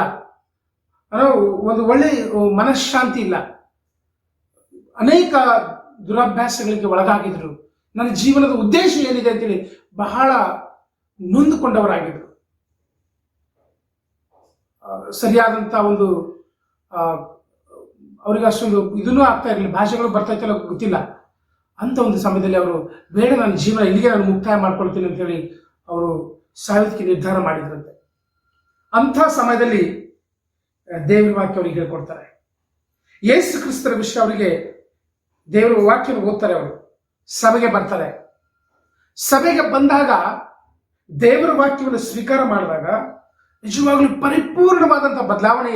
ಒಂದು ಒಳ್ಳೆ ಮನಃಶಾಂತಿ ಇಲ್ಲ, ಅನೇಕ ದುರಭ್ಯಾಸಗಳಿಗೆ ಒಳಗಾಗಿದ್ರು, ನನ್ನ ಜೀವನದ ಉದ್ದೇಶ ಏನಿದೆ ಅಂತೇಳಿ ಬಹಳ ನೊಂದುಕೊಂಡವರಾಗಿದ್ರು. ಸರಿಯಾದಂಥ ಒಂದು ಅವರಿಗೆ ಅಷ್ಟೊಂದು ಇದನ್ನೂ ಆಗ್ತಾ ಇರಲಿಲ್ಲ, ಭಾಷೆಗಳು ಬರ್ತಾ ಇತ್ತಲ್ಲ ಗೊತ್ತಿಲ್ಲ. ಅಂತ ಒಂದು ಸಮಯದಲ್ಲಿ ಅವರು ಬೇಡ, ನನ್ನ ಜೀವನ ಇಲ್ಲಿಗೆ ನಾನು ಮುಕ್ತಾಯ ಮಾಡ್ಕೊಳ್ತೀನಿ ಅಂತೇಳಿ ಅವರು ಸಾಯೋದಕ್ಕೆ ನಿರ್ಧಾರ ಮಾಡಿದ್ರಂತೆ. ಅಂಥ ಸಮಯದಲ್ಲಿ ದೇವರ ವಾಕ್ಯ ಅವರಿಗೆ ಹೇಳ್ಕೊಡ್ತಾರೆ. ಯೇಸು ಕ್ರಿಸ್ತರ ವಿಷಯ ಅವರಿಗೆ ದೇವರ ವಾಕ್ಯನ ಓದ್ತಾರೆ. ಅವರು ಸಭೆಗೆ ಬರ್ತಾರೆ. ಸಭೆಗೆ ಬಂದಾಗ ದೇವರ ವಾಕ್ಯವನ್ನು ಸ್ವೀಕಾರ ಮಾಡಿದಾಗ ನಿಜವಾಗ್ಲೂ ಪರಿಪೂರ್ಣವಾದಂಥ ಬದಲಾವಣೆ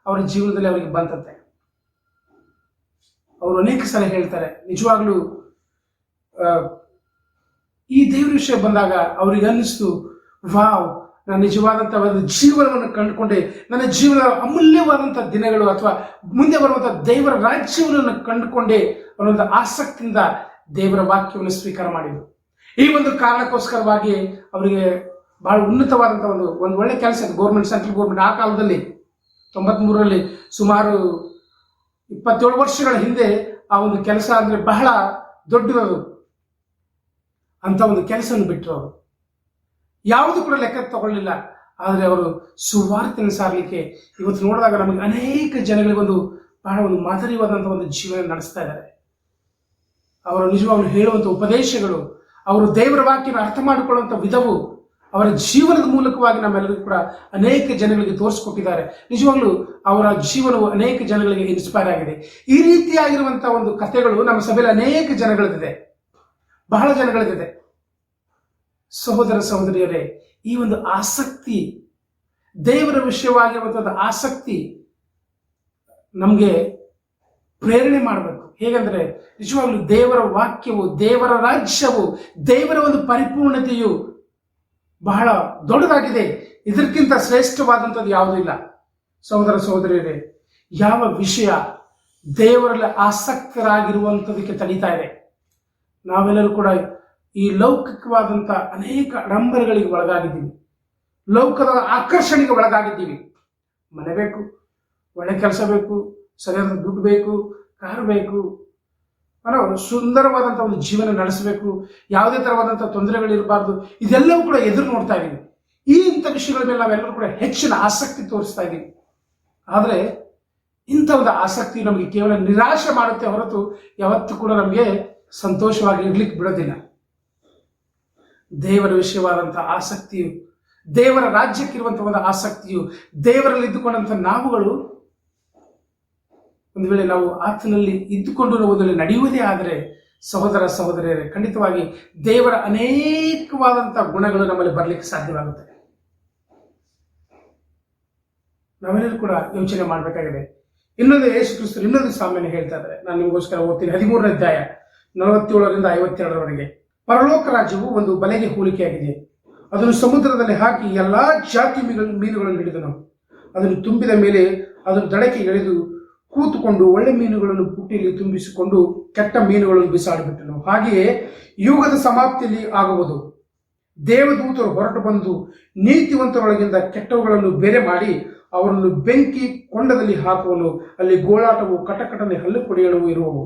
ಅವರ ಜೀವನದಲ್ಲಿ ಅವರಿಗೆ ಬಂತಂತೆ. ಅವರು ಅನೇಕ ಸಲ ಹೇಳ್ತಾರೆ, ನಿಜವಾಗ್ಲೂ ಈ ದೇವರ ವಿಷಯ ಬಂದಾಗ ಅವ್ರಿಗೆ ಅನ್ನಿಸ್ತು, ವಾವ್, ನಾನು ನಿಜವಾದಂಥ ಒಂದು ಜೀವನವನ್ನು ಕಂಡುಕೊಂಡೆ, ನನ್ನ ಜೀವನದ ಅಮೂಲ್ಯವಾದಂಥ ದಿನಗಳು ಅಥವಾ ಮುಂದೆ ಬರುವಂಥ ದೇವರ ರಾಜ್ಯವನ್ನು ಕಂಡುಕೊಂಡೆ ಅನ್ನೋಂಥ ಆಸಕ್ತಿಯಿಂದ ದೇವರ ವಾಕ್ಯವನ್ನು ಸ್ವೀಕಾರ ಮಾಡಿದರು. ಈ ಒಂದು ಕಾರಣಕ್ಕೋಸ್ಕರವಾಗಿ ಅವರಿಗೆ ಬಹಳ ಉನ್ನತವಾದಂಥ ಒಂದು ಒಳ್ಳೆ ಕೆಲಸ, ಗೌರ್ಮೆಂಟ್, ಸೆಂಟ್ರಲ್ ಗೌರ್ಮೆಂಟ್. ಆ ಕಾಲದಲ್ಲಿ 93ರಲ್ಲಿ ಸುಮಾರು 27 ವರ್ಷಗಳ ಹಿಂದೆ ಆ ಒಂದು ಕೆಲಸ ಅಂದರೆ ಬಹಳ ದೊಡ್ಡದು. ಅಂತ ಒಂದು ಕೆಲಸವನ್ನು ಬಿಟ್ಟರು. ಅವರು ಯಾವುದು ಕೂಡ ಲೆಕ್ಕ ತಗೊಳ್ಳಿಲ್ಲ. ಆದರೆ ಅವರು ಸುವಾರ್ತೆಯನ್ನು ಸಾರಲಿಕ್ಕೆ ಇವತ್ತು ನೋಡಿದಾಗ ನಮಗೆ ಅನೇಕ ಜನಗಳಿಗೊಂದು ಬಹಳ ಒಂದು ಮಾದರಿಯಾದಂಥ ಒಂದು ಜೀವನ ನಡೆಸ್ತಾ ಇದ್ದಾರೆ. ಅವರು ನಿಜವಾಗ್ಲೂ ಹೇಳುವಂಥ ಉಪದೇಶಗಳು, ಅವರು ದೇವರ ವಾಕ್ಯನ ಅರ್ಥ ಮಾಡಿಕೊಳ್ಳುವಂಥ ವಿಧವು ಅವರ ಜೀವನದ ಮೂಲಕವಾಗಿ ನಮ್ಮೆಲ್ಲರಿಗೂ ಕೂಡ ಅನೇಕ ಜನಗಳಿಗೆ ತೋರಿಸ್ಕೊಟ್ಟಿದ್ದಾರೆ. ನಿಜವಾಗ್ಲೂ ಅವರ ಜೀವನವು ಅನೇಕ ಜನಗಳಿಗೆ ಇನ್ಸ್ಪೈರ್ ಆಗಿದೆ. ಈ ರೀತಿಯಾಗಿರುವಂಥ ಒಂದು ಕಥೆಗಳು ನಮ್ಮ ಸಭೆಯಲ್ಲಿ ಅನೇಕ ಜನಗಳದಿದೆ, ಬಹಳ ಜನಗಳದಿದೆ. ಸಹೋದರ ಸಹೋದರಿಯರೇ, ಈ ಒಂದು ಆಸಕ್ತಿ, ದೇವರ ವಿಷಯವಾಗಿರುವಂಥದ್ದು ಆಸಕ್ತಿ ನಮಗೆ ಪ್ರೇರಣೆ ಮಾಡಬೇಕು. ಹೇಗೆಂದರೆ ನಿಜವಾಗ್ಲೂ ದೇವರ ವಾಕ್ಯವು, ದೇವರ ರಾಜ್ಯವು, ದೇವರ ಒಂದು ಪರಿಪೂರ್ಣತೆಯು ಬಹಳ ದೊಡ್ಡದಾಗಿದೆ. ಇದಕ್ಕಿಂತ ಶ್ರೇಷ್ಠವಾದಂಥದ್ದು ಯಾವುದೂ ಇಲ್ಲ. ಸಹೋದರ ಸಹೋದರಿಯರೇ, ಯಾವ ವಿಷಯ ದೇವರಲ್ಲಿ ಆಸಕ್ತರಾಗಿರುವಂಥದಕ್ಕೆ ತಡೀತಾ ಇದೆ? ನಾವೆಲ್ಲರೂ ಕೂಡ ಈ ಲೌಕಿಕವಾದಂಥ ಅನೇಕ ಆಡಂಬರಗಳಿಗೆ ಒಳಗಾಗಿದ್ದೀವಿ, ಲೌಕದ ಆಕರ್ಷಣೆಗೆ ಒಳಗಾಗಿದ್ದೀವಿ. ಮನೆ ಬೇಕು, ಒಳ್ಳೆ ಕೆಲಸ ಬೇಕು, ಸರಿಯಾದ ದುಡ್ಡು ಬೇಕು, ಕಾರು ಬೇಕು, ಸುಂದರವಾದಂಥ ಒಂದು ಜೀವನ ನಡೆಸಬೇಕು, ಯಾವುದೇ ಥರವಾದಂಥ ತೊಂದರೆಗಳಿರಬಾರ್ದು. ಇದೆಲ್ಲವೂ ಕೂಡ ಎದುರು ನೋಡ್ತಾ ಇದ್ದೀವಿ. ಇಂಥ ವಿಷಯಗಳ ಮೇಲೆ ನಾವೆಲ್ಲರೂ ಕೂಡ ಹೆಚ್ಚಿನ ಆಸಕ್ತಿ ತೋರಿಸ್ತಾ ಇದ್ದೀವಿ. ಆದರೆ ಇಂಥ ಒಂದು ಆಸಕ್ತಿ ನಮಗೆ ಕೇವಲ ನಿರಾಶೆ ಮಾಡುತ್ತೆ ಹೊರತು ಯಾವತ್ತೂ ಕೂಡ ನಮಗೆ ಸಂತೋಷವಾಗಿ ಇರ್ಲಿಕ್ಕೆ ಬಿಡೋದಿಲ್ಲ. ದೇವರ ವಿಷಯವಾದಂಥ ಆಸಕ್ತಿಯು, ದೇವರ ರಾಜ್ಯಕ್ಕಿರುವಂಥ ಒಂದು ಆಸಕ್ತಿಯು, ದೇವರಲ್ಲಿ ಇದ್ದುಕೊಂಡಂಥ ನಾವುಗಳು ಒಂದು ವೇಳೆ ನಾವು ಆತನಲ್ಲಿ ಇದ್ದುಕೊಂಡು ನಾವುದಲ್ಲಿ ನಡೆಯುವುದೇ ಆದರೆ, ಸಹೋದರ ಸಹೋದರಿಯರೇ, ಖಂಡಿತವಾಗಿ ದೇವರ ಅನೇಕವಾದಂಥ ಗುಣಗಳು ನಮ್ಮಲ್ಲಿ ಬರಲಿಕ್ಕೆ ಸಾಧ್ಯವಾಗುತ್ತದೆ. ನಾವೆಲ್ಲರೂ ಕೂಡ ಯೋಚನೆ ಮಾಡಬೇಕಾಗಿದೆ. ಇನ್ನೊಂದು ಯೇಸು ಕ್ರಿಸ್ತರು ಇನ್ನೊಂದು ಸಾಮ್ಯನ ಹೇಳ್ತಾ ಇದ್ದಾರೆ. ನಾನು ನಿಮಗೋಸ್ಕರ ಓದ್ತೀನಿ. 13ನೇ ಅಧ್ಯಾಯ 47ರಿಂದ 52ರವರೆಗೆ. ಪರಲೋಕ ರಾಜ್ಯವು ಒಂದು ಬಲೆಗೆ ಹೋಲಿಕೆಯಾಗಿದೆ. ಅದನ್ನು ಸಮುದ್ರದಲ್ಲಿ ಹಾಕಿ ಎಲ್ಲಾ ಜಾತಿ ಮೀನುಗಳನ್ನು ಹಿಡಿದನು. ಅದನ್ನು ತುಂಬಿದ ಮೇಲೆ ಅದನ್ನು ದಡಕ್ಕೆ ಎಳೆದು ಕೂತುಕೊಂಡು ಒಳ್ಳೆ ಮೀನುಗಳನ್ನು ಪುಟ್ಟಿಯಲ್ಲಿ ತುಂಬಿಸಿಕೊಂಡು ಕೆಟ್ಟ ಮೀನುಗಳನ್ನು ಬಿಸಾಡಿಬಿಟ್ಟನು. ಹಾಗೆಯೇ ಯುಗದ ಸಮಾಪ್ತಿಯಲ್ಲಿ ಆಗುವುದು. ದೇವದೂತರು ಹೊರಟು ಬಂದು ನೀತಿವಂತರೊಳಗಿಂದ ಕೆಟ್ಟವುಗಳನ್ನು ಬೇರೆ ಮಾಡಿ ಅವರನ್ನು ಬೆಂಕಿ ಕೊಂಡದಲ್ಲಿ ಹಾಕುವನು. ಅಲ್ಲಿ ಗೋಳಾಟವು, ಕಟಕಟನೆ, ಹಲ್ಲು ಕೊಡಿಯಣವು ಇರುವವು.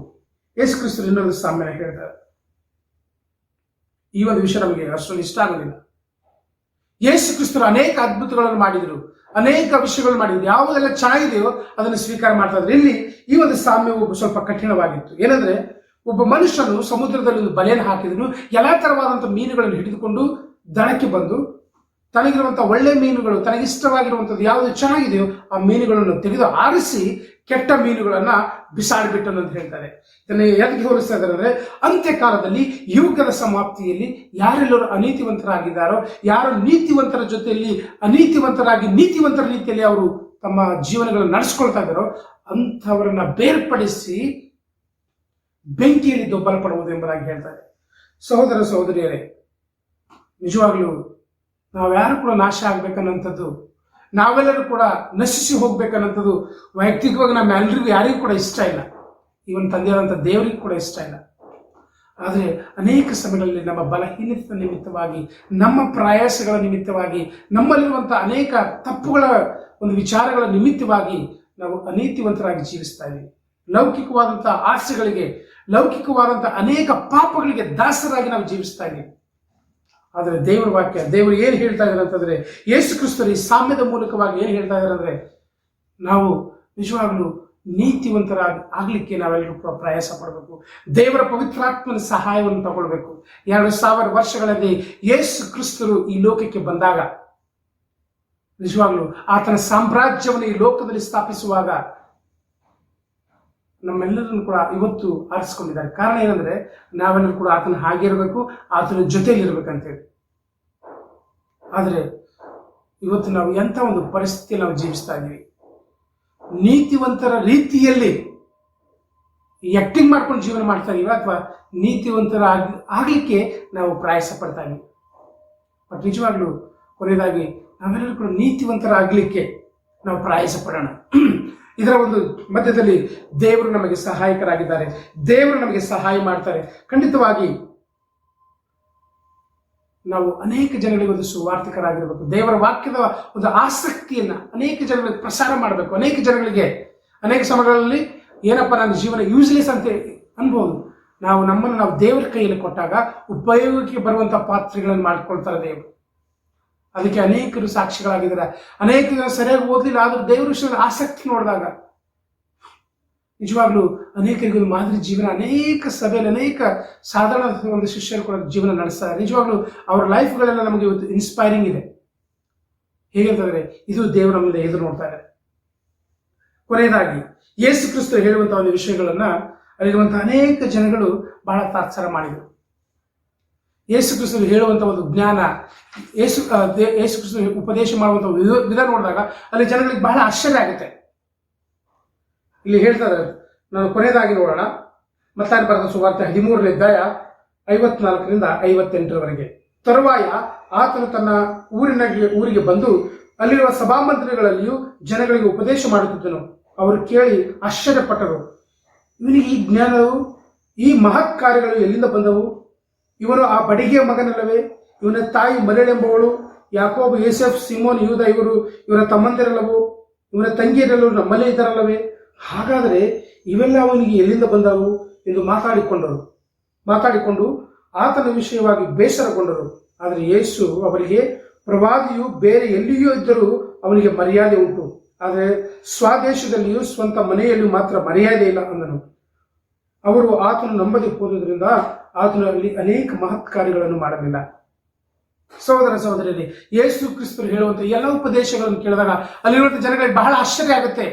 ಯೇಸು ಕ್ರಿಸ್ತರು ಇನ್ನೊಂದು ಸಾಮ್ಯನ ಹೇಳ್ತಾರೆ. ಈ ಒಂದು ವಿಷಯ ನಮಗೆ ಅಷ್ಟೊಂದು ಇಷ್ಟ ಆಗೋದಿಲ್ಲ. ಯೇಸು ಕ್ರಿಸ್ತರು ಅನೇಕ ಅದ್ಭುತಗಳನ್ನು ಮಾಡಿದರು, ಅನೇಕ ವಿಷಯಗಳು ಮಾಡಿದ್ರು. ಯಾವುದೆಲ್ಲ ಚೆನ್ನಾಗಿದೆಯೋ ಅದನ್ನು ಸ್ವೀಕಾರ ಮಾಡ್ತಾ ಇದ್ರು. ಇಲ್ಲಿ ಈ ಒಂದು ಸಾಮ್ಯವು ಸ್ವಲ್ಪ ಕಠಿಣವಾಗಿತ್ತು. ಏನಂದ್ರೆ, ಒಬ್ಬ ಮನುಷ್ಯನು ಸಮುದ್ರದಲ್ಲಿ ಒಂದು ಬಲೆಯನ್ನು ಹಾಕಿದನು. ಎಲ್ಲಾ ತರವಾದಂಥ ಮೀನುಗಳನ್ನು ಹಿಡಿದುಕೊಂಡು ದಡಕ್ಕೆ ಬಂದು ತನಗಿರುವಂಥ ಒಳ್ಳೆ ಮೀನುಗಳು, ತನಗಿಷ್ಟವಾಗಿರುವಂಥದ್ದು ಯಾವುದು ಚೆನ್ನಾಗಿದೆಯೋ ಆ ಮೀನುಗಳನ್ನು ತೆಗೆದು ಆರಿಸಿ ಕೆಟ್ಟ ಮೀನುಗಳನ್ನ ಬಿಸಾಡಿಬಿಟ್ಟನು ಅಂತ ಹೇಳ್ತಾರೆ. ಇದನ್ನು ಎದಕ್ಕೆ ಹೋಲಿಸ್ತಾ ಇದ್ದಾರೆ ಅಂದ್ರೆ, ಅಂತ್ಯಕಾಲದಲ್ಲಿ ಯುಗದ ಸಮಾಪ್ತಿಯಲ್ಲಿ ಯಾರೆಲ್ಲರೂ ಅನೀತಿವಂತರಾಗಿದ್ದಾರೋ, ಯಾರು ನೀತಿವಂತರ ಜೊತೆಯಲ್ಲಿ ಅನೀತಿವಂತರಾಗಿ ನೀತಿವಂತರ ರೀತಿಯಲ್ಲಿ ಅವರು ತಮ್ಮ ಜೀವನಗಳನ್ನು ನಡೆಸ್ಕೊಳ್ತಾ ಇದ್ದಾರೋ ಅಂಥವರನ್ನ ಬೇರ್ಪಡಿಸಿ ಬೆಂಕಿಯಲ್ಲಿ ದೊಬ್ಬಲ್ಪಡುವುದು ಎಂಬುದಾಗಿ ಹೇಳ್ತಾರೆ. ಸಹೋದರ ಸಹೋದರಿಯರೇ, ನಿಜವಾಗ್ಲೂ ನಾವ್ಯಾರು ಕೂಡ ನಾಶ ಆಗ್ಬೇಕನ್ನೋಂಥದ್ದು ನಾವೆಲ್ಲರೂ ಕೂಡ ನಶಿಸಿ ಹೋಗ್ಬೇಕನ್ನೋಂಥದ್ದು ವೈಯಕ್ತಿಕವಾಗಿ ನಮ್ಮೆಲ್ಲರಿಗೂ ಯಾರಿಗೂ ಕೂಡ ಇಷ್ಟ ಇಲ್ಲ. ಇವನ್ ತಂದೆಯಾದಂಥ ದೇವರಿಗೂ ಕೂಡ ಇಷ್ಟ ಇಲ್ಲ. ಆದರೆ ಅನೇಕ ಸಮಯಗಳಲ್ಲಿ ನಮ್ಮ ಬಲಹೀನತೆ ನಿಮಿತ್ತವಾಗಿ, ನಮ್ಮ ಪ್ರಯಾಸಗಳ ನಿಮಿತ್ತವಾಗಿ, ನಮ್ಮಲ್ಲಿರುವಂಥ ಅನೇಕ ತಪ್ಪುಗಳ ಒಂದು ವಿಚಾರಗಳ ನಿಮಿತ್ತವಾಗಿ ನಾವು ಅನೀತಿವಂತರಾಗಿ ಜೀವಿಸ್ತಾ ಇದ್ದೀವಿ. ಲೌಕಿಕವಾದಂಥ ಆಸೆಗಳಿಗೆ, ಲೌಕಿಕವಾದಂಥ ಅನೇಕ ಪಾಪಗಳಿಗೆ ದಾಸರಾಗಿ ನಾವು ಜೀವಿಸ್ತಾ ಇದ್ದೀವಿ. ಆದರೆ ದೇವರ ವಾಕ್ಯ, ದೇವರು ಏನು ಹೇಳ್ತಾ ಇದ್ದಾರೆ ಅಂತಂದ್ರೆ, ಯೇಸು ಕ್ರಿಸ್ತರು ಈ ಸಾಮ್ಯದ ಮೂಲಕವಾಗಿ ಏನು ಹೇಳ್ತಾ ಇದ್ದಾರೆ ಅಂದ್ರೆ, ನಾವು ನಿಜವಾಗ್ಲೂ ನೀತಿವಂತರಾಗಿ ಆಗ್ಲಿಕ್ಕೆ ನಾವೆಲ್ಲರೂ ಕೂಡ ಪ್ರಯಾಸ ಪಡಬೇಕು. ದೇವರ ಪವಿತ್ರಾತ್ಮನ ಸಹಾಯವನ್ನು ತಗೊಳ್ಬೇಕು. 2000 ವರ್ಷಗಳಲ್ಲಿ ಯೇಸು ಕ್ರಿಸ್ತರು ಈ ಲೋಕಕ್ಕೆ ಬಂದಾಗ, ನಿಜವಾಗ್ಲೂ ಆತನ ಸಾಮ್ರಾಜ್ಯವನ್ನು ಈ ಲೋಕದಲ್ಲಿ ಸ್ಥಾಪಿಸುವಾಗ ನಮ್ಮೆಲ್ಲರನ್ನು ಕೂಡ ಇವತ್ತು ಆರಿಸಿಕೊಂಡಿದ್ದಾರೆ. ಕಾರಣ ಏನಂದ್ರೆ, ನಾವೆಲ್ಲರೂ ಕೂಡ ಆತನ ಹಾಗೆ ಇರಬೇಕು, ಆತನ ಜೊತೆಯಲ್ಲಿ ಇರ್ಬೇಕಂತೇಳಿ. ಆದರೆ ಇವತ್ತು ನಾವು ಎಂಥ ಒಂದು ಪರಿಸ್ಥಿತಿಯಲ್ಲಿ ನಾವು ಜೀವಿಸ್ತಾ ಇದ್ದೀವಿ. ನೀತಿವಂತರ ರೀತಿಯಲ್ಲಿ ಆಕ್ಟಿಂಗ್ ಮಾಡ್ಕೊಂಡು ಜೀವನ ಮಾಡ್ತಾ ಇದೀವ, ಅಥವಾ ನೀತಿವಂತರ ಆಗ್ಲಿಕ್ಕೆ ನಾವು ಪ್ರಯಾಸ ಪಡ್ತಾ ಇದೀವಿ. ಬಟ್ ನಿಜವಾಗ್ಲೂ ಕೊನೆಯದಾಗಿ ನಾವೆಲ್ಲರೂ ಕೂಡ ನೀತಿವಂತರಾಗಲಿಕ್ಕೆ ನಾವು ಪ್ರಯಾಸ ಪಡೋಣ. ಇದರ ಒಂದು ಮಧ್ಯದಲ್ಲಿ ದೇವರು ನಮಗೆ ಸಹಾಯಕರಾಗಿದ್ದಾರೆ, ದೇವರು ನಮಗೆ ಸಹಾಯ ಮಾಡ್ತಾರೆ. ಖಂಡಿತವಾಗಿ ನಾವು ಅನೇಕ ಜನಗಳಿಗೆ ಒಂದು ಸುವಾರ್ತಿಕರಾಗಿರ್ಬೇಕು. ದೇವರ ವಾಕ್ಯದ ಒಂದು ಆಸಕ್ತಿಯನ್ನ ಅನೇಕ ಜನಗಳಿಗೆ ಪ್ರಸಾರ ಮಾಡಬೇಕು. ಅನೇಕ ಸಮಯಗಳಲ್ಲಿ ಏನಪ್ಪ ನನ್ನ ಜೀವನ ಯೂಸ್ಲೆಸ್ ಅಂತ ಅನ್ಬೋದು. ನಮ್ಮನ್ನು ನಾವು ದೇವರ ಕೈಯಲ್ಲಿ ಕೊಟ್ಟಾಗ ಉಪಯೋಗಕ್ಕೆ ಬರುವಂತ ಪಾತ್ರೆಗಳನ್ನು ಮಾಡಿಕೊಳ್ತಾರೆ ದೇವರು. ಅದಕ್ಕೆ ಅನೇಕರು ಸಾಕ್ಷಿಗಳಾಗಿದ್ದಾರೆ. ಅನೇಕ ಜನ ಸರಿಯಾಗಿ ಓದಲಿಲ್ಲ, ಆದ್ರೂ ದೇವರ ವಿಷಯದ ಆಸಕ್ತಿ ನೋಡಿದಾಗ ನಿಜವಾಗ್ಲೂ ಅನೇಕರಿಗೆ ಒಂದು ಮಾದರಿ ಜೀವನ. ಅನೇಕ ಸಭೆಯಲ್ಲಿ ಅನೇಕ ಸಾಧಾರಣ ಒಂದು ಶಿಷ್ಯರು ಕೂಡ ಜೀವನ ನಡೆಸ್ತಾರೆ. ನಿಜವಾಗ್ಲೂ ಅವರ ಲೈಫ್ಗಳೆಲ್ಲ ನಮಗೆ ಇವತ್ತು ಇನ್ಸ್ಪೈರಿಂಗ್ ಇದೆ. ಹೇಗಂತಂದ್ರೆ, ಇದು ದೇವರ ಮುಂದೆ ಎದುರು ನೋಡ್ತಾ ಇದೆ. ಕೊನೆಯದಾಗಿ ಯೇಸು ಕ್ರಿಸ್ತ ಹೇಳುವಂತಹ ಒಂದು ವಿಷಯಗಳನ್ನ ಅಲ್ಲಿರುವಂತಹ ಅನೇಕ ಜನಗಳು ಬಹಳ ತಾತ್ಸಾರ ಮಾಡಿದರು. ಯೇಸು ಕ್ರಿಸ್ತರು ಹೇಳುವಂತ ಒಂದು ಜ್ಞಾನ, ಯೇಸು ಕ್ರಿಸ್ತರು ಉಪದೇಶ ಮಾಡುವಂತ ವಿಧಾನ ನೋಡಿದಾಗ ಅಲ್ಲಿ ಜನಗಳಿಗೆ ಬಹಳ ಆಶ್ಚರ್ಯ ಆಗುತ್ತೆ. ಇಲ್ಲಿ ಹೇಳ್ತಾರೆ, ನಾನು ಕೊನೆಯದಾಗಿ ನೋಡೋಣ. ಮತ್ತಾಯ ಬರೆದ ಸುವಾರ್ತೆ 13ನೇ ಅಧ್ಯಾಯ 54ರಿಂದ 58ರವರೆಗೆ. ತರುವಾಯ ಆತನು ತನ್ನ ಊರಿಗೆ ಬಂದು ಅಲ್ಲಿರುವ ಸಭಾಮಂದಿರಗಳಲ್ಲಿಯೂ ಜನಗಳಿಗೆ ಉಪದೇಶ ಮಾಡುತ್ತಿದ್ದನು. ಅವರು ಕೇಳಿ ಆಶ್ಚರ್ಯಪಟ್ಟರು. ಇವನಿಗೆ ಈ ಜ್ಞಾನವು, ಈ ಮಹತ್ ಕಾರ್ಯಗಳು ಎಲ್ಲಿಂದ ಬಂದವು? ಇವನು ಆ ಬಡಿಗೆಯ ಮಗನಲ್ಲವೇ? ಇವನ ತಾಯಿ ಮರಿಯಳೆಂಬವಳು, ಯಾಕೋಬ, ಯೋಸೇಫ್, ಸಿಮೋನ್, ಯೂದ ಇವರ ತಮ್ಮಂದಿರಲ್ಲವೋ? ಇವನ ತಂಗಿಯರೆಲ್ಲರೂ ನಮ್ಮಲ್ಲೇ ಇದ್ದಾರಲ್ಲವೇ? ಹಾಗಾದರೆ ಇವೆಲ್ಲ ಅವನಿಗೆ ಎಲ್ಲಿಂದ ಬಂದವು ಎಂದು ಮಾತಾಡಿಕೊಂಡು ಆತನ ವಿಷಯವಾಗಿ ಬೇಸರಗೊಂಡರು. ಆದರೆ ಯೇಸು ಅವರಿಗೆ, ಪ್ರವಾದಿಯು ಬೇರೆ ಎಲ್ಲಿಯೂ ಇದ್ದರೂ ಅವನಿಗೆ ಮರ್ಯಾದೆ ಉಂಟು, ಆದರೆ ಸ್ವದೇಶದಲ್ಲಿಯೂ ಸ್ವಂತ ಮನೆಯಲ್ಲಿಯೂ ಮಾತ್ರ ಮರ್ಯಾದೆ ಇಲ್ಲ ಅಂದನು. ಅವರು ಆತನು ನಂಬದೆ ಹೋದುದರಿಂದ ಆತನು ಅಲ್ಲಿ ಅನೇಕ ಮಹತ್ ಕಾರ್ಯಗಳನ್ನು ಮಾಡಲಿಲ್ಲ. ಸಹೋದರ ಸಹೋದರಿಯರೇ, ಯೇಸು ಕ್ರಿಸ್ತರು ಹೇಳುವಂತ ಎಲ್ಲ ಉಪದೇಶಗಳನ್ನು ಕೇಳಿದಾಗ ಅಲ್ಲಿರುವಂತ ಜನಗಳಿಗೆ ಬಹಳ ಆಶ್ಚರ್ಯ ಆಗುತ್ತೆ.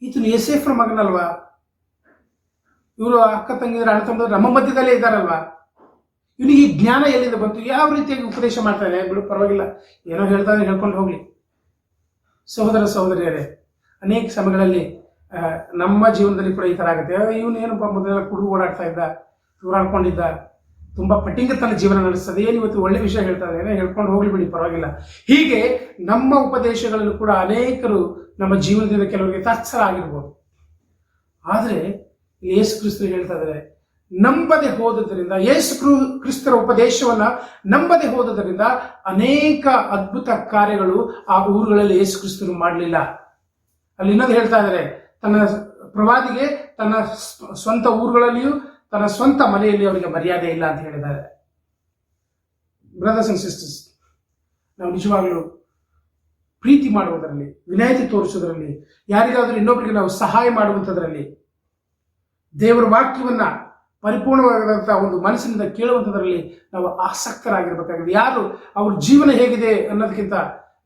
ಈತನು ಯೋಸೇಫರ ಮಗನಲ್ವಾ? ಇವರು ಅಕ್ಕ ತಂಗಿದ್ರ ಅಣ್ಣ ತಮ್ಮದ್ರು ನಮ್ಮ ಮಧ್ಯದಲ್ಲೇ ಇದ್ದಾರಲ್ವಾ? ಇವನಿಗೆ ಈ ಜ್ಞಾನ ಎಲ್ಲಿಂದ ಬಂತು? ಯಾವ ರೀತಿಯಾಗಿ ಉಪದೇಶ ಮಾಡ್ತಾನೆ? ಬಿಡು, ಪರವಾಗಿಲ್ಲ, ಏನೋ ಹೇಳ್ತಾನೆ, ಹೇಳ್ಕೊಂಡು ಹೋಗ್ಲಿ. ಸಹೋದರ ಸಹೋದರಿಯರೇ, ಅನೇಕ ಸಮಯಗಳಲ್ಲಿ ನಮ್ಮ ಜೀವನದಲ್ಲಿ ಕೂಡ ಈ ತರ ಆಗುತ್ತೆ. ಇವನೇನಪ್ಪ ಮೊದಲೆಲ್ಲ ಕುಡುಗು ಓಡಾಡ್ತಾ ಇದ್ದ, ತೂರಾಡ್ಕೊಂಡಿದ್ದ, ತುಂಬಾ ಪಟ್ಟಿಂಗ ತನ್ನ ಜೀವನ ನಡೆಸ್ತದೆ, ಏನು ಇವತ್ತು ಒಳ್ಳೆ ವಿಷಯ ಹೇಳ್ತಾ ಇದ್ದಾನೆ, ಹೇಳ್ಕೊಂಡು ಹೋಗ್ಲಿ ಬಿಡಿ, ಪರವಾಗಿಲ್ಲ. ಹೀಗೆ ನಮ್ಮ ಉಪದೇಶಗಳಲ್ಲೂ ಕೂಡ ಅನೇಕರು ನಮ್ಮ ಜೀವನದಿಂದ ಕೆಲವರಿಗೆ ತಾತ್ಸಾರ ಆಗಿರ್ಬೋದು. ಆದರೆ ಯೇಸು ಕ್ರಿಸ್ತರು ಹೇಳ್ತಾ ಇದ್ದಾರೆ, ನಂಬದೆ ಹೋದದರಿಂದ, ಯೇಸು ಕ್ರಿಸ್ತರ ಉಪದೇಶವನ್ನ ನಂಬದೆ ಹೋದದರಿಂದ ಅನೇಕ ಅದ್ಭುತ ಕಾರ್ಯಗಳು ಆ ಊರುಗಳಲ್ಲಿ ಯೇಸು ಕ್ರಿಸ್ತರು ಮಾಡಲಿಲ್ಲ. ಅಲ್ಲಿ ಇನ್ನೊಂದು ಹೇಳ್ತಾ ಇದ್ದಾರೆ, ತನ್ನ ಪ್ರವಾದಿಗೆ ತನ್ನ ಸ್ವಂತ ಊರುಗಳಲ್ಲಿಯೂ ತನ್ನ ಸ್ವಂತ ಮನೆಯಲ್ಲಿ ಅವರಿಗೆ ಮರ್ಯಾದೆ ಇಲ್ಲ ಅಂತ ಹೇಳಿದ್ದಾರೆ. ಬ್ರದರ್ಸ್ ಅಂಡ್ ಸಿಸ್ಟರ್ಸ್, ನಾವು ನಿಜವಾಗ್ಲೂ ಪ್ರೀತಿ ಮಾಡುವುದರಲ್ಲಿ, ವಿನಾಯಿತಿ ತೋರಿಸುವುದರಲ್ಲಿ, ಯಾರಿಗಾದ್ರೂ ಇನ್ನೊಬ್ಬರಿಗೆ ನಾವು ಸಹಾಯ ಮಾಡುವಂಥದ್ರಲ್ಲಿ, ದೇವರ ವಾಕ್ಯವನ್ನ ಪರಿಪೂರ್ಣವಾದಂತಹ ಒಂದು ಮನಸ್ಸಿನಿಂದ ಕೇಳುವಂಥದ್ರಲ್ಲಿ ನಾವು ಆಸಕ್ತರಾಗಿರ್ಬೇಕಾಗಿದೆ. ಯಾರು ಅವ್ರ ಜೀವನ ಹೇಗಿದೆ ಅನ್ನೋದಕ್ಕಿಂತ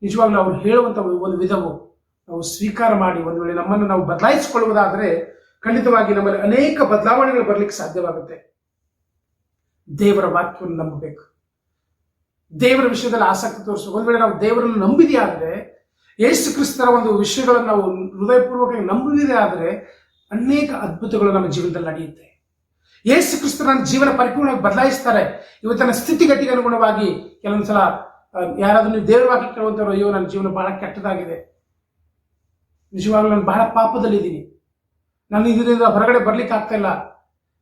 ನಿಜವಾಗ್ಲೂ ಅವ್ರು ಹೇಳುವಂಥ ಒಂದು ವಿಧವು ನಾವು ಸ್ವೀಕಾರ ಮಾಡಿ ಒಂದು ವೇಳೆ ನಮ್ಮನ್ನು ನಾವು ಬದಲಾಯಿಸಿಕೊಳ್ಳುವುದಾದರೆ ಖಂಡಿತವಾಗಿ ನಮ್ಮಲ್ಲಿ ಅನೇಕ ಬದಲಾವಣೆಗಳು ಬರಲಿಕ್ಕೆ ಸಾಧ್ಯವಾಗುತ್ತೆ. ದೇವರ ವಾಕ್ಯವನ್ನು ನಂಬಬೇಕು, ದೇವರ ವಿಷಯದಲ್ಲಿ ಆಸಕ್ತಿ ತೋರಿಸಬೇಕು. ಒಂದು ವೇಳೆ ನಾವು ದೇವರನ್ನು ನಂಬಿದೇ ಆದರೆ, ಯೇಸು ಕ್ರಿಸ್ತರ ಒಂದು ವಿಷಯಗಳನ್ನು ನಾವು ಹೃದಯಪೂರ್ವಕವಾಗಿ ನಂಬಿದೇ ಆದರೆ ಅನೇಕ ಅದ್ಭುತಗಳು ನಮ್ಮ ಜೀವನದಲ್ಲಿ ನಡೆಯುತ್ತೆ. ಯೇಸು ಕ್ರಿಸ್ತರ ಜೀವನ ಪರಿಪೂರ್ಣವಾಗಿ ಬದಲಾಯಿಸ್ತಾರೆ. ಇವತ್ತಿನ ಸ್ಥಿತಿಗತಿಗೆ ಅನುಗುಣವಾಗಿ ಕೆಲವೊಂದ್ಸಲ ಯಾರಾದ್ರೂ ನೀವು ದೇವರ ವಾಕ್ಯ ಕೇಳುವಂಥವ್ರು, ಅಯ್ಯೋ ನನ್ನ ಜೀವನ ಬಹಳ ಕೆಟ್ಟದಾಗಿದೆ, ನಿಜವಾಗ್ಲೂ ನಾನು ಬಹಳ ಪಾಪದಲ್ಲಿದ್ದೀನಿ, ನಾನು ಇದರಿಂದ ಹೊರಗಡೆ ಬರ್ಲಿಕ್ಕೆ ಆಗ್ತಾ ಇಲ್ಲ,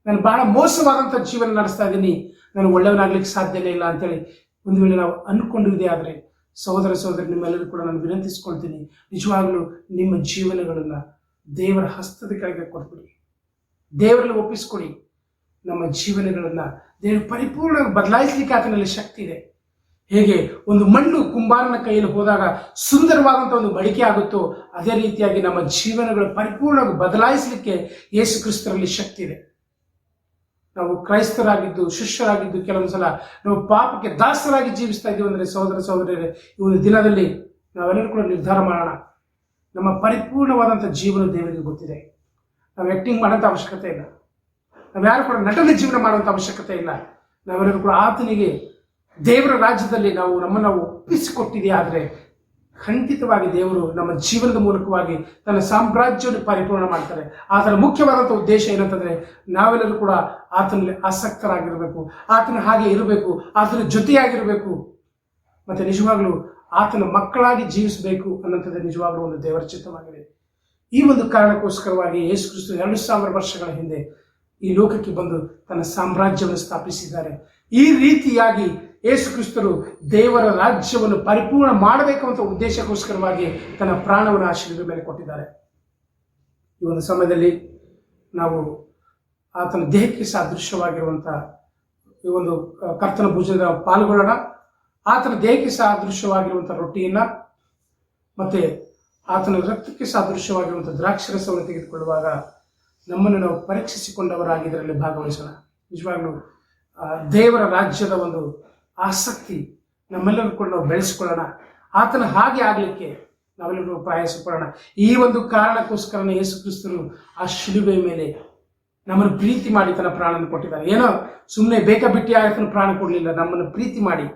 ನಾನು ಬಹಳ ಮೋಸವಾದಂಥ ಜೀವನ ನಡೆಸ್ತಾ ಇದ್ದೀನಿ, ನಾನು ಒಳ್ಳೆಯವನಾಗ್ಲಿಕ್ಕೆ ಸಾಧ್ಯನೇ ಇಲ್ಲ ಅಂತೇಳಿ ಒಂದು ವೇಳೆ ನಾವು ಅಂದ್ಕೊಂಡಿದ್ದೇ ಆದರೆ ಸಹೋದರ ಸಹೋದರಿ ನಿಮ್ಮೆಲ್ಲರೂ ಕೂಡ ನಾನು ವಿನಂತಿಸ್ಕೊಳ್ತೀನಿ, ನಿಜವಾಗ್ಲೂ ನಿಮ್ಮ ಜೀವನಗಳನ್ನು ದೇವರ ಹಸ್ತದ ಕೆಳಗೆ ಕೊಟ್ಬಿಡಿ, ದೇವರಲ್ಲಿ ಒಪ್ಪಿಸ್ಕೊಡಿ. ನಮ್ಮ ಜೀವನಗಳನ್ನು ದೇವರು ಪರಿಪೂರ್ಣವಾಗಿ ಬದಲಾಯಿಸಲಿಕ್ಕೆ ಆತನಲ್ಲಿ ಶಕ್ತಿ ಇದೆ. ಹೇಗೆ ಒಂದು ಮಣ್ಣು ಕುಂಬಾರನ ಕೈಯಲ್ಲಿ ಹೋದಾಗ ಸುಂದರವಾದಂಥ ಒಂದು ಮಡಿಕೆ ಆಗುತ್ತೋ, ಅದೇ ರೀತಿಯಾಗಿ ನಮ್ಮ ಜೀವನಗಳು ಪರಿಪೂರ್ಣವಾಗಿ ಬದಲಾಯಿಸಲಿಕ್ಕೆ ಯೇಸು ಕ್ರಿಸ್ತರಲ್ಲಿ ಶಕ್ತಿ ಇದೆ. ನಾವು ಕ್ರೈಸ್ತರಾಗಿದ್ದು, ಶಿಷ್ಯರಾಗಿದ್ದು, ಕೆಲವೊಂದ್ಸಲ ನಾವು ಪಾಪಕ್ಕೆ ದಾಸರಾಗಿ ಜೀವಿಸ್ತಾ ಇದ್ದೀವಿ ಅಂದರೆ ಸಹೋದರ ಸಹೋದರಿಯರೇ, ಈ ಒಂದು ದಿನದಲ್ಲಿ ನಾವೆಲ್ಲರೂ ಕೂಡ ನಿರ್ಧಾರ ಮಾಡೋಣ. ನಮ್ಮ ಪರಿಪೂರ್ಣವಾದಂಥ ಜೀವನ ದೇವರಿಗೆ ಗೊತ್ತಿದೆ. ನಾವು ಆ್ಯಕ್ಟಿಂಗ್ ಮಾಡೋಂಥ ಅವಶ್ಯಕತೆ ಇಲ್ಲ, ನಾವು ಯಾರು ಕೂಡ ನಟನೆ ಜೀವನ ಮಾಡುವಂಥ ಅವಶ್ಯಕತೆ ಇಲ್ಲ. ನಾವೆಲ್ಲರೂ ಕೂಡ ಆತನಿಗೆ ದೇವರ ರಾಜ್ಯದಲ್ಲಿ ನಮ್ಮನ್ನು ಒಪ್ಪಿಸಿಕೊಟ್ಟಿದೆಯೇ ಆದರೆ ಖಂಡಿತವಾಗಿ ದೇವರು ನಮ್ಮ ಜೀವನದ ಮೂಲಕವಾಗಿ ತನ್ನ ಸಾಮ್ರಾಜ್ಯವನ್ನು ಪರಿಪೂರ್ಣ ಮಾಡ್ತಾರೆ. ಆತನ ಮುಖ್ಯವಾದಂಥ ಉದ್ದೇಶ ಏನಂತಂದರೆ ನಾವೆಲ್ಲರೂ ಕೂಡ ಆತನಲ್ಲಿ ಆಸಕ್ತರಾಗಿರಬೇಕು, ಆತನ ಹಾಗೆ ಇರಬೇಕು, ಆತನ ಜೊತೆಯಾಗಿರಬೇಕು, ಮತ್ತು ನಿಜವಾಗ್ಲೂ ಆತನ ಮಕ್ಕಳಾಗಿ ಜೀವಿಸಬೇಕು ಅನ್ನೋಂಥದ್ದು ನಿಜವಾಗ್ಲೂ ಒಂದು ದೇವರ ಚಿತ್ತವಾಗಿದೆ. ಈ ಒಂದು ಕಾರಣಕ್ಕೋಸ್ಕರವಾಗಿ ಯೇಸು ಕ್ರಿಸ್ತ 2000 ವರ್ಷಗಳ ಹಿಂದೆ ಈ ಲೋಕಕ್ಕೆ ಬಂದು ತನ್ನ ಸಾಮ್ರಾಜ್ಯವನ್ನು ಸ್ಥಾಪಿಸಿದ್ದಾರೆ. ಈ ರೀತಿಯಾಗಿ ಯೇಸು ಕ್ರಿಸ್ತರು ದೇವರ ರಾಜ್ಯವನ್ನು ಪರಿಪೂರ್ಣ ಮಾಡಬೇಕು ಅಂತ ಉದ್ದೇಶಕ್ಕೋಸ್ಕರವಾಗಿ ತನ್ನ ಪ್ರಾಣವನ್ನು ಆ ಶಿಲುಬೆ ಮೇಲೆ ಕೊಟ್ಟಿದ್ದಾರೆ. ಈ ಒಂದು ಸಮಯದಲ್ಲಿ ನಾವು ಆತನ ದೇಹಕ್ಕೆ ಸಾದೃಶ್ಯವಾಗಿರುವಂಥ ಈ ಒಂದು ಕರ್ತನ ಭೋಜನದ ಪಾಲ್ಗೊಳ್ಳೋಣ. ಆತನ ದೇಹಕ್ಕೆ ಸಾದೃಶ್ಯವಾಗಿರುವಂಥ ರೊಟ್ಟಿಯನ್ನು ಮತ್ತು ಆತನ ರಕ್ತಕ್ಕೆ ಸಾದೃಶ್ಯವಾಗಿರುವಂಥ ದ್ರಾಕ್ಷರಸವನ್ನು ತೆಗೆದುಕೊಳ್ಳುವಾಗ ನಮ್ಮನ್ನು ನಾವು ಪರೀಕ್ಷಿಸಿಕೊಂಡವರಾಗಿ ಇದರಲ್ಲಿ ಭಾಗವಹಿಸೋಣ. ನಿಜವಾಗ್ಲೂ ದೇವರ ರಾಜ್ಯದ ಒಂದು ಆಸಕ್ತಿ ನಮ್ಮೆಲ್ಲರೂ ಕೂಡ ನಾವು ಬೆಳೆಸಿಕೊಳ್ಳೋಣ. ಆತನ ಹಾಗೆ ಆಗಲಿಕ್ಕೆ ನಾವೆಲ್ಲರೂ ಪ್ರಯಾಸ ಪಡೋಣ. ಈ ಒಂದು ಕಾರಣಕ್ಕೋಸ್ಕರನೇ ಯೇಸು ಕ್ರಿಸ್ತರು ಆ ಶಿಲುಬೆಯ ಮೇಲೆ ನಮ್ಮನ್ನು ಪ್ರೀತಿ ಮಾಡಿ ತನ್ನ ಪ್ರಾಣವನ್ನು ಕೊಟ್ಟಿದ್ದಾರೆ. ಏನೋ ಸುಮ್ಮನೆ ಬೇಕಾಬಿಟ್ಟಿ ಆತನ ಪ್ರಾಣ ಕೊಡಲಿಲ್ಲ, ನಮ್ಮನ್ನು ಪ್ರೀತಿ ಮಾಡಿ,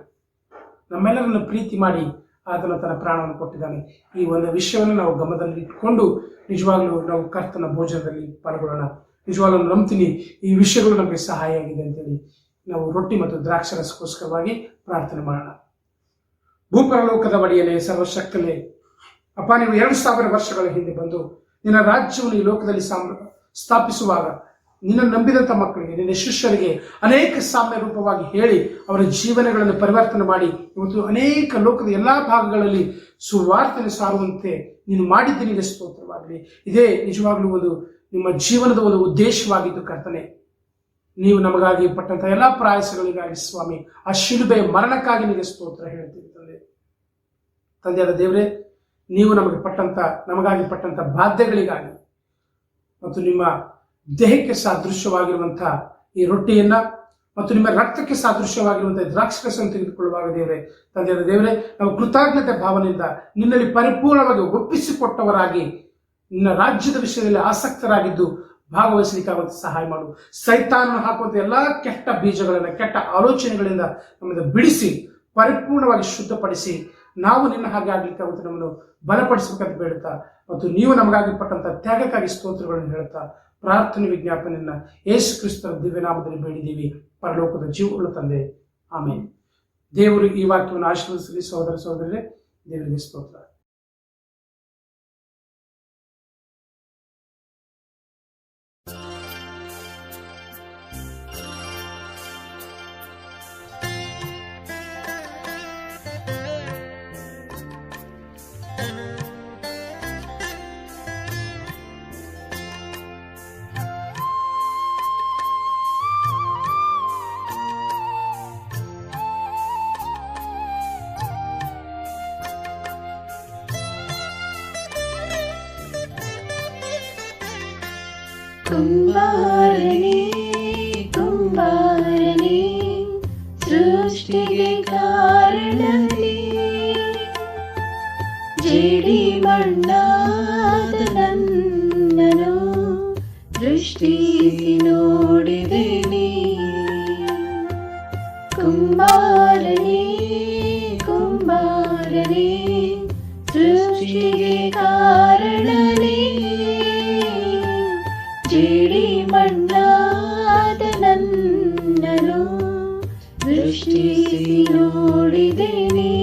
ನಮ್ಮೆಲ್ಲರನ್ನು ಪ್ರೀತಿ ಮಾಡಿ ಆತನ ತನ್ನ ಪ್ರಾಣವನ್ನು ಕೊಟ್ಟಿದ್ದಾನೆ. ಈ ಒಂದು ವಿಷಯವನ್ನು ನಾವು ಗಮನದಲ್ಲಿ ಇಟ್ಕೊಂಡು ನಿಜವಾಗ್ಲೂ ನಾವು ಕರ್ತನ ಭೋಜನದಲ್ಲಿ ಪಾಲ್ಗೊಳ್ಳೋಣ. ನಿಜವಾಗ್ಲೂ ನಂಬ್ತೀನಿ ಈ ವಿಷಯಗಳು ನಮಗೆ ಸಹಾಯ ಆಗಿದೆ ಅಂತೇಳಿ ನಾವು ರೊಟ್ಟಿ ಮತ್ತು ದ್ರಾಕ್ಷರಸಕ್ಕೋಸ್ಕರವಾಗಿ ಪ್ರಾರ್ಥನೆ ಮಾಡೋಣ. ಭೂಪರಲೋಕದ ಒಡೆಯನೇ, ಸರ್ವಶಕ್ತನೇ, ಅಪ್ಪ, ನೀವು 2000 ವರ್ಷಗಳ ಹಿಂದೆ ಬಂದು ನಿನ್ನ ರಾಜ್ಯವನ್ನು ಈ ಲೋಕದಲ್ಲಿ ಸ್ಥಾಪಿಸುವಾಗ ನಿನ್ನ ನಂಬಿದಂಥ ಮಕ್ಕಳಿಗೆ, ನಿನ್ನ ಶಿಷ್ಯರಿಗೆ ಅನೇಕ ಸಾಮ್ಯ ರೂಪವಾಗಿ ಹೇಳಿ ಅವರ ಜೀವನಗಳನ್ನು ಪರಿವರ್ತನೆ ಮಾಡಿ ಇವತ್ತು ಅನೇಕ ಲೋಕದ ಎಲ್ಲ ಭಾಗಗಳಲ್ಲಿ ಸುವಾರ್ತೆಯನ್ನು ಸಾರುವಂತೆ ನೀನು ಮಾಡಿದ್ದೆ. ನಿಮಗೆ ಸ್ತೋತ್ರವಾಗಲಿ. ಇದೇ ನಿಜವಾಗ್ಲೂ ಒಂದು ನಿಮ್ಮ ಜೀವನದ ಒಂದು ಉದ್ದೇಶವಾಗಿದ್ದು ಕರ್ತನೆ. ನೀವು ನಮಗಾಗಿ ಪಟ್ಟಂಥ ಎಲ್ಲ ಪ್ರಯಾಸಗಳಿಗಾಗಿ ಸ್ವಾಮಿ, ಆ ಶಿಲುಬೆಯ ಮರಣಕ್ಕಾಗಿ ನಿಮಗೆ ಸ್ತೋತ್ರ ಹೇಳ್ತೀವಿ ತಂದೆಯಾದ ದೇವರೇ. ನೀವು ನಮಗಾಗಿ ಪಟ್ಟಂಥ ಬಾಧ್ಯಗಳಿಗಾಗಿ ಮತ್ತು ನಿಮ್ಮ ದೇಹಕ್ಕೆ ಸಾದೃಶ್ಯವಾಗಿರುವಂಥ ಈ ರೊಟ್ಟಿಯನ್ನು ಮತ್ತು ನಿಮ್ಮ ರಕ್ತಕ್ಕೆ ಸಾದೃಶ್ಯವಾಗಿರುವಂಥ ದ್ರಾಕ್ಷರಸವನ್ನು ತೆಗೆದುಕೊಳ್ಳುವಾಗ ದೇವರೇ, ತಂದೆಯಾದ ದೇವರೇ, ನಾವು ಕೃತಜ್ಞತೆ ಭಾವನೆಯಿಂದ ನಿನ್ನಲ್ಲಿ ಪರಿಪೂರ್ಣವಾಗಿ ಒಪ್ಪಿಸಿಕೊಟ್ಟವರಾಗಿ ನಿನ್ನ ರಾಜ್ಯದ ವಿಷಯದಲ್ಲಿ ಆಸಕ್ತರಾಗಿದ್ದು ಭಾಗವಹಿಸಲಿಕ್ಕಾಗುವಂತೆ ಸಹಾಯ ಮಾಡು. ಸೈತಾನನ್ನು ಹಾಕುವಂಥ ಎಲ್ಲ ಕೆಟ್ಟ ಬೀಜಗಳನ್ನು, ಕೆಟ್ಟ ಆಲೋಚನೆಗಳಿಂದ ನಮ್ಮಿಂದ ಬಿಡಿಸಿ ಪರಿಪೂರ್ಣವಾಗಿ ಶುದ್ಧಪಡಿಸಿ ನಾವು ನಿನ್ನ ಹಾಗೆ ಆಗ್ಲಿಕ್ಕಾಗುತ್ತೆ ನಮ್ಮನ್ನು ಬಲಪಡಿಸಬೇಕಂತ ಬೇಡುತ್ತಾ ಮತ್ತು ನೀವು ನಮಗಾಗಿ ಪಟ್ಟಂಥ ತ್ಯಾಗಕ್ಕಾಗಿ ಸ್ತೋತ್ರಗಳನ್ನು ಹೇಳುತ್ತಾ ಪ್ರಾರ್ಥನೆ ವಿಜ್ಞಾಪನೆಯನ್ನ ಯೇಸು ಕ್ರಿಸ್ತರ ದಿವ್ಯನಾಮದಲ್ಲಿ ಬೇಡಿದ್ದೀವಿ, ಪರಲೋಕದ ಜೀವವುಳ್ಳ ತಂದೆ, ಆಮೇಲೆ. ದೇವರು ಈ ವಾಕ್ಯವನ್ನು ಆಶೀರ್ವದಿಸಲಿ. ಸಹೋದರ ಸಹೋದರರೇ, ದೇವರಿಗೆ ಸ್ತೋತ್ರ. ಕುಂಬಾರನೇ ಕುಂಬಾರನೇ ಸೃಷ್ಟಿಗೆ ಕಾರಣನೇ, ಜೇಡಿ ಮಣ್ಣಾದ ನನ್ನನು ದೃಷ್ಟಿಸಿ ನೋಡಿದೆನಿ. ಕುಂಬಾರನೇ ಕುಂಬಾರನೇ ಸೃಷ್ಟಿಗೆ ಕಾರಣನೇ, ಜೇಡಿ ಮಣ್ಣಾದ ನನ್ನನು ದೃಷ್ಟಿಸಿ ನೋಡಿದೆನಿ.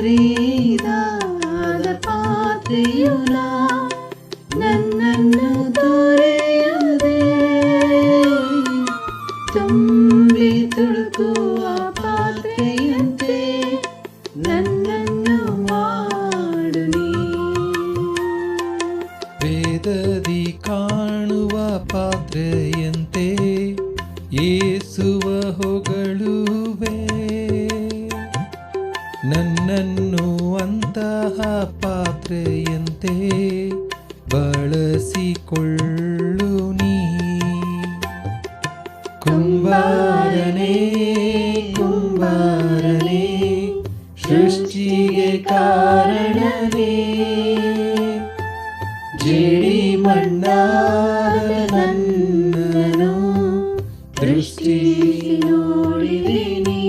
ಹರಿದಾದ ಪಾತ್ರೆಯು ನನ್ನನ್ನು ತೊರೆಯದೆ ತುಂಬಿ ತುಳುಕುವ ಪಾತ್ರೆಯಂತೆ ನನ್ನನ್ನು ಮಾಡು ನೀ. ವೇದದಿ ಕಾಣುವ ಪಾತ್ರೆಯಂತೆ ಯೇಸುವ ಹೊಗಳುವೆ, ನನ್ನನ್ನು ಅಂತಹ ಪಾತ್ರೆಯಂತೆ ಬಳಸಿಕೊಳ್ಳು ನೀ. ಕುಂಬಾರನೇ ಕುಂಬಾರನೇ, ಸೃಷ್ಟಿಗೆ ಕಾರಣನೇ, ಜೇಡಿ ಮಣ್ಣಾದ ನನ್ನನು ದೃಷ್ಟಿ ನೋಡಿದಿನಿ.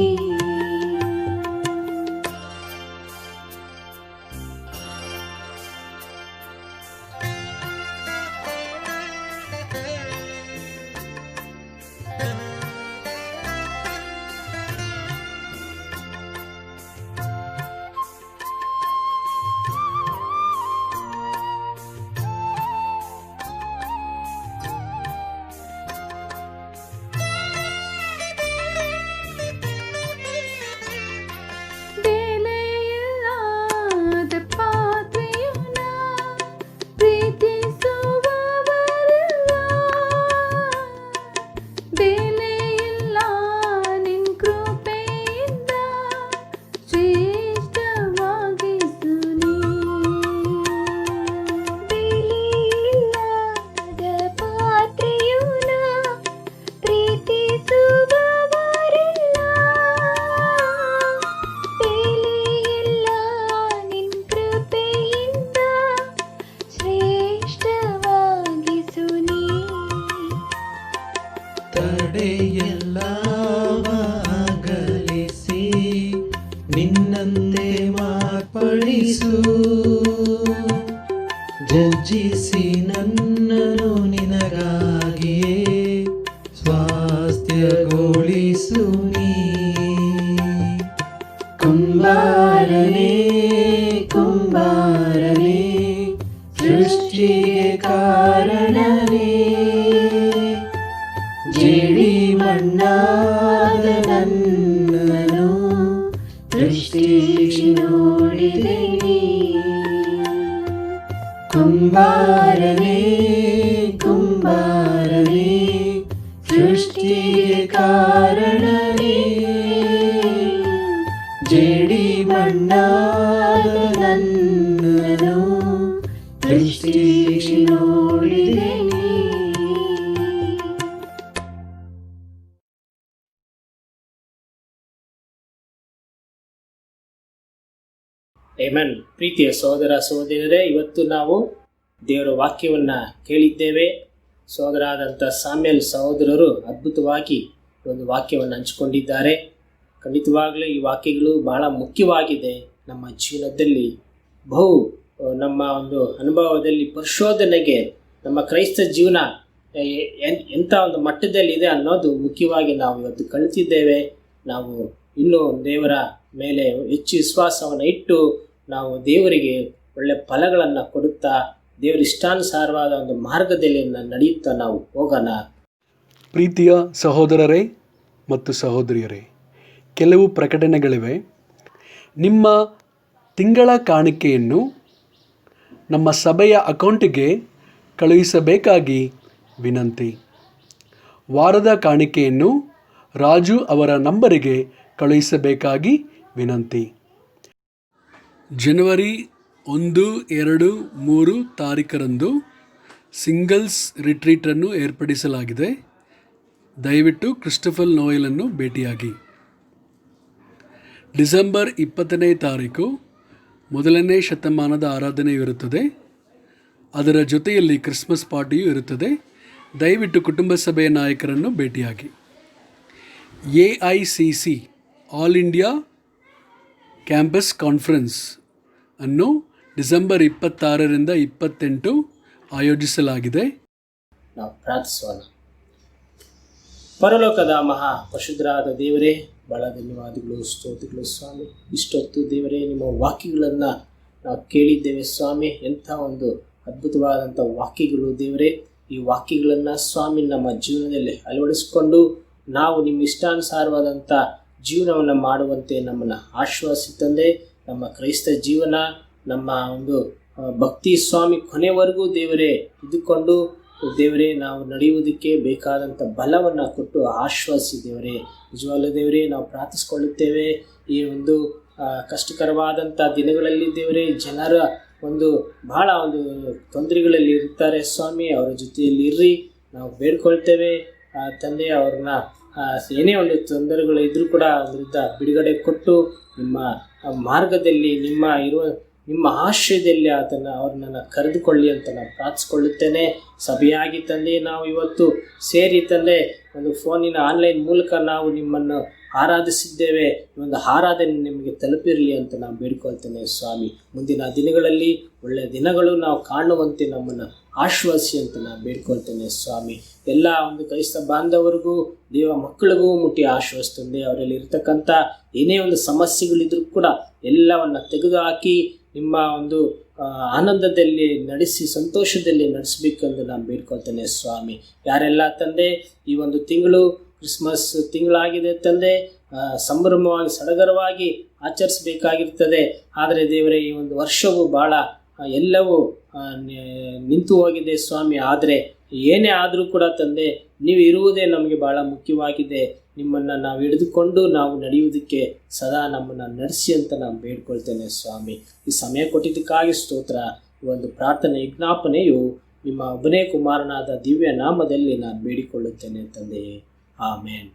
ಬೆಲೆಯಿಲ್ಲದ ಪಾತ್ರೆಯು ಪ್ರೀತಿಸುವವರಲ್ಲ, ಬೆಲೆಯಿಲ್ಲ ನಿನ್ ಕೃಪೆಯಿಂದ ಶ್ರೇಷ್ಠವಾಗಿಸು ನೀ. ಬೆಲೆಯಿಲ್ಲದ ಪಾತ್ರೆಯು ಪ್ರೀತಿಸುವವರಲ್ಲ, ಬೆಲೆಯಿಲ್ಲ ನಿನ್ ಕೃಪೆಯಿಂದ ಶ್ರೇಷ್ಠವಾಗಿಸು ನೀ. ತಡೆಯೆಲ್ಲವ ಅಗಲಿಸಿ ನಿನ್ನಂತೆ ಮಾರ್ಪಡಿಸು, ಜಜ್ಜಿಸಿ ನನ್ನನು ನಿನಗಾಗಿಯೇ ಸ್ವಾಸ್ಥ್ಯಗೊಳಿಸು ನೀ. ಕುಂಬಾರನೇ ಕುಂಬಾರನೇ, ಸೃಷ್ಟಿಗೆ ಕಾರಣನೇ, ಜೇಡಿ ಮಣ್ಣಾದ ನನ್ನನು ದೃಷ್ಟಿ ನೋಡಿದಿನಿ. ಕುಂಬಾರನೇ ಕುಂಬಾರನೇ, ಸೃಷ್ಟಿಗೆ ಕಾರಣನೇ, ಜೇಡಿ ಮಣ್ಣಾದ ನನ್ನನು ದೃಷ್ಟಿ ನೋಡಿದಿನಿ. ಆಮೆನ್. ಪ್ರೀತಿಯ ಸಹೋದರ ಸಹೋದರಿಯರೇ, ಇವತ್ತು ನಾವು ದೇವರ ವಾಕ್ಯವನ್ನು ಕೇಳಿದ್ದೇವೆ. ಸಹೋದರಾದಂಥ ಸಾಮ್ಯಲ್ ಸಹೋದರರು ಅದ್ಭುತವಾಗಿ ಒಂದು ವಾಕ್ಯವನ್ನು ಹಂಚಿಕೊಂಡಿದ್ದಾರೆ. ಖಂಡಿತವಾಗಲೂ ಈ ವಾಕ್ಯಗಳು ಬಹಳ ಮುಖ್ಯವಾಗಿದೆ ನಮ್ಮ ಜೀವನದಲ್ಲಿ. ನಮ್ಮ ಒಂದು ಅನುಭವದಲ್ಲಿ ಪರಿಶೋಧನೆಗೆ ನಮ್ಮ ಕ್ರೈಸ್ತ ಜೀವನ ಎಂಥ ಒಂದು ಮಟ್ಟದಲ್ಲಿದೆ ಅನ್ನೋದು ಮುಖ್ಯವಾಗಿ ನಾವು ಇವತ್ತು ಕಲಿತಿದ್ದೇವೆ. ನಾವು ಇನ್ನೂ ದೇವರ ಮೇಲೆ ಹೆಚ್ಚು ವಿಶ್ವಾಸವನ್ನು ಇಟ್ಟು ನಾವು ದೇವರಿಗೆ ಒಳ್ಳೆ ಫಲಗಳನ್ನು ಕೊಡುತ್ತಾ ದೇವರ ಇಷ್ಟಾನುಸಾರವಾದ ಒಂದು ಮಾರ್ಗದಲ್ಲಿ ನಡೆಯುತ್ತಾ ನಾವು ಹೋಗೋಣ. ಪ್ರೀತಿಯ ಸಹೋದರರೇ ಮತ್ತು ಸಹೋದರಿಯರೇ, ಕೆಲವು ಪ್ರಕಟಣೆಗಳಿವೆ. ನಿಮ್ಮ ತಿಂಗಳ ಕಾಣಿಕೆಯನ್ನು ನಮ್ಮ ಸಭೆಯ ಅಕೌಂಟಿಗೆ ಕಳುಹಿಸಬೇಕಾಗಿ ವಿನಂತಿ. ವಾರದ ಕಾಣಿಕೆಯನ್ನು ರಾಜು ಅವರ ನಂಬರಿಗೆ ಕಳುಹಿಸಬೇಕಾಗಿ ವಿನಂತಿ. ಜನವರಿ 1, 2, 3 ತಾರೀಖರಂದು ಸಿಂಗಲ್ಸ್ ರಿಟ್ರೀಟನ್ನು ಏರ್ಪಡಿಸಲಾಗಿದೆ. ದಯವಿಟ್ಟು ಕ್ರಿಸ್ಟೋಫರ್ ನೋಯಲನ್ನು ಭೇಟಿಯಾಗಿ. ಡಿಸೆಂಬರ್ 20ನೇ ತಾರೀಕು 1ನೇ ಶತಮಾನದ ಆರಾಧನೆಯು ಇರುತ್ತದೆ. ಅದರ ಜೊತೆಯಲ್ಲಿ ಕ್ರಿಸ್ಮಸ್ ಪಾರ್ಟಿಯೂ ಇರುತ್ತದೆ. ದಯವಿಟ್ಟು ಕುಟುಂಬ ಸಭೆಯ ನಾಯಕರನ್ನು ಭೇಟಿಯಾಗಿ. AICC all India campus conference ಅನ್ನು ಡಿಸೆಂಬರ್ 26ರಿಂದ 28 ಆಯೋಜಿಸಲಾಗಿದೆ. ನಾವು ಪ್ರಾರ್ಥಿಸೋಣ. ಪರಲೋಕದ ಮಹಾ ಪರಿಶುದ್ಧರಾದ ದೇವರೇ, ಬಹಳ ಧನ್ಯವಾದಗಳು, ಸ್ತೋತ್ರಗಳು ಸ್ವಾಮಿ. ಇಷ್ಟೊತ್ತು ದೇವರೇ ನಿಮ್ಮ ವಾಕ್ಯಗಳನ್ನು ನಾವು ಕೇಳಿದ್ದೇವೆ ಸ್ವಾಮಿ. ಎಂಥ ಒಂದು ಅದ್ಭುತವಾದಂಥ ವಾಕ್ಯಗಳು ದೇವರೇ. ಈ ವಾಕ್ಯಗಳನ್ನು ಸ್ವಾಮಿ ನಮ್ಮ ಜೀವನದಲ್ಲಿ ಅಳವಡಿಸಿಕೊಂಡು ನಾವು ನಿಮ್ಮ ಇಷ್ಟಾನುಸಾರವಾದಂಥ ಜೀವನವನ್ನು ಮಾಡುವಂತೆ ನಮ್ಮನ್ನು ಆಶ್ವಾಸಿತಂದೆ. ನಮ್ಮ ಕ್ರೈಸ್ತ ಜೀವನ, ನಮ್ಮ ಒಂದು ಭಕ್ತಿ ಸ್ವಾಮಿ ಕೊನೆವರೆಗೂ ದೇವರೇ ಇದ್ದುಕೊಂಡು ದೇವರೇ ನಾವು ನಡೆಯುವುದಕ್ಕೆ ಬೇಕಾದಂಥ ಬಲವನ್ನು ಕೊಟ್ಟು ಆಶ್ವಾಸಿ ದೇವರೇ. ನಿಜವಾಗ್ಲೂ ದೇವರೇ ನಾವು ಪ್ರಾರ್ಥಿಸ್ಕೊಳ್ಳುತ್ತೇವೆ. ಈ ಒಂದು ಕಷ್ಟಕರವಾದಂಥ ದಿನಗಳಲ್ಲಿ ದೇವರೇ ಜನರ ಒಂದು ಬಹಳ ಒಂದು ತೊಂದರೆಗಳಲ್ಲಿ ಇರ್ತಾರೆ ಸ್ವಾಮಿ. ಅವರ ಜೊತೆಯಲ್ಲಿ ಇರ್ರಿ ನಾವು ಬೇಡ್ಕೊಳ್ತೇವೆ ತಂದೆ. ಅವ್ರನ್ನ ಏನೇ ಒಂದು ತೊಂದರೆಗಳು ಇದ್ದರೂ ಕೂಡ ಅದರಿಂದ ಬಿಡುಗಡೆ ಕೊಟ್ಟು ನಿಮ್ಮ ಮಾರ್ಗದಲ್ಲಿ ನಿಮ್ಮ ಆಶ್ರಯದಲ್ಲಿ ಅವ್ರನ್ನ ಕರೆದುಕೊಳ್ಳಿ ಅಂತ ನಾನು ಪ್ರಾರ್ಥಿಸ್ಕೊಳ್ಳುತ್ತೇನೆ. ಸಭೆಯಾಗಿ ತಂದೆ ನಾವು ಇವತ್ತು ಸೇರಿ ತಂದೆ ಒಂದು ಫೋನಿನ ಆನ್ಲೈನ್ ಮೂಲಕ ನಾವು ನಿಮ್ಮನ್ನು ಆರಾಧಿಸಿದ್ದೇವೆ. ಈ ಒಂದು ಆರಾಧನೆ ನಿಮಗೆ ತಲುಪಿರಲಿ ಅಂತ ನಾನು ಬೇಡ್ಕೊಳ್ತೇನೆ ಸ್ವಾಮಿ. ಮುಂದಿನ ದಿನಗಳಲ್ಲಿ ಒಳ್ಳೆಯ ದಿನಗಳು ನಾವು ಕಾಣುವಂತೆ ನಮ್ಮನ್ನು ಆಶ್ವಾಸಿ ಅಂತ ನಾನು ಬೇಡ್ಕೊಳ್ತೇನೆ ಸ್ವಾಮಿ. ಎಲ್ಲ ಒಂದು ಕ್ರೈಸ್ತ ಬಾಂಧವರಿಗೂ ದೇವ ಮಕ್ಕಳಿಗೂ ಮುಟ್ಟಿ ಆಶ್ವಾಸ್ತಂದೆ. ಅವರಲ್ಲಿ ಇರ್ತಕ್ಕಂಥ ಏನೇ ಒಂದು ಸಮಸ್ಯೆಗಳಿದ್ರೂ ಕೂಡ ಎಲ್ಲವನ್ನು ತೆಗೆದುಹಾಕಿ ನಿಮ್ಮ ಒಂದು ಆನಂದದಲ್ಲಿ ನಡೆಸಿ ಸಂತೋಷದಲ್ಲಿ ನಡೆಸಬೇಕೆಂದು ನಾನು ಬೇಡ್ಕೊಳ್ತೇನೆ ಸ್ವಾಮಿ. ಯಾರೆಲ್ಲ ತಂದೆ ಈ ಒಂದು ತಿಂಗಳು ಕ್ರಿಸ್ಮಸ್ ತಿಂಗಳಾಗಿದೆ ತಂದೆ, ಸಂಭ್ರಮವಾಗಿ ಸಡಗರವಾಗಿ ಆಚರಿಸಬೇಕಾಗಿರ್ತದೆ. ಆದರೆ ದೇವರೇ ಈ ಒಂದು ವರ್ಷವು ಭಾಳ ಎಲ್ಲವೂ ನಿಂತು ಹೋಗಿದೆ ಸ್ವಾಮಿ. ಆದರೆ ಏನೇ ಆದರೂ ಕೂಡ ತಂದೆ ನೀವು ಇರುವುದೇ ನಮಗೆ ಭಾಳ ಮುಖ್ಯವಾಗಿದೆ. ನಿಮ್ಮನ್ನು ನಾವು ಹಿಡಿದುಕೊಂಡು ನಾವು ನಡೆಯುವುದಕ್ಕೆ ಸದಾ ನಮ್ಮನ್ನು ನಡೆಸಿ ಅಂತ ನಾನು ಬೇಡ್ಕೊಳ್ತೇನೆ ಸ್ವಾಮಿ. ಈ ಸಮಯ ಕೊಟ್ಟಿದ್ದಕ್ಕಾಗಿ ಸ್ತೋತ್ರ. ಈ ಒಂದು ಪ್ರಾರ್ಥನೆ ವಿಜ್ಞಾಪನೆಯು ನಿಮ್ಮ ಒಬ್ಬನೇ ಕುಮಾರನಾದ ದಿವ್ಯ ನಾಮದಲ್ಲಿ ನಾನು ಬೇಡಿಕೊಳ್ಳುತ್ತೇನೆ ತಂದೆಯೇ. ಆಮೇನ್.